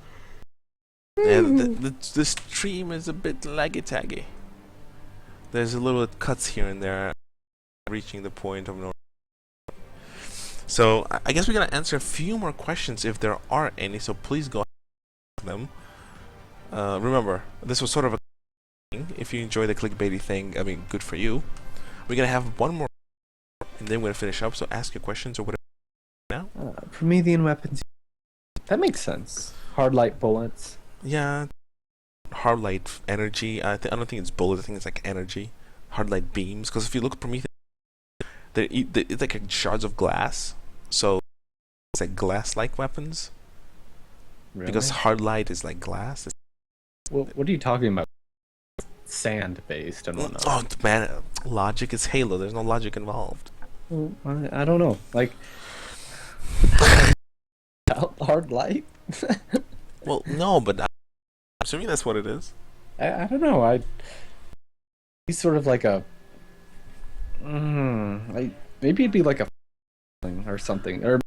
Yeah, the stream is a bit laggy-taggy. There's a little cuts here and there, reaching the point of no. So I guess we're gonna answer a few more questions if there are any. So please go ahead and them. Remember, this was sort of a thing. If you enjoy the clickbaity thing, I mean, good for you. We're gonna have one more, and then we're gonna finish up. So ask your questions or whatever. Now. Promethean weapons. That makes sense. Hard light bullets. Yeah. Hard light energy. I don't think it's bullets. I think it's like energy. Hard light beams. Because if you look at Prometheus, it's like shards of glass. So it's like glass-like weapons. Really? Because hard light is like glass. Well, what are you talking about? Sand-based and whatnot. Oh man, logic is Halo. There's no logic involved. Well, I don't know. Like hard light. Well, no, but I'm assuming that's what it is. I don't know. He's sort of like a. Maybe it'd be like a or something, or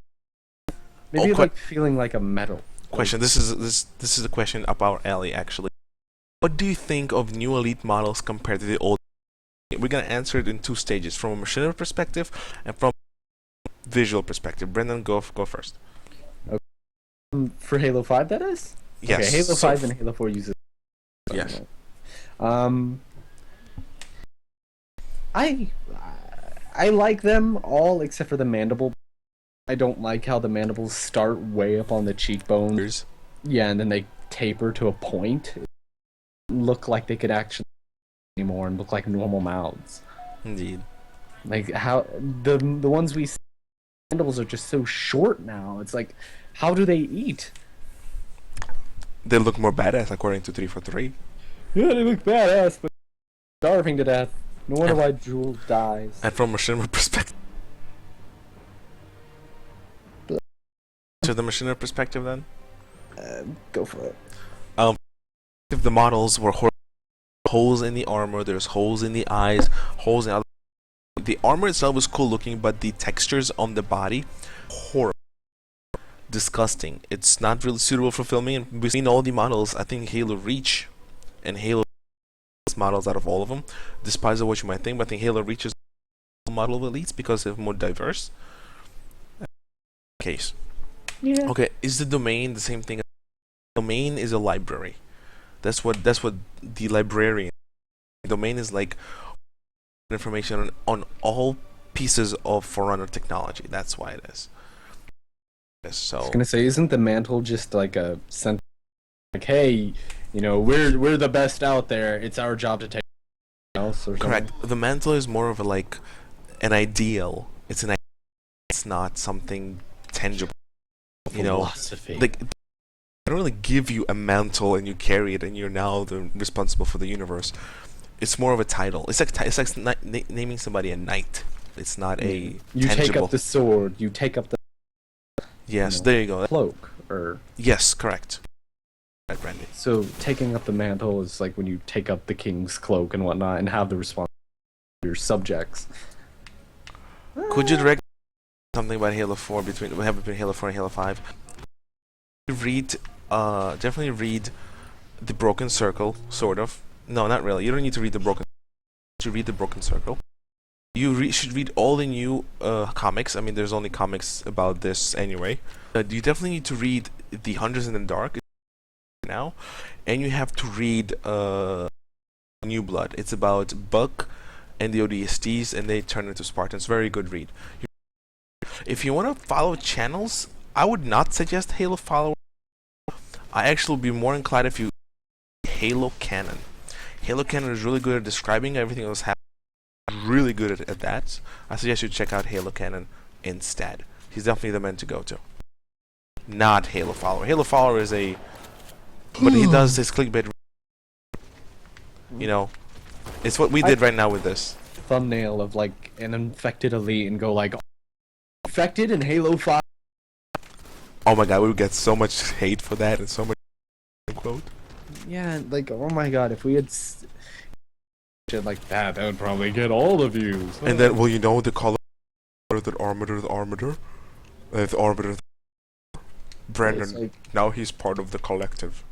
maybe like feeling like a metal. Question. This is a question up our alley actually. What do you think of new Elite models compared to the old? We're gonna answer it in two stages: from a machinery perspective and from a visual perspective. Brendan, go first. Okay. For Halo 5, that is. Yes. Okay, Halo 5 and Halo 4 uses. Yes. I like them all except for the mandible. I don't like how the mandibles start way up on the cheekbones. Yeah, and then they taper to a point. Look like they could actually anymore and look like normal mouths. Indeed. Like how the ones we see, mandibles are just so short now. It's like, how do they eat? They look more badass according to 343. Yeah, they look badass, but starving to death. No wonder why Jules dies. And from a machinery perspective. To the machinery perspective, then. Go for it. If the models were holes in the armor, there's holes in the eyes, holes in other. The armor itself is cool looking, but the textures on the body, horrible. disgusting. It's not really suitable for filming. And between all the models, I think Halo Reach and Halo models out of all of them, despite what you might think, but I think Halo Reach is the model of elites because they're more diverse. Case. Yeah. Okay, is the domain the same thing? Domain is a library. That's what the librarian. Domain is like information on all pieces of Forerunner technology. That's why it is. So I was gonna say, isn't the mantle just like a sentence? Like, hey, you know, we're the best out there. It's our job to take else or correct. something. The mantle is more of a like an ideal. It's an. It's not something tangible. You know, Philosophy. like they don't really give you a mantle and you carry it and you're now responsible for the universe. It's more of a title. It's like naming somebody a knight. It's not a you tangible. take up the sword. You take up the Yes, know, there you go. cloak. Or Yes, correct. Right, Brandy. so taking up the mantle is like when you take up the king's cloak and whatnot and have the responsibility of your subjects. Could you direct something about Halo 4 between Halo 4 and Halo 5? Read, definitely read the Broken Circle, sort of. No, not really. You don't need to read the Broken. You read the Broken Circle. You should read all the new comics. I mean, there's only comics about this anyway. You definitely need to read the Hunters in the Dark now, and you have to read New Blood. It's about Buck and the ODSTs, and they turn into Spartans. Very good read. If you want to follow channels, I would not suggest Halo follow. I actually would be more inclined if you Halo Canon. Halo Canon is really good at describing everything that was happening. Really good at that. I suggest you check out Halo Canon instead. He's definitely the man to go to. Not Halo Follower. Halo Follower is a... But he does his clickbait. You know, it's what we did right now with this. Thumbnail of like an infected elite and go like, infected in Halo 5. Oh my god, we would get so much hate for that and so much quote. Yeah, like, oh my god, if we had shit like that, that would probably get all the views. And then, well, you know, the color, the Arbiter. Brandon, like, now he's part of the collective.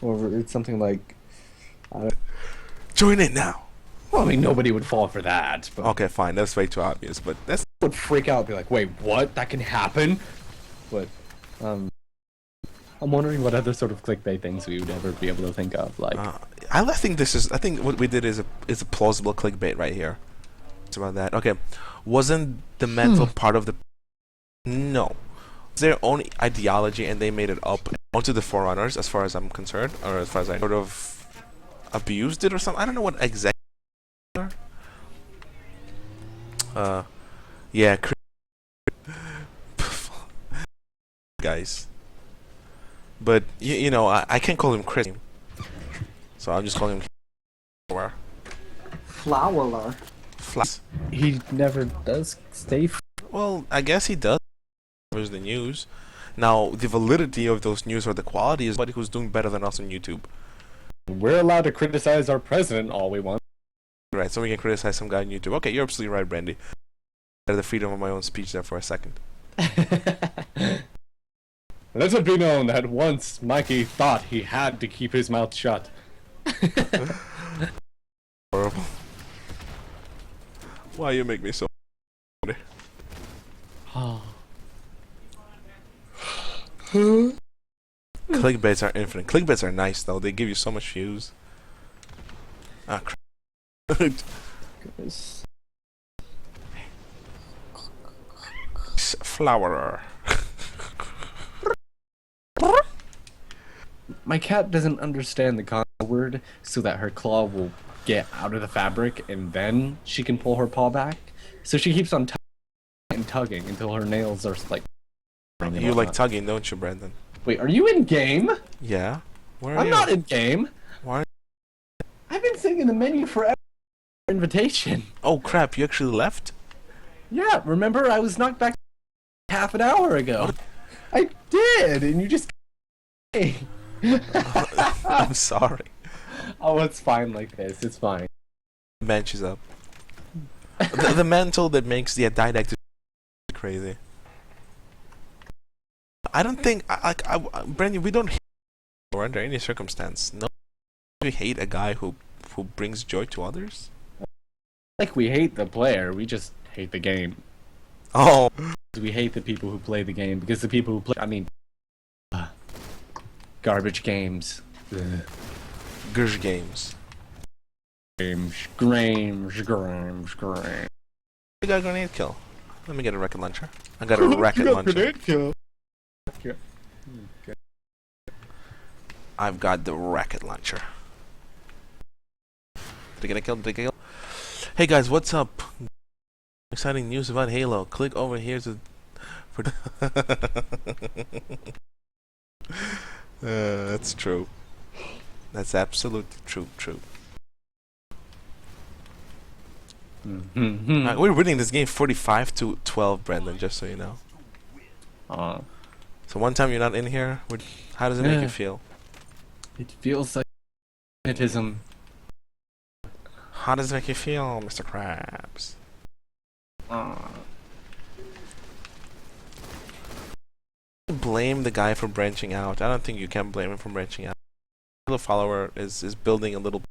or it's something like, Join in now. well, I mean, nobody would fall for that, but Okay, fine, that's way too obvious, but that's... would freak out and be like, wait, what? That can happen? But, I'm wondering what other sort of clickbait things we would ever be able to think of, like... I think what we did is a plausible clickbait right here. It's about that. Okay, wasn't the mental part of the... No. It's their own ideology and they made it up onto the Forerunners, as far as I'm concerned, or as far as I sort of abused it or something. I don't know what exactly... yeah, guys. But you know, I can't call him Chris, so I'm just calling him Floweler. Flas. He never does stay Well, I guess he does. Covers the news. Now, the validity of those news or the quality is somebody who's doing better than us on YouTube. We're allowed to criticize our president all we want. Right, so we can criticize some guy on YouTube. Okay, you're absolutely right, Brandy. I had the freedom of my own speech there for a second. Let it be known that once Mikey thought he had to keep his mouth shut. Horrible. Why you make me so... Clickbaits are infinite. Clickbaits are nice though. They give you so much views. Ah, crap. Flowerer. My cat doesn't understand the con word, so that her claw will get out of the fabric and then she can pull her paw back. So she keeps on tugging and tugging until her nails are like... You like tugging, don't you, Brandon? Wait, are you in game? Yeah. Where are I'm you? not in game. Why? I've been sitting in the menu forever. Invitation. Oh crap! You actually left? Yeah, remember I was knocked back half an hour ago. What? I did, and you just... I'm sorry. Oh, it's fine like this. It's fine. Bench is up. The mantle that makes the didactic crazy. I don't think, Brandy, we don't hate or under any circumstance. No, we hate a guy who brings joy to others. Like we hate the player, we just hate the game. Oh, We hate the people who play the game because the people who play, I mean, garbage games. Ugh. Gersh games. Games. I got a grenade kill. Let me get a rocket launcher. I got a rocket launcher. Grenade kill. I've got the rocket launcher. Did I get a kill? Did I get a kill? Hey guys, what's up? Exciting news about Halo. Click over here to for that's true. That's absolutely true. We're winning this game 45-12, Brendan. Just so you know. So one time you're not in here, how does it make you feel? It feels like hypnotism. How does it make you feel, Mr. Krabs? Blame the guy for branching out. I don't think you can blame him for branching out. The follower is building a little,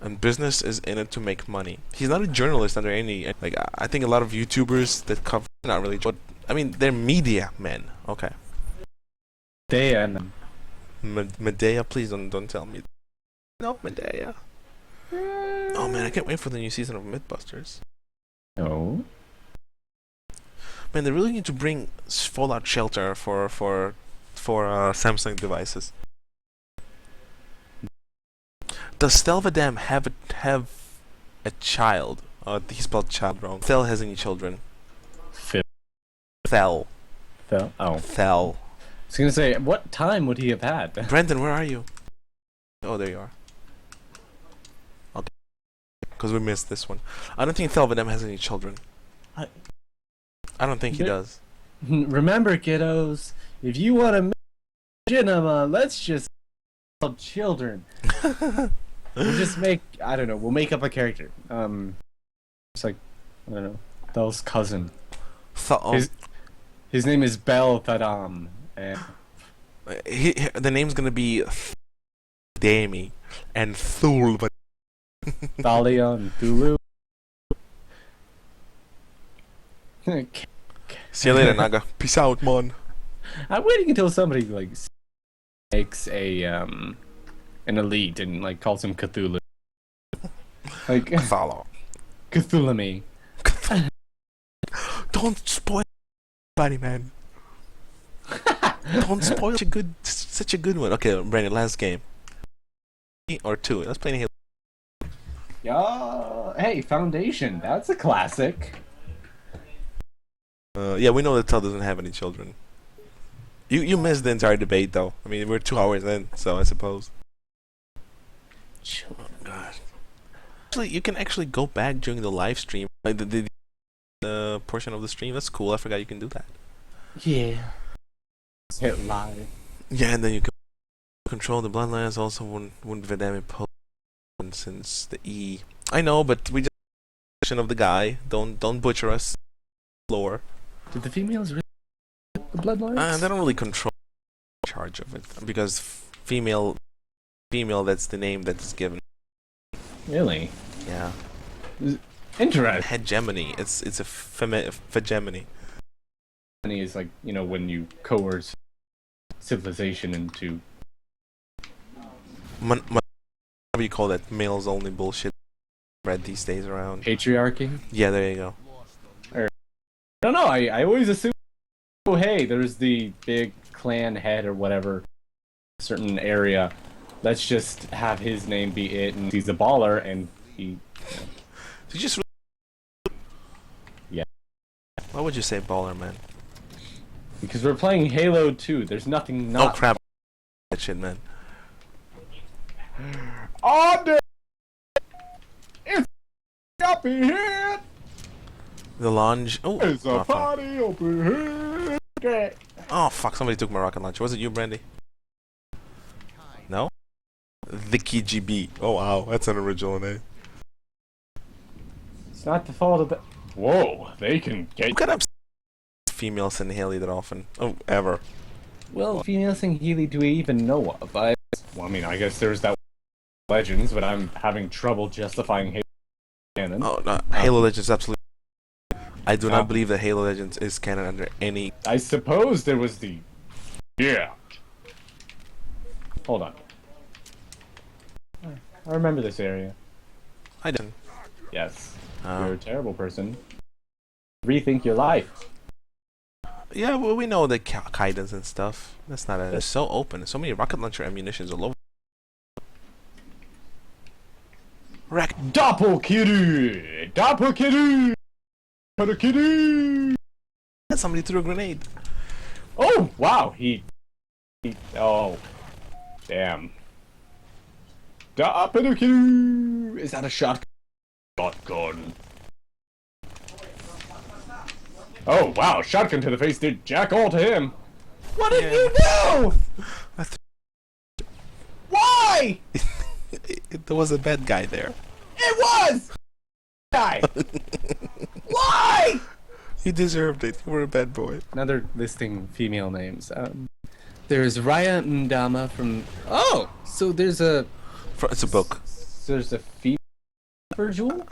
and business is in it to make money. He's not a journalist under any, like, I think a lot of YouTubers that cover, not really, but I mean they're media men. Okay. Medea, please don't tell me. No, Medea. Oh man, I can't wait for the new season of Mythbusters. No. Man, they really need to bring Fallout Shelter for Samsung devices. Does Stelvadam have a child? He spelled child wrong. Thel has any children? Thel. Oh. Thel. I was gonna say, what time would he have had? Brendan, where are you? Oh, there you are. Okay. Because we missed this one. I don't think Thelvadam has any children. I don't think he does. Remember, kiddos, if you want to make cinema, let's just have children. We'll just make, I don't know, we'll make up a character. It's like, I don't know, Thel's cousin. His name is Bel Thadam. And the name's gonna be Dami and Thul. Thalia and Thulu. See you later, Naga. Peace out, man. I'm waiting until somebody like makes an elite and like calls him Cthulhu. Like Follow. Cthulhu. Don't spoil anybody, man. Don't spoil such a good one. Okay, Brandon, last game. Or two. Let's play Halo. Yeah. Hey, Foundation. That's a classic. Yeah, we know that Tel doesn't have any children. You missed the entire debate, though. I mean, we're 2 hours in, so I suppose. Oh, God. Actually, you can actually go back during the live stream, like the portion of the stream. That's cool. I forgot you can do that. Yeah. Hit live. Yeah, and then you can control the bloodlines. Also, wouldn't Vidami post since the E. I know, but we just of the guy. Don't butcher us. Lore. Did the females really the bloodlines? They don't really control charge of it because female. That's the name that's given. Really? Yeah. Interesting. Hegemony. It's a hegemony. Hegemony is like, you know, when you coerce civilization into. What do you call that? Males only bullshit. Spread these days around. Patriarchy. Yeah, there you go. I don't know. I always assume. Oh, hey, there's the big clan head or whatever, certain area. Let's just have his name be it, and he's a baller, and he. You know. You just. Yeah. Why would you say baller, man? Because we're playing Halo 2. There's nothing not. Oh crap! That shit, man. Oh, it's up in here. The lounge. Oh, it's a party open here. Oh fuck! Somebody took my rocket launcher. Was it you, Brandy? No. The KGB. Oh wow, that's an original name. It's not the fault of the. Whoa, they can get. What kind of females in Haley that often. Oh, ever. Well, females in Healy do we even know of? Well, I mean, I guess there's that Legends, but I'm having trouble justifying Halo canon. Oh, no, Halo Legends absolutely. I do not believe that Halo Legends is canon under any. I suppose there was the. Yeah. Hold on. I remember this area. I didn't. Yes. Oh. You're a terrible person. Rethink your life. Yeah, well, we know the guidance and stuff. That's not a. It's so open. So many rocket launcher ammunitions all over. Doppelkitty! Doppelkitty! Doppelkitty! Somebody threw a grenade. Oh, wow, he oh, damn. Doppelkitty! Is that a shotgun? Shotgun. Oh, wow, shotgun to the face did jack all to him. What did you do? Why? There was a bad guy there. It was! Guy! Why? You deserved it. You were a bad boy. Another listing female names. There's Raya Ndama from. Oh, so there's a. It's a book. So there's a female Virgil.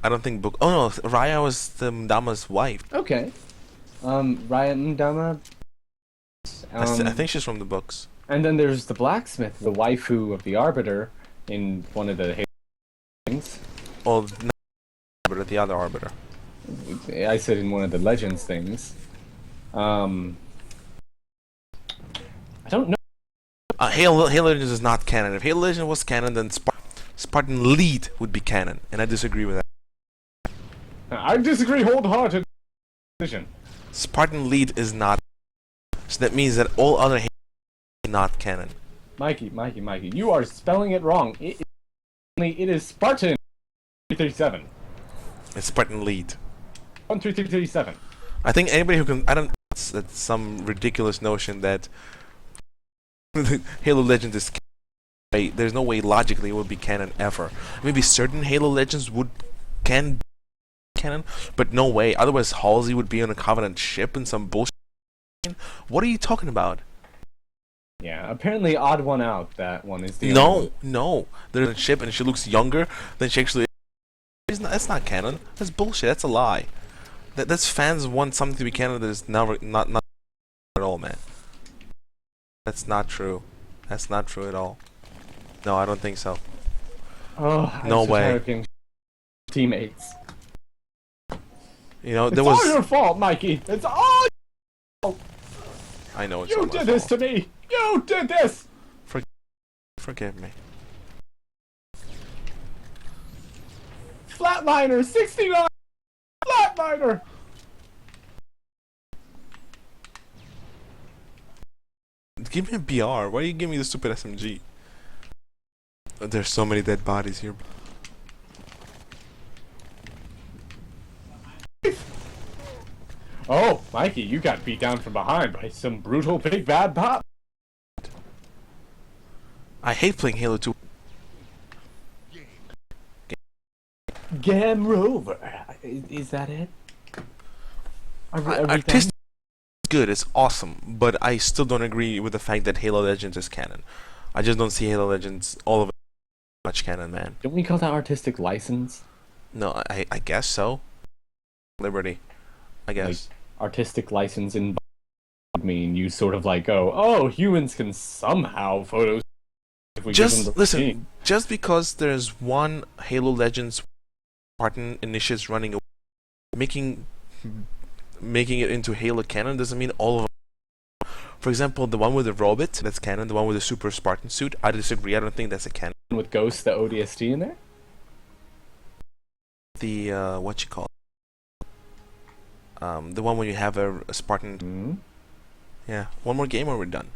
I don't think book. Oh no, Raya was the Ndama's wife. Okay. Raya Ndama. I think she's from the books. And then there's the blacksmith, the waifu of the Arbiter, in one of the things. Oh, not Arbiter, the other Arbiter. I said in one of the Legends things. I don't know. Halo Legends is not canon. If Halo Legends was canon, then Spartan Lead would be canon, and I disagree with that. I disagree wholeheartedly. Spartan Lead is not. So that means that all other Halo are not canon. Mikey, you are spelling it wrong. It is Spartan 337. It's Spartan Lead. 13337. I think anybody who can. I don't. That's some ridiculous notion that Halo Legends is canon. There's no way logically it would be canon ever. Maybe certain Halo Legends can be canon, but no way. Otherwise, Halsey would be on a Covenant ship and some bullshit. What are you talking about? Yeah, apparently odd one out. That one is the no. There's a ship and she looks younger than she actually is. That's not canon. That's bullshit. That's a lie. That's fans want something to be canon that is never not at all, man. That's not true. That's not true at all. No, I don't think so. Oh, no way. Teammates. You know, it's all your fault, Mikey. It's all your fault. I know it's you all my did this fault. to me. You did this. Forgive me. Flatliner 69. Flatliner. Give me a BR. Why are you giving me the stupid SMG? There's so many dead bodies here. Oh, Mikey, you got beat down from behind by some brutal big bad pop. I hate playing Halo 2. Game Rover. Is that it? Artistic is good, it's awesome, but I still don't agree with the fact that Halo Legends is canon. I just don't see Halo Legends all of it much canon, man. Don't we call that artistic license? No, I guess so. Liberty, I guess. Like, artistic license in mean you sort of like go, oh, humans can somehow photos. If we Just give them the listen. machine. Just because there's one Halo Legends Spartan initiates running away, making it into Halo canon doesn't mean all of them. For example, the one with the robot, that's canon. The one with the super Spartan suit, I disagree. I don't think that's a canon. With Ghost, the ODST in there? The, what you call it? The one when you have a Spartan... Mm-hmm. Yeah, one more game or we're done.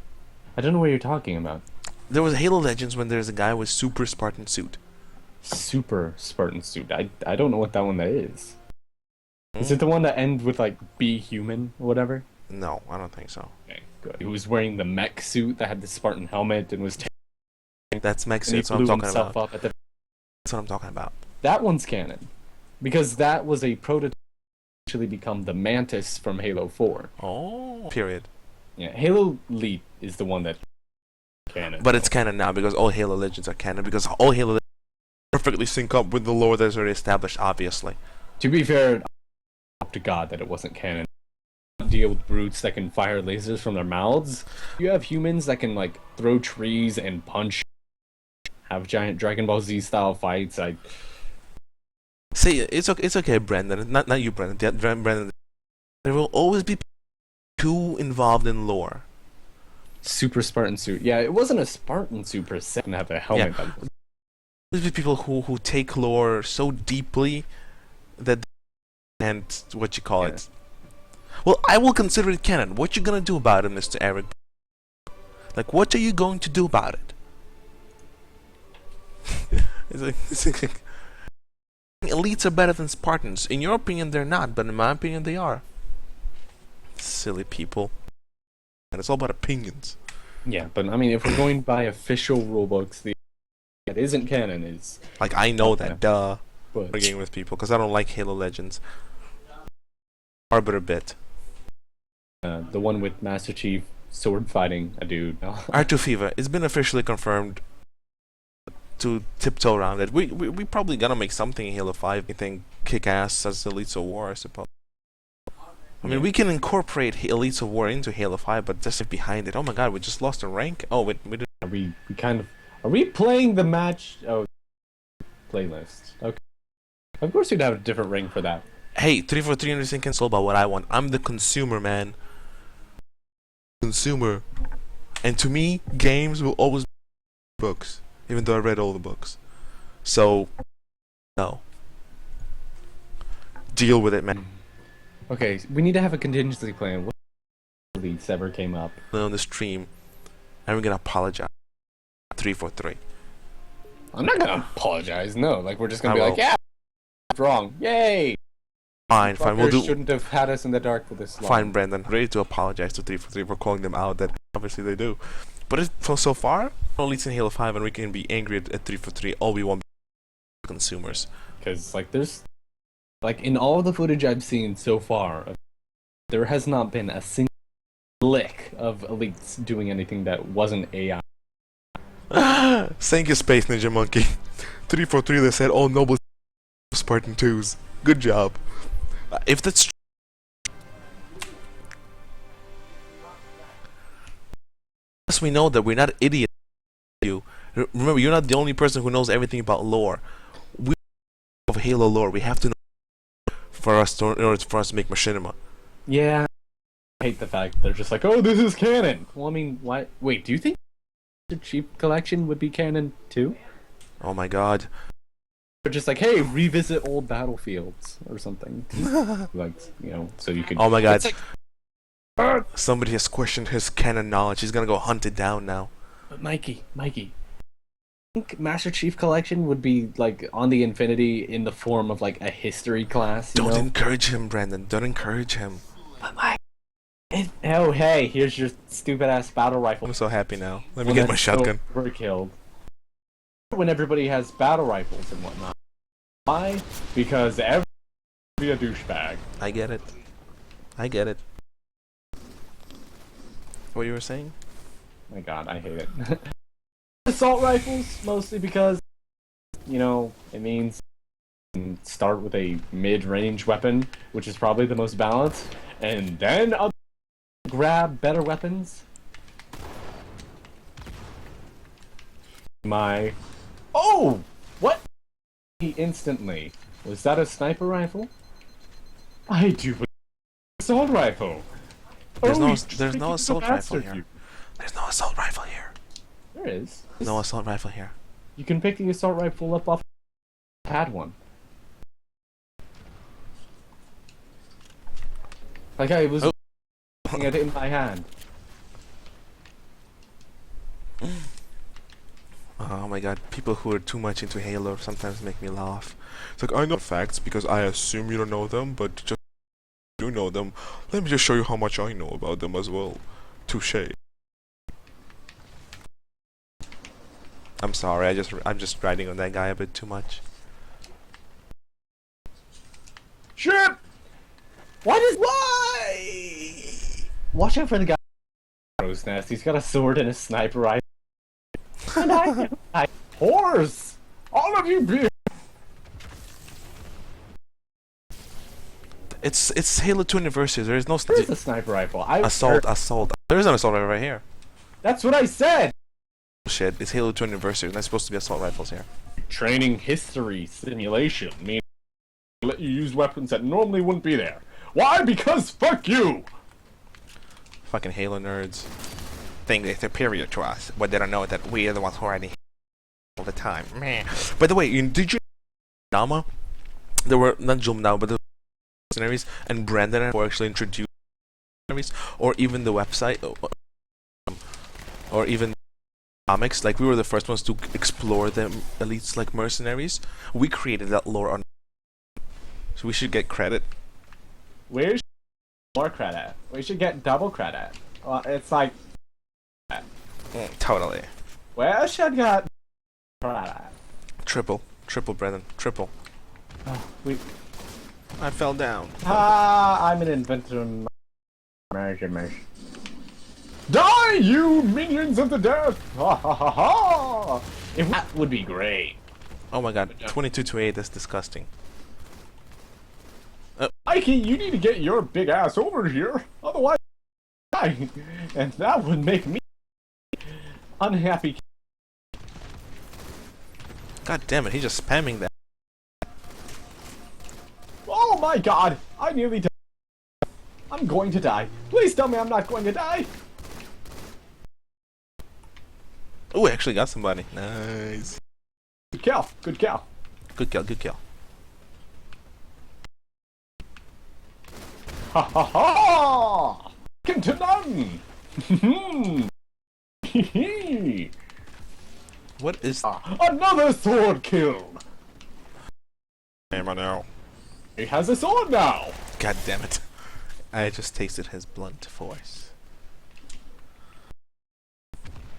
I don't know what you're talking about. There was Halo Legends when there's a guy with super Spartan suit. Super Spartan suit. I don't know what that one that is. Is it the one that ends with like be human or whatever? No, I don't think so. Okay, good. He was wearing the mech suit that had the Spartan helmet and was That's mech and he suit, that's what I'm blew talking himself about. up at the That's what I'm talking about. That one's canon. Because that was a prototype actually become the Mantis from Halo 4. Oh, period. Yeah, Halo Elite is the one that canon. But it's canon now because all Halo Legends are canon because all Halo Legends perfectly sync up with the lore that's already established, obviously. To be fair, up to God that it wasn't canon. Deal with brutes that can fire lasers from their mouths. You have humans that can like throw trees and punch, have giant Dragon Ball Z style fights. See, it's okay, Brandon. Not you, Brandon. Brandon. There will always be too involved in lore. Super Spartan suit. Yeah, it wasn't a Spartan suit per se. Didn't have a helmet. Yeah. There's be people who take lore so deeply that and what you call it. Well, I will consider it canon. What you gonna do about it, Mr. Eric? Like, what are you going to do about it? it's like elites are better than Spartans. In your opinion, they're not, but in my opinion, they are. Silly people. And it's all about opinions. Yeah, but I mean, if we're going by official rulebooks, that isn't canon is... Like, I know that, duh. But... arguing with people, because I don't like Halo Legends. Arbiter bit. The one with Master Chief sword fighting a dude. R2 Fever. It's been officially confirmed to tiptoe around it. We probably gonna make something in Halo 5. I think kick-ass as Elites of War, I suppose. I mean, we can incorporate Elites of War into Halo 5, but just behind it. Oh my god, we just lost a rank. Oh, wait, we did. We kind of... Are we playing the match? Oh, playlist. Okay. Of course we'd have a different ring for that. Hey, 343 understand console about what I want. I'm the consumer, man. Consumer. And to me, games will always be books. Even though I read all the books. So, no. Deal with it, man. Okay, we need to have a contingency plan. What elites ever came up? On the stream, and we're gonna apologize. 343. I'm not gonna apologize, no. Like, we're just gonna be will. like, yeah, wrong. Yay! Fine, we'll do. Shouldn't have had us in the dark for this long. Fine, Brandon. Ready to apologize to 343 for calling them out. That obviously they do. But so far, elites in Halo 5, and we can be angry at 343 all we want. Consumers. Because like there's, like in all the footage I've seen so far, there has not been a single lick of elites doing anything that wasn't AI. Thank you, Space Ninja Monkey. 343, they said all noble Spartan 2s. Good job. If that's true, yes, we know that we're not idiots. You remember, you're not the only person who knows everything about lore. We of Halo lore. We have to know in order for us to make machinima. Yeah, I hate the fact they're just like, oh, this is canon. Well, I mean, why? Wait, do you think the Chief Collection would be canon too? Oh my god. They're just like, hey, revisit old battlefields or something. Like, you know, so you could. Oh my god. Like, somebody has questioned his canon knowledge. He's gonna go hunt it down now. But Mikey, I think Master Chief Collection would be like on the Infinity in the form of like a history class. You Don't know? encourage him, Brandon. Don't encourage him. But Mike, oh hey, here's your stupid ass battle rifle. I'm so happy now. Let me get my shotgun. Overkilled. When everybody has battle rifles and whatnot. Why? Because everybody be a douchebag. I get it. I get it. What you were saying? My god, I hate it. Assault rifles, mostly because, you know, it means you can start with a mid-range weapon, which is probably the most balanced, and then I'll grab better weapons. Oh! What? He instantly. Was that a sniper rifle? I do believe assault rifle. There's no no assault rifle here. There's no assault rifle here. There is. No assault rifle here. You can pick the assault rifle up off. Had one. Like I was looking at it in my hand. Oh my god, people who are too much into Halo sometimes make me laugh. It's like, I know facts because I assume you don't know them, but just do know them. Let me just show you how much I know about them as well. Touché. I'm sorry, I'm just riding on that guy a bit too much. Shit! Why? Watch out for the guy. Crow's nest. He's got a sword and a sniper rifle. And I horse. All of you be. It's Halo 2 anniversary. There is no Where's the sniper rifle? assault. There is an assault rifle right here. That's what I said. Shit, it's Halo 2 anniversary. There's not supposed to be assault rifles here. Training history simulation means let you use weapons that normally wouldn't be there. Why? Because fuck you. Fucking Halo nerds think they're superior to us, but they don't know that we are the ones who are in all the time. Man. By the way, did you Nama? There were not Jumnama, but the mercenaries, and Brandon were actually introduced mercenaries, or even the website, or even comics. Like, we were the first ones to explore the elites like mercenaries. We created that lore on, so we should get credit. Where's more credit? We should get double credit. Well, it's like Totally. where should get credit? Triple, Brendan, triple. Oh, we. I fell down. I'm an inventor. Measure. Die, you minions of the death! Ha ha ha ha! If that would be great. Oh my god, 22 to 8, that's disgusting. Mikey, you need to get your big ass over here, otherwise die. And that would make me unhappy. God damn it, he's just spamming that. Oh my god, I nearly died. I'm going to die. Please tell me I'm not going to die. Oh, I actually got somebody. Nice. Good kill, good kill. Good kill. Ha ha ha! Second to none! What is... Another sword kill! Am I now? He has a sword now! God damn it. I just tasted his blunt force.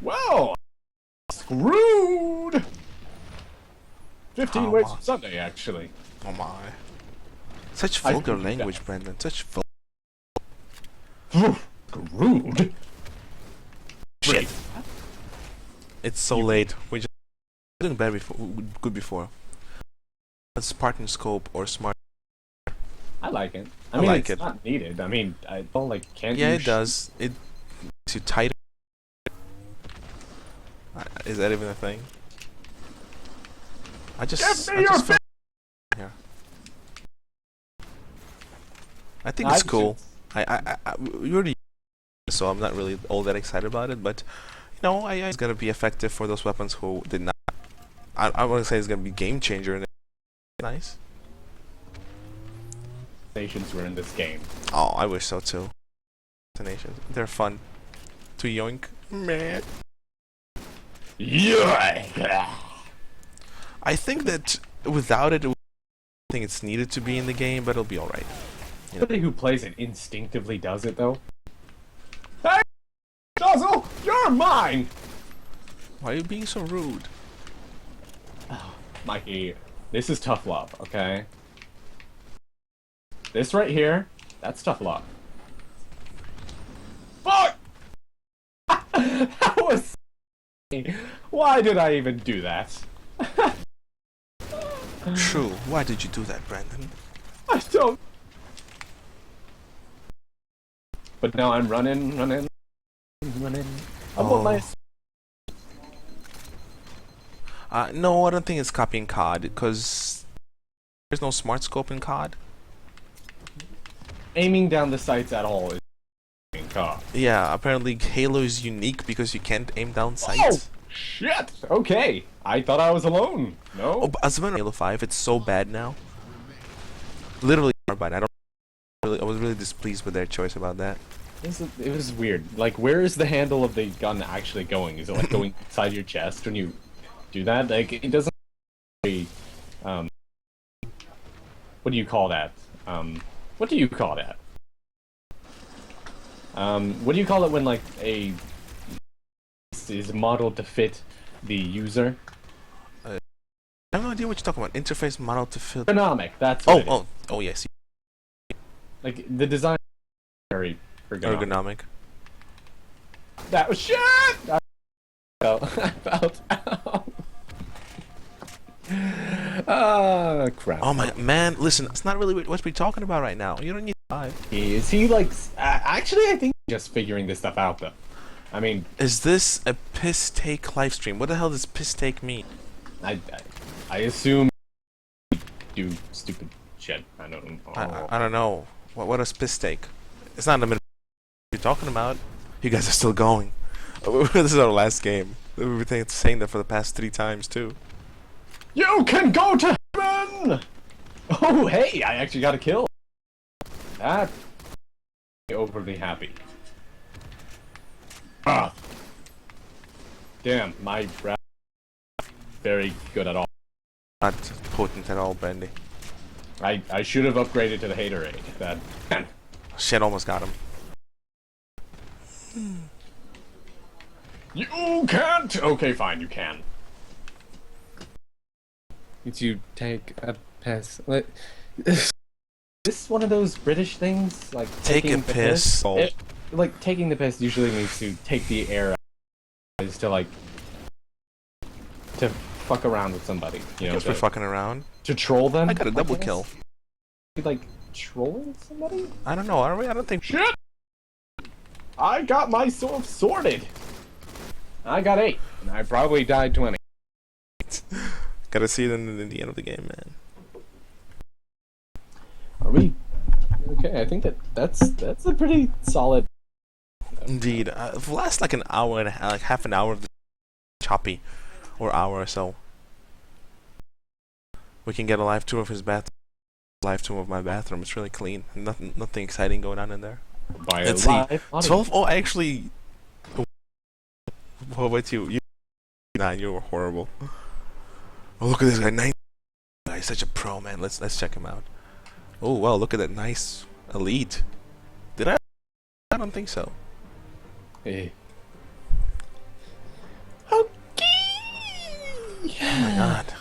Well, screwed! 15 Oh, ways my. from Sunday, actually. Oh my. Such vulgar language, Brendan. Such Screwed? shit. It's so late. We just doing bad before, good before. A Spartan scope or smart. I like it. I I mean, like it's it. not needed. I mean, I don't like, can't Yeah, you it does. It makes you tighter. Is that even a thing? I just felt here. I think it's cool. We already, so I'm not really all that excited about it, but you know, it's gonna be effective for those weapons who did not. I wouldn't say it's gonna be game changer. And nice. Nations were in this game. Oh, I wish so too. Nations, they're fun to yoink. Man. Yeah. I think that without it, I think it's needed to be in the game, but it'll be alright. Somebody who plays it instinctively does it, though. Hey, Nuzzle, you're mine! Why are you being so rude? Mikey, this is tough love, okay? This right here, that's tough love. Fuck! That was... Why did I even do that? True. Why did you do that, Brandon? I don't... But now I'm running. I want my... No, I don't think it's copying COD, because there's no smart scope in COD. Aiming down the sights at all is in car. Yeah, apparently Halo is unique because you can't aim down sights. Oh, shit! Okay, I thought I was alone. No? Oh, but as of Halo 5, it's so bad now. Literally bad. I was really displeased with their choice about that. It was weird. Like, where is the handle of the gun actually going? Is it like going inside your chest when you do that? Like, it doesn't really, what do you call that? What do you call that? What do you call it when, like, a is modeled to fit the user? I have no idea what you're talking about. Interface model to fit. Ergonomic, that's what it is. Oh, yes. Like the design is very Ergonomic. That was shit. I felt out. Crap. Oh my man, listen, it's not really what we're talking about right now. You don't need 5. Is he like? Actually, I think he's just figuring this stuff out though. I mean, is this a piss take live stream? What the hell does piss take mean? I assume do stupid shit. I don't know. I don't know. What is piss take? It's not in the middle. You're talking about. You guys are still going. This is our last game. We've been saying that for the past 3 times too. You can go to heaven! Oh, hey, I actually got a kill. That overly happy. Ah. Damn, my rap very good at all. Not potent at all, Brandy. I should have upgraded to the haterade. That Shit, almost got him. You can't. Okay, fine, you can. Did you take a piss? Is this one of those British things? Like Take a taking the piss. Like taking the piss usually means to take the air out. Is to like to fuck around with somebody. You know, Guess we're fucking around. to troll them. I got a double guess? kill. Like trolling somebody? I don't know, are we? I don't think. Shit! I got myself sorted. I got 8, and I probably died 20. Gotta see it in the end of the game, man. Are we okay? I think that's a pretty solid. Indeed. For the last like an hour and a half, like half an hour of the choppy, or hour or so, we can get a live tour of his bathroom. Live tour of my bathroom. It's really clean. Nothing exciting going on in there. By Let's a live see. audience. 12. Oh, actually. What about you? Nah, you were horrible. Oh, look at this guy. 9. He's such a pro, man. Let's check him out. Oh, wow, look at that nice elite. Did I? I don't think so. Hey. Oh my god.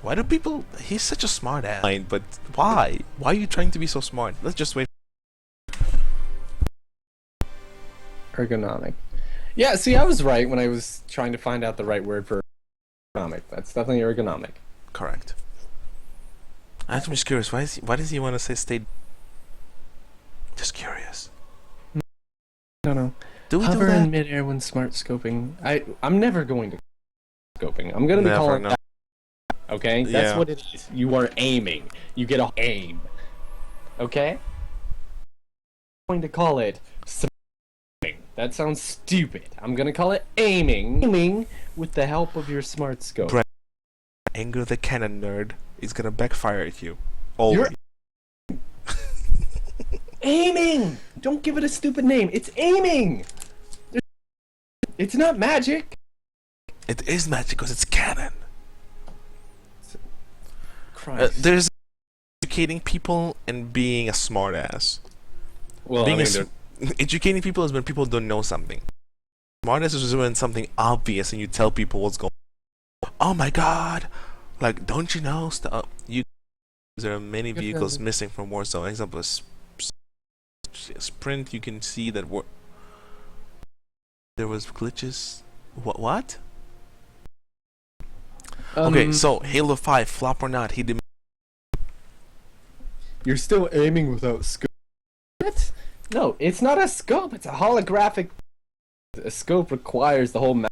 Why do people... He's such a smart ass. But why? Why are you trying to be so smart? Let's just wait. Ergonomic. Yeah, see, I was right when I was trying to find out the right word for ergonomic. That's definitely ergonomic. Correct. I'm just curious. Why does he want to say stay... Just curious. No. Do we Hover do that? in midair when smart scoping. I'm never going to scoping. I'm going to be Never, calling no. that. Okay? That's Yeah. what it is. You are aiming. You get a aim. Okay? I'm going to call it smart. That sounds stupid. I'm going to call it aiming. Aiming with the help of your smart scope. Anger the cannon nerd is gonna backfire at you. Always. Aiming! Don't give it a stupid name. It's aiming! It's not magic. It is magic because it's canon. Christ. There's educating people and being a smartass. Well, Being I mean, educating people is when people don't know something. Smartass is when something obvious and you tell people what's going on. Oh my god! Like, don't you know stuff? There are many vehicles missing from Warzone. Example is Sprint. You can see that there was glitches. What? Okay, so Halo 5, flop or not, he did. You're still aiming without scope. What? No, it's not a scope. It's a holographic. A scope requires the whole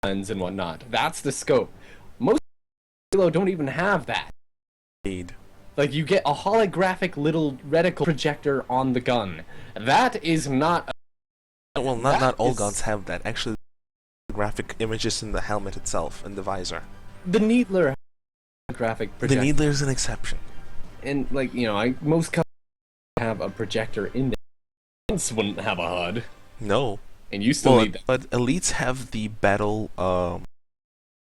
lens and whatnot. That's the scope. Most Halo don't even have that. Indeed. Like, you get a holographic little reticle projector on the gun. That is not. Well, not all is- guns have that. Actually, graphic images in the helmet itself and the visor. The Needler graphic The projector. Needler is an exception. And, like, you know, most companies have a projector in there. Guns wouldn't have a HUD. No. And you still Well, need that. but elites have the battle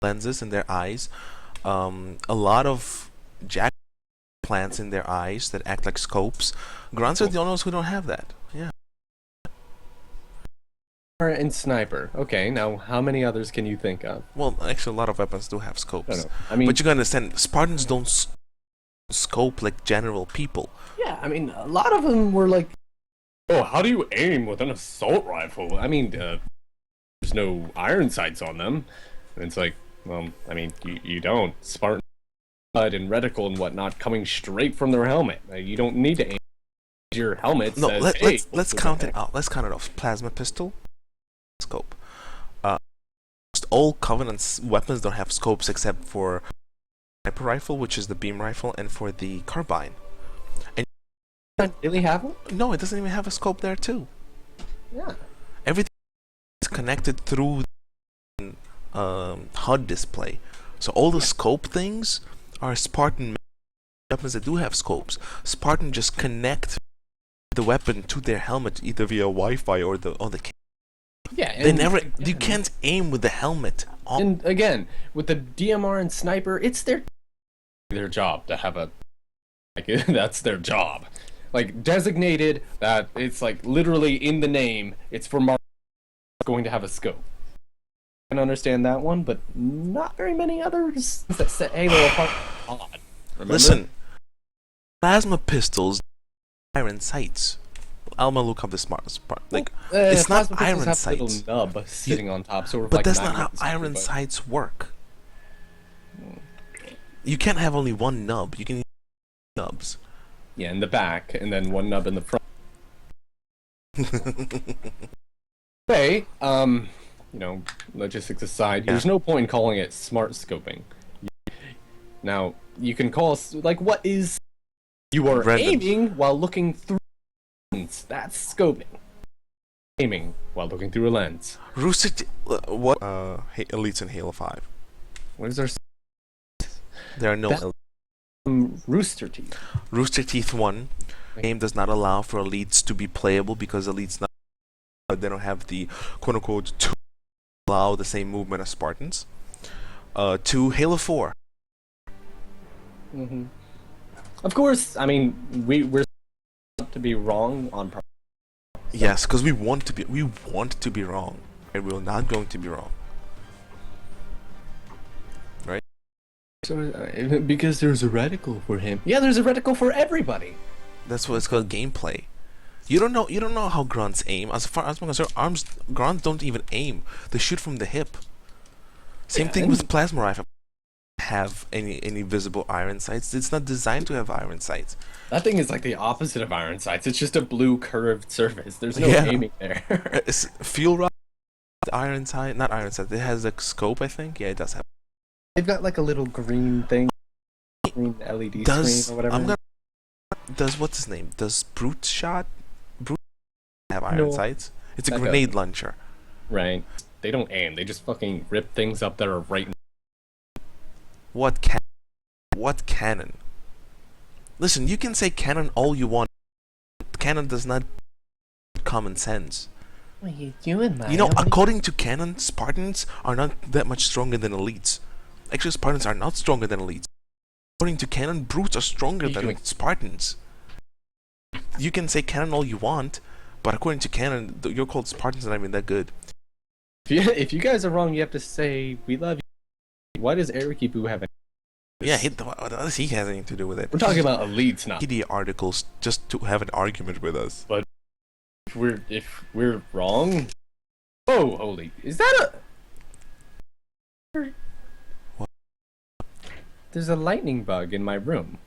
lenses in their eyes. A lot of jack plants in their eyes that act like scopes. Grunts are the only ones who don't have that. Yeah. And sniper. Okay, now how many others can you think of? Well, actually, a lot of weapons do have I scopes. don't know. I mean, But you gotta understand, Spartans don't scope like general people. Yeah, I mean, a lot of them were like, Oh, how do you aim with an assault rifle? I mean, there's no iron sights on them. And it's like, well, I mean, you don't. Spartan and reticle and whatnot coming straight from their helmet. You don't need to aim. Your helmet No, says, hey, let's count it out. Let's count it off. Plasma pistol, scope. Most all Covenant's weapons don't have scopes except for sniper rifle, which is the beam rifle, and for the carbine. And Don't really have one? no, it doesn't even have a scope there too. Yeah. Everything is connected through the HUD display. So all the scope things are Spartan weapons that do have scopes. Spartan just connect the weapon to their helmet either via Wi-Fi or the Yeah. they never. You can't aim with the helmet on. And again, with the DMR and sniper, it's their job to have a. Like, that's their job. Like, designated that it's like literally in the name, it's for going to have a scope. I can understand that one, but not very many others that set Halo apart. Odd. Remember? Listen, plasma pistols, iron sights. I'ma look up the smartest part. Like, it's not plasma pistols iron have a sights. little nub sitting on top, sort of But like that's not how magnets, iron but- sights work. You can't have only one nub. You can use nubs. Yeah, in the back, and then one nub in the front. Hey, you know, logistics aside, there's no point in calling it smart scoping. Now, you can call like what is you are Random. aiming while looking through a lens. That's scoping. Aiming while looking through a lens. Rooster what? Elites in Halo 5. What is our There are no That- rooster teeth? Rooster Teeth 1. Game does not allow for elites to be playable because elites not they don't have the quote unquote to allow the same movement as Spartans. 2 Halo 4. Mm-hmm. Of course, I mean we're to be wrong on purpose. Yes, because we want to be wrong, and we're not going to be wrong. Right? So, because there's a reticle for him. Yeah, there's a reticle for everybody. That's what it's called, gameplay. You don't know how grunts aim. As far as I'm concerned, grunts don't even aim. They shoot from the hip. Same Yeah, thing and- with plasma rifle. Have any visible iron sights? It's not designed to have iron sights. That thing is like the opposite of iron sights. It's just a blue curved surface. There's no Yeah. aiming there. It's fuel rod, iron sight, not iron sight. It has a scope, I think. Yeah, it does have. They've got like a little green thing, green LED Does screen or whatever. I'm gonna does what's his name? Does Brute have iron No. sights? It's a That grenade launcher. Right. They don't aim. They just fucking rip things up that are right. What cannon? Listen, you can say cannon all you want. Cannon does not common sense. What are you doing, man? You know, according to canon, Spartans are not that much stronger than elites. Actually, Spartans are not stronger than elites. According to canon, brutes are stronger What are you than doing? Spartans. You can say canon all you want, but according to canon, you're called Spartans are not even that good. If you guys are wrong, you have to say we love you. Why does Eric Boo have? Yeah, what does he has anything to do with it? We're talking about elites, not. Wikipedia articles just to have an argument with us. If we're wrong. Oh, holy! Is that a? What? There's a lightning bug in my room.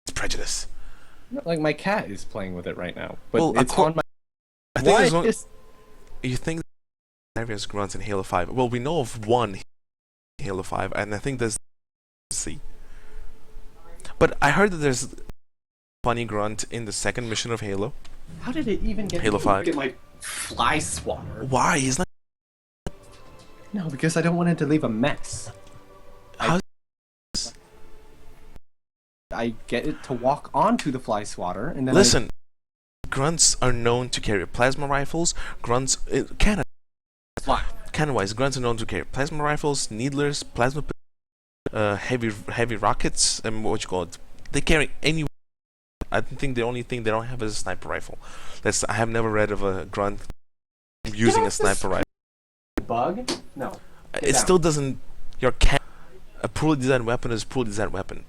It's prejudice. Like my cat is playing with it right now, but Well, it's on my. I think Why there's one. is- You think there's grunts in Halo 5? Well, we know of one in Halo 5, and I think there's C. But I heard that there's funny grunt in the second mission of Halo. How did it even get? Halo 5. Get my fly swatter. Why? He's not. No, because I don't want it to leave a mess. How? I get it to walk onto the fly swatter, and then Listen, grunts are known to carry plasma rifles. Grunts, canon-wise, grunts are known to carry plasma rifles, needlers, plasma, heavy rockets, and what you call it. They carry any. I think the only thing they don't have is a sniper rifle. I have never read of a grunt using a sniper rifle. bug. No. It down. still doesn't. A poorly designed weapon is a poorly designed weapon.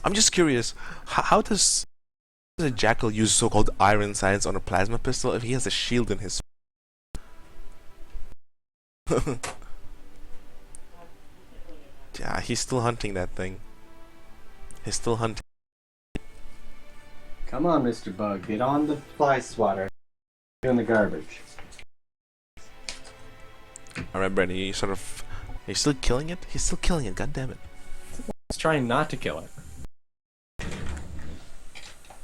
I'm just curious, how does a jackal use so-called iron sights on a plasma pistol if he has a shield in his? Yeah, he's still hunting that thing. He's still hunting. Come on, Mr. Bug, get on the fly swatter. Doing the garbage. Alright, Brandy, he's still killing it? He's still killing it, god damn it. I was trying not to kill it.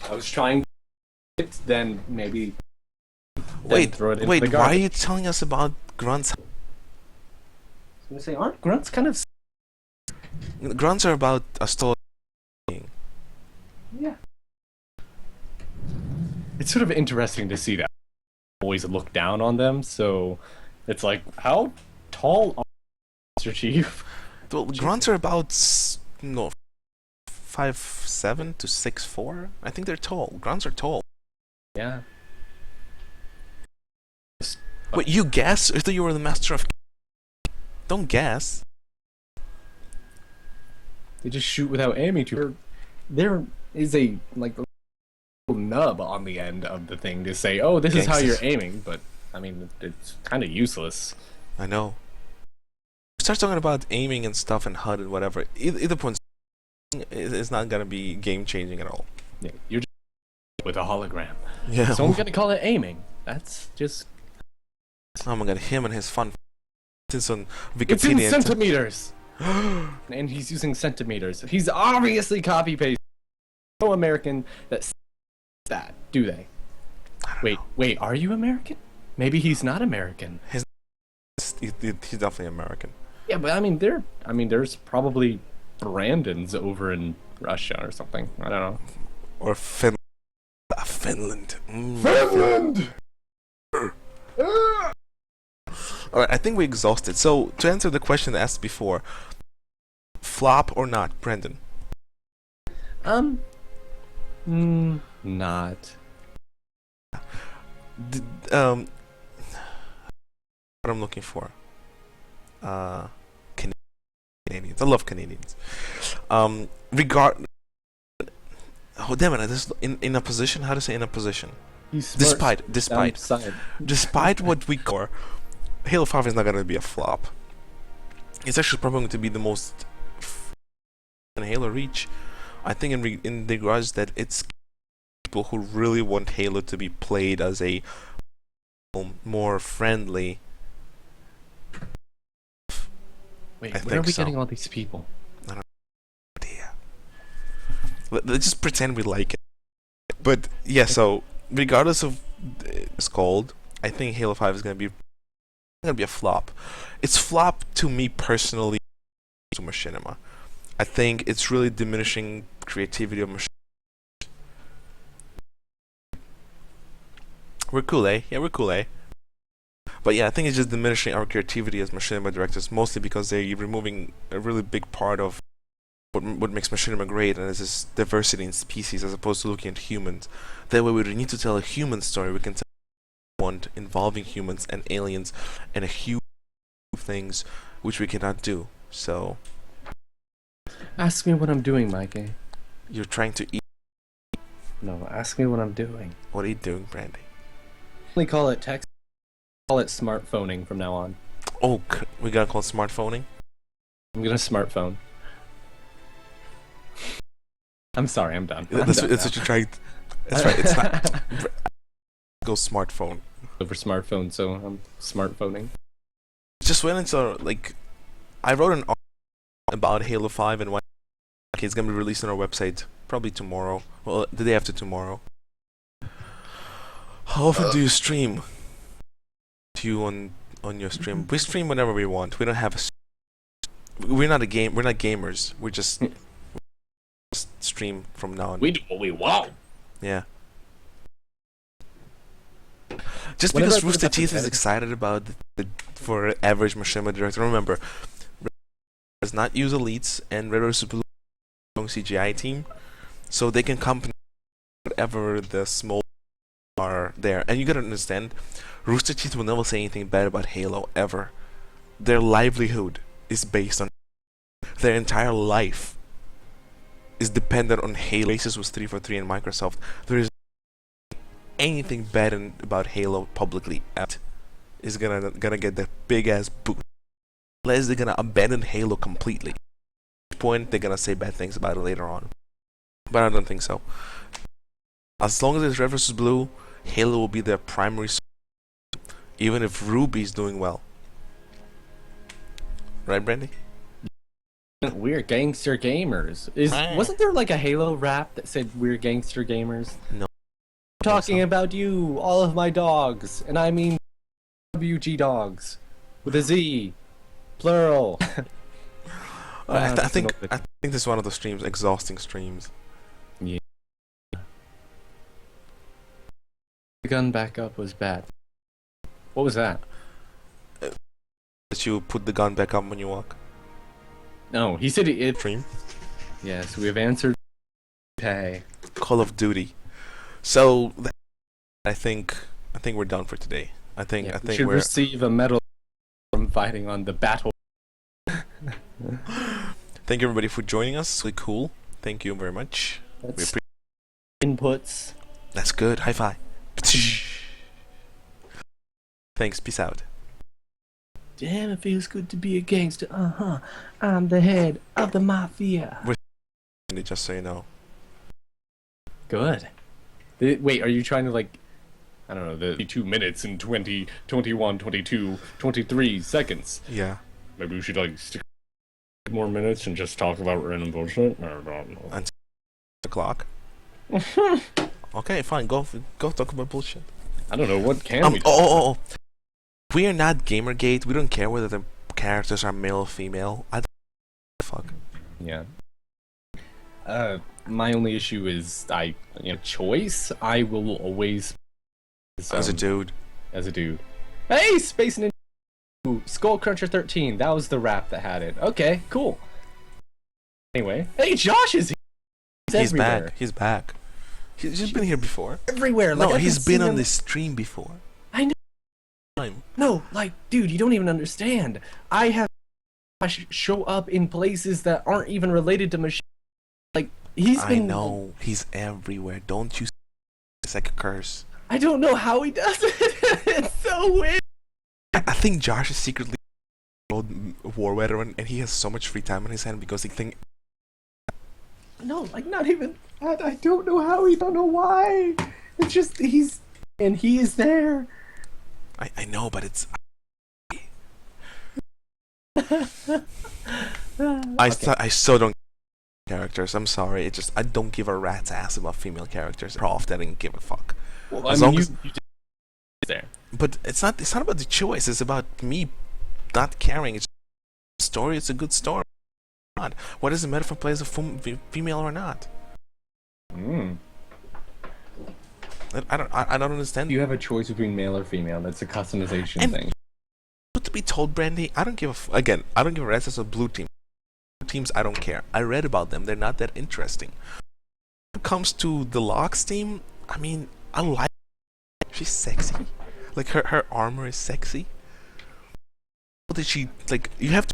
I was trying to then maybe throw it into the garbage. Why are you telling us about grunts? I was gonna say, aren't grunts kind of... Grunts are about a story. Yeah. It's sort of interesting to see that. I always look down on them, so it's like, how tall are you, Mr. Chief? Well, grunts are about 5'7" to 6'4". I think they're tall. Grunts are tall. Yeah. Wait, you guess? I thought you were the master of... Don't guess. They just shoot without aiming to. There is a like a little nub on the end of the thing to say, "Oh, this is how you're aiming." But I mean, it's kind of useless. I know. Start talking about aiming and stuff and HUD and whatever. Either point is not gonna be game changing at all. Yeah, you're just with a hologram. Yeah. So I'm gonna call it aiming. That's just. Oh my god, him and his fun. It's on Wikipedia. It's in centimeters. And he's using centimeters. He's obviously copy paste. No American that says that, do they? Wait, are you American? Maybe he's not American. He's definitely American. Yeah, but I mean, there's probably Brandons over in Russia or something. I don't know. Or Finland. Finland. Finland! Alright, I think we exhausted. So, to answer the question asked before, flop or not, Brendan? Not. What I'm looking for. Canadians. I love Canadians. Oh damn it! This in a position. How to say in a position? Despite what we core, Halo 5 is not gonna be a flop. It's actually probably going to be the most in Halo Reach. I think in the regards that it's people who really want Halo to be played as a more friendly. Wait, where are we getting all these people? I don't know. Idea. Let's just pretend we like it. But yeah, so regardless of it's called, I think Halo 5 is gonna be a flop. It's flop to me personally to machinima. I think it's really diminishing creativity of machinima. We're cool, eh? Yeah, we're cool, eh? But yeah, I think it's just diminishing our creativity as machinima directors, mostly because they're removing a really big part of what makes machinima great, and it's this diversity in species as opposed to looking at humans. That way we don't need to tell a human story, we can tell one involving humans and aliens and a huge things which we cannot do. So Ask me what I'm doing, Mikey. you're trying to eat. No, ask me what I'm doing. What are you doing, Brandy? We call it text. Call it smartphoning from now on. Oh, we gotta call it smartphoning? I'm gonna smartphone. I'm sorry, I'm done. That's what you're trying. That's right, it's not. Go smartphone. Over smartphone, so I'm smartphoning. Just wait until, like, I wrote an article about Halo 5 and why it's gonna be released on our website probably tomorrow. Well, the day after tomorrow. How often do you stream? On your stream? We stream whenever we want. We don't have a. We're not gamers. We just stream from now on. We do what we want. Yeah. Just because Rooster Teeth is excited about for average machinima director, remember, does not use elites and Red Road Super strong CGI team, so they can compensate whatever the small are there. And you gotta understand, Rooster Teeth will never say anything bad about Halo ever. Their livelihood is based on their entire life is dependent on Halo. Races was 343 and Microsoft. There is anything bad about Halo publicly is gonna get that big ass boot. Unless they're gonna abandon Halo completely. At this point, they're gonna say bad things about it later on. But I don't think so. As long as it's Red vs. Blue, Halo will be their primary source, even if Ruby's doing well. Right, Brandy? We're gangster gamers. Wasn't there like a Halo rap that said we're gangster gamers? No. I'm talking about you, all of my dogs, and I mean WG dogs with a Z, plural. I think this is one of the streams, exhausting streams. Yeah. The gun backup was bad. What was that? That you put the gun back up when you walk. No, he said it. Stream. Yes, we have answered. Hey. Call of Duty. So I think we're done for today. I think we should receive a medal from fighting on the battle. Thank you everybody for joining us. Really cool. Thank you very much. Inputs. That's good. High five. Thanks. Peace out. Damn, it feels good to be a gangster. I'm the head of the mafia. Just so you know. Good. Wait, are you trying to like, I don't know, the 2 minutes and 20, 21, 22, 23 seconds? Yeah. Maybe we should like stick more minutes and just talk about random bullshit. I don't know. Until the clock. Okay, fine. Go talk about bullshit. I don't know what can we. Oh. We are not Gamergate. We don't care whether the characters are male or female. I don't fuck. Yeah. My only issue is choice. I will always as a dude. As a dude. Hey, Space Ninja. Skullcruncher 13. That was the rap that had it. Okay, cool. Anyway, hey, Josh is here. He's back. He's back. He's been here before. Everywhere. Like, no, he's been on this stream before. I know. No, like, dude, you don't even understand. I show up in places that aren't even related to machine. Like, I know. He's everywhere. Don't you? It's like a curse. I don't know how he does it. It's so weird. I think Josh is secretly a war veteran, and he has so much free time on his hand because he thinks. No, like, not even. I don't know how. He don't know why. It's just he is there. I know, but it's. I still don't characters. I'm sorry. It's just I don't give a rat's ass about female characters. Prof, that didn't give a fuck. Well, as long as you there. But it's not about the choice. It's about me not caring. It's a story. It's a good story. What does it matter if I play as a female or not? I don't understand. You have a choice between male or female. That's a customization thing. To be told, Brandy, I don't give a I don't give a rat's ass of blue team. Blue teams, I don't care. I read about them. They're not that interesting. When it comes to the Locks team, I mean, I like. She's sexy. Like her armor is sexy. What did she like? You have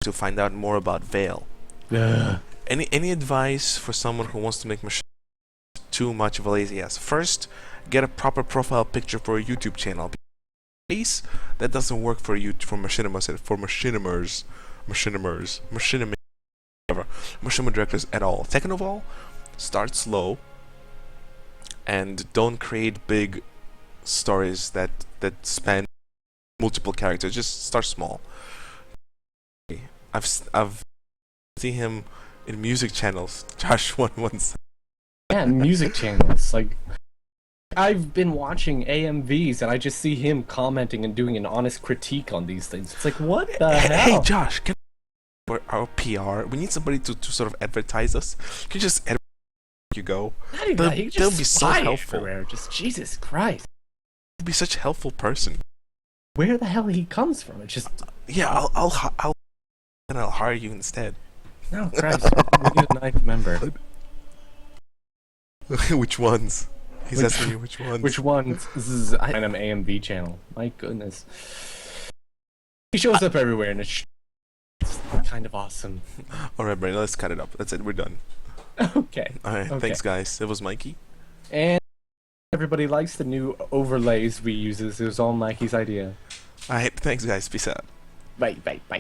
to find out more about Vale. Yeah. Any advice for someone who wants to make machine too much of a lazy ass? First, get a proper profile picture for a YouTube channel. That doesn't work for you for machinima directors at all. Second of all, start slow and don't create big stories that span multiple characters. Just start small. I've seen him in music channels. Josh once. Yeah, music channels. Like, I've been watching AMVs and I just see him commenting and doing an honest critique on these things. It's like, what the hell? Hey Josh, for our PR, we need somebody to sort of advertise us. Can you just advertise you go? They'll be so helpful. Everywhere. Just Jesus Christ. He'd be such a helpful person. Where the hell he comes from? It's just yeah. I'll hire you instead. No, Christ. We need a ninth member. Which ones? He's asking me which ones. Which ones? This is an AMV channel. My goodness. He shows up everywhere and it's kind of awesome. All right, Brandy, let's cut it up. That's it. We're done. Okay. All right, Okay. thanks, guys. It was Mikey. And everybody likes the new overlays we use. It was all Mikey's idea. All right, thanks, guys. Peace out. Bye, bye, bye.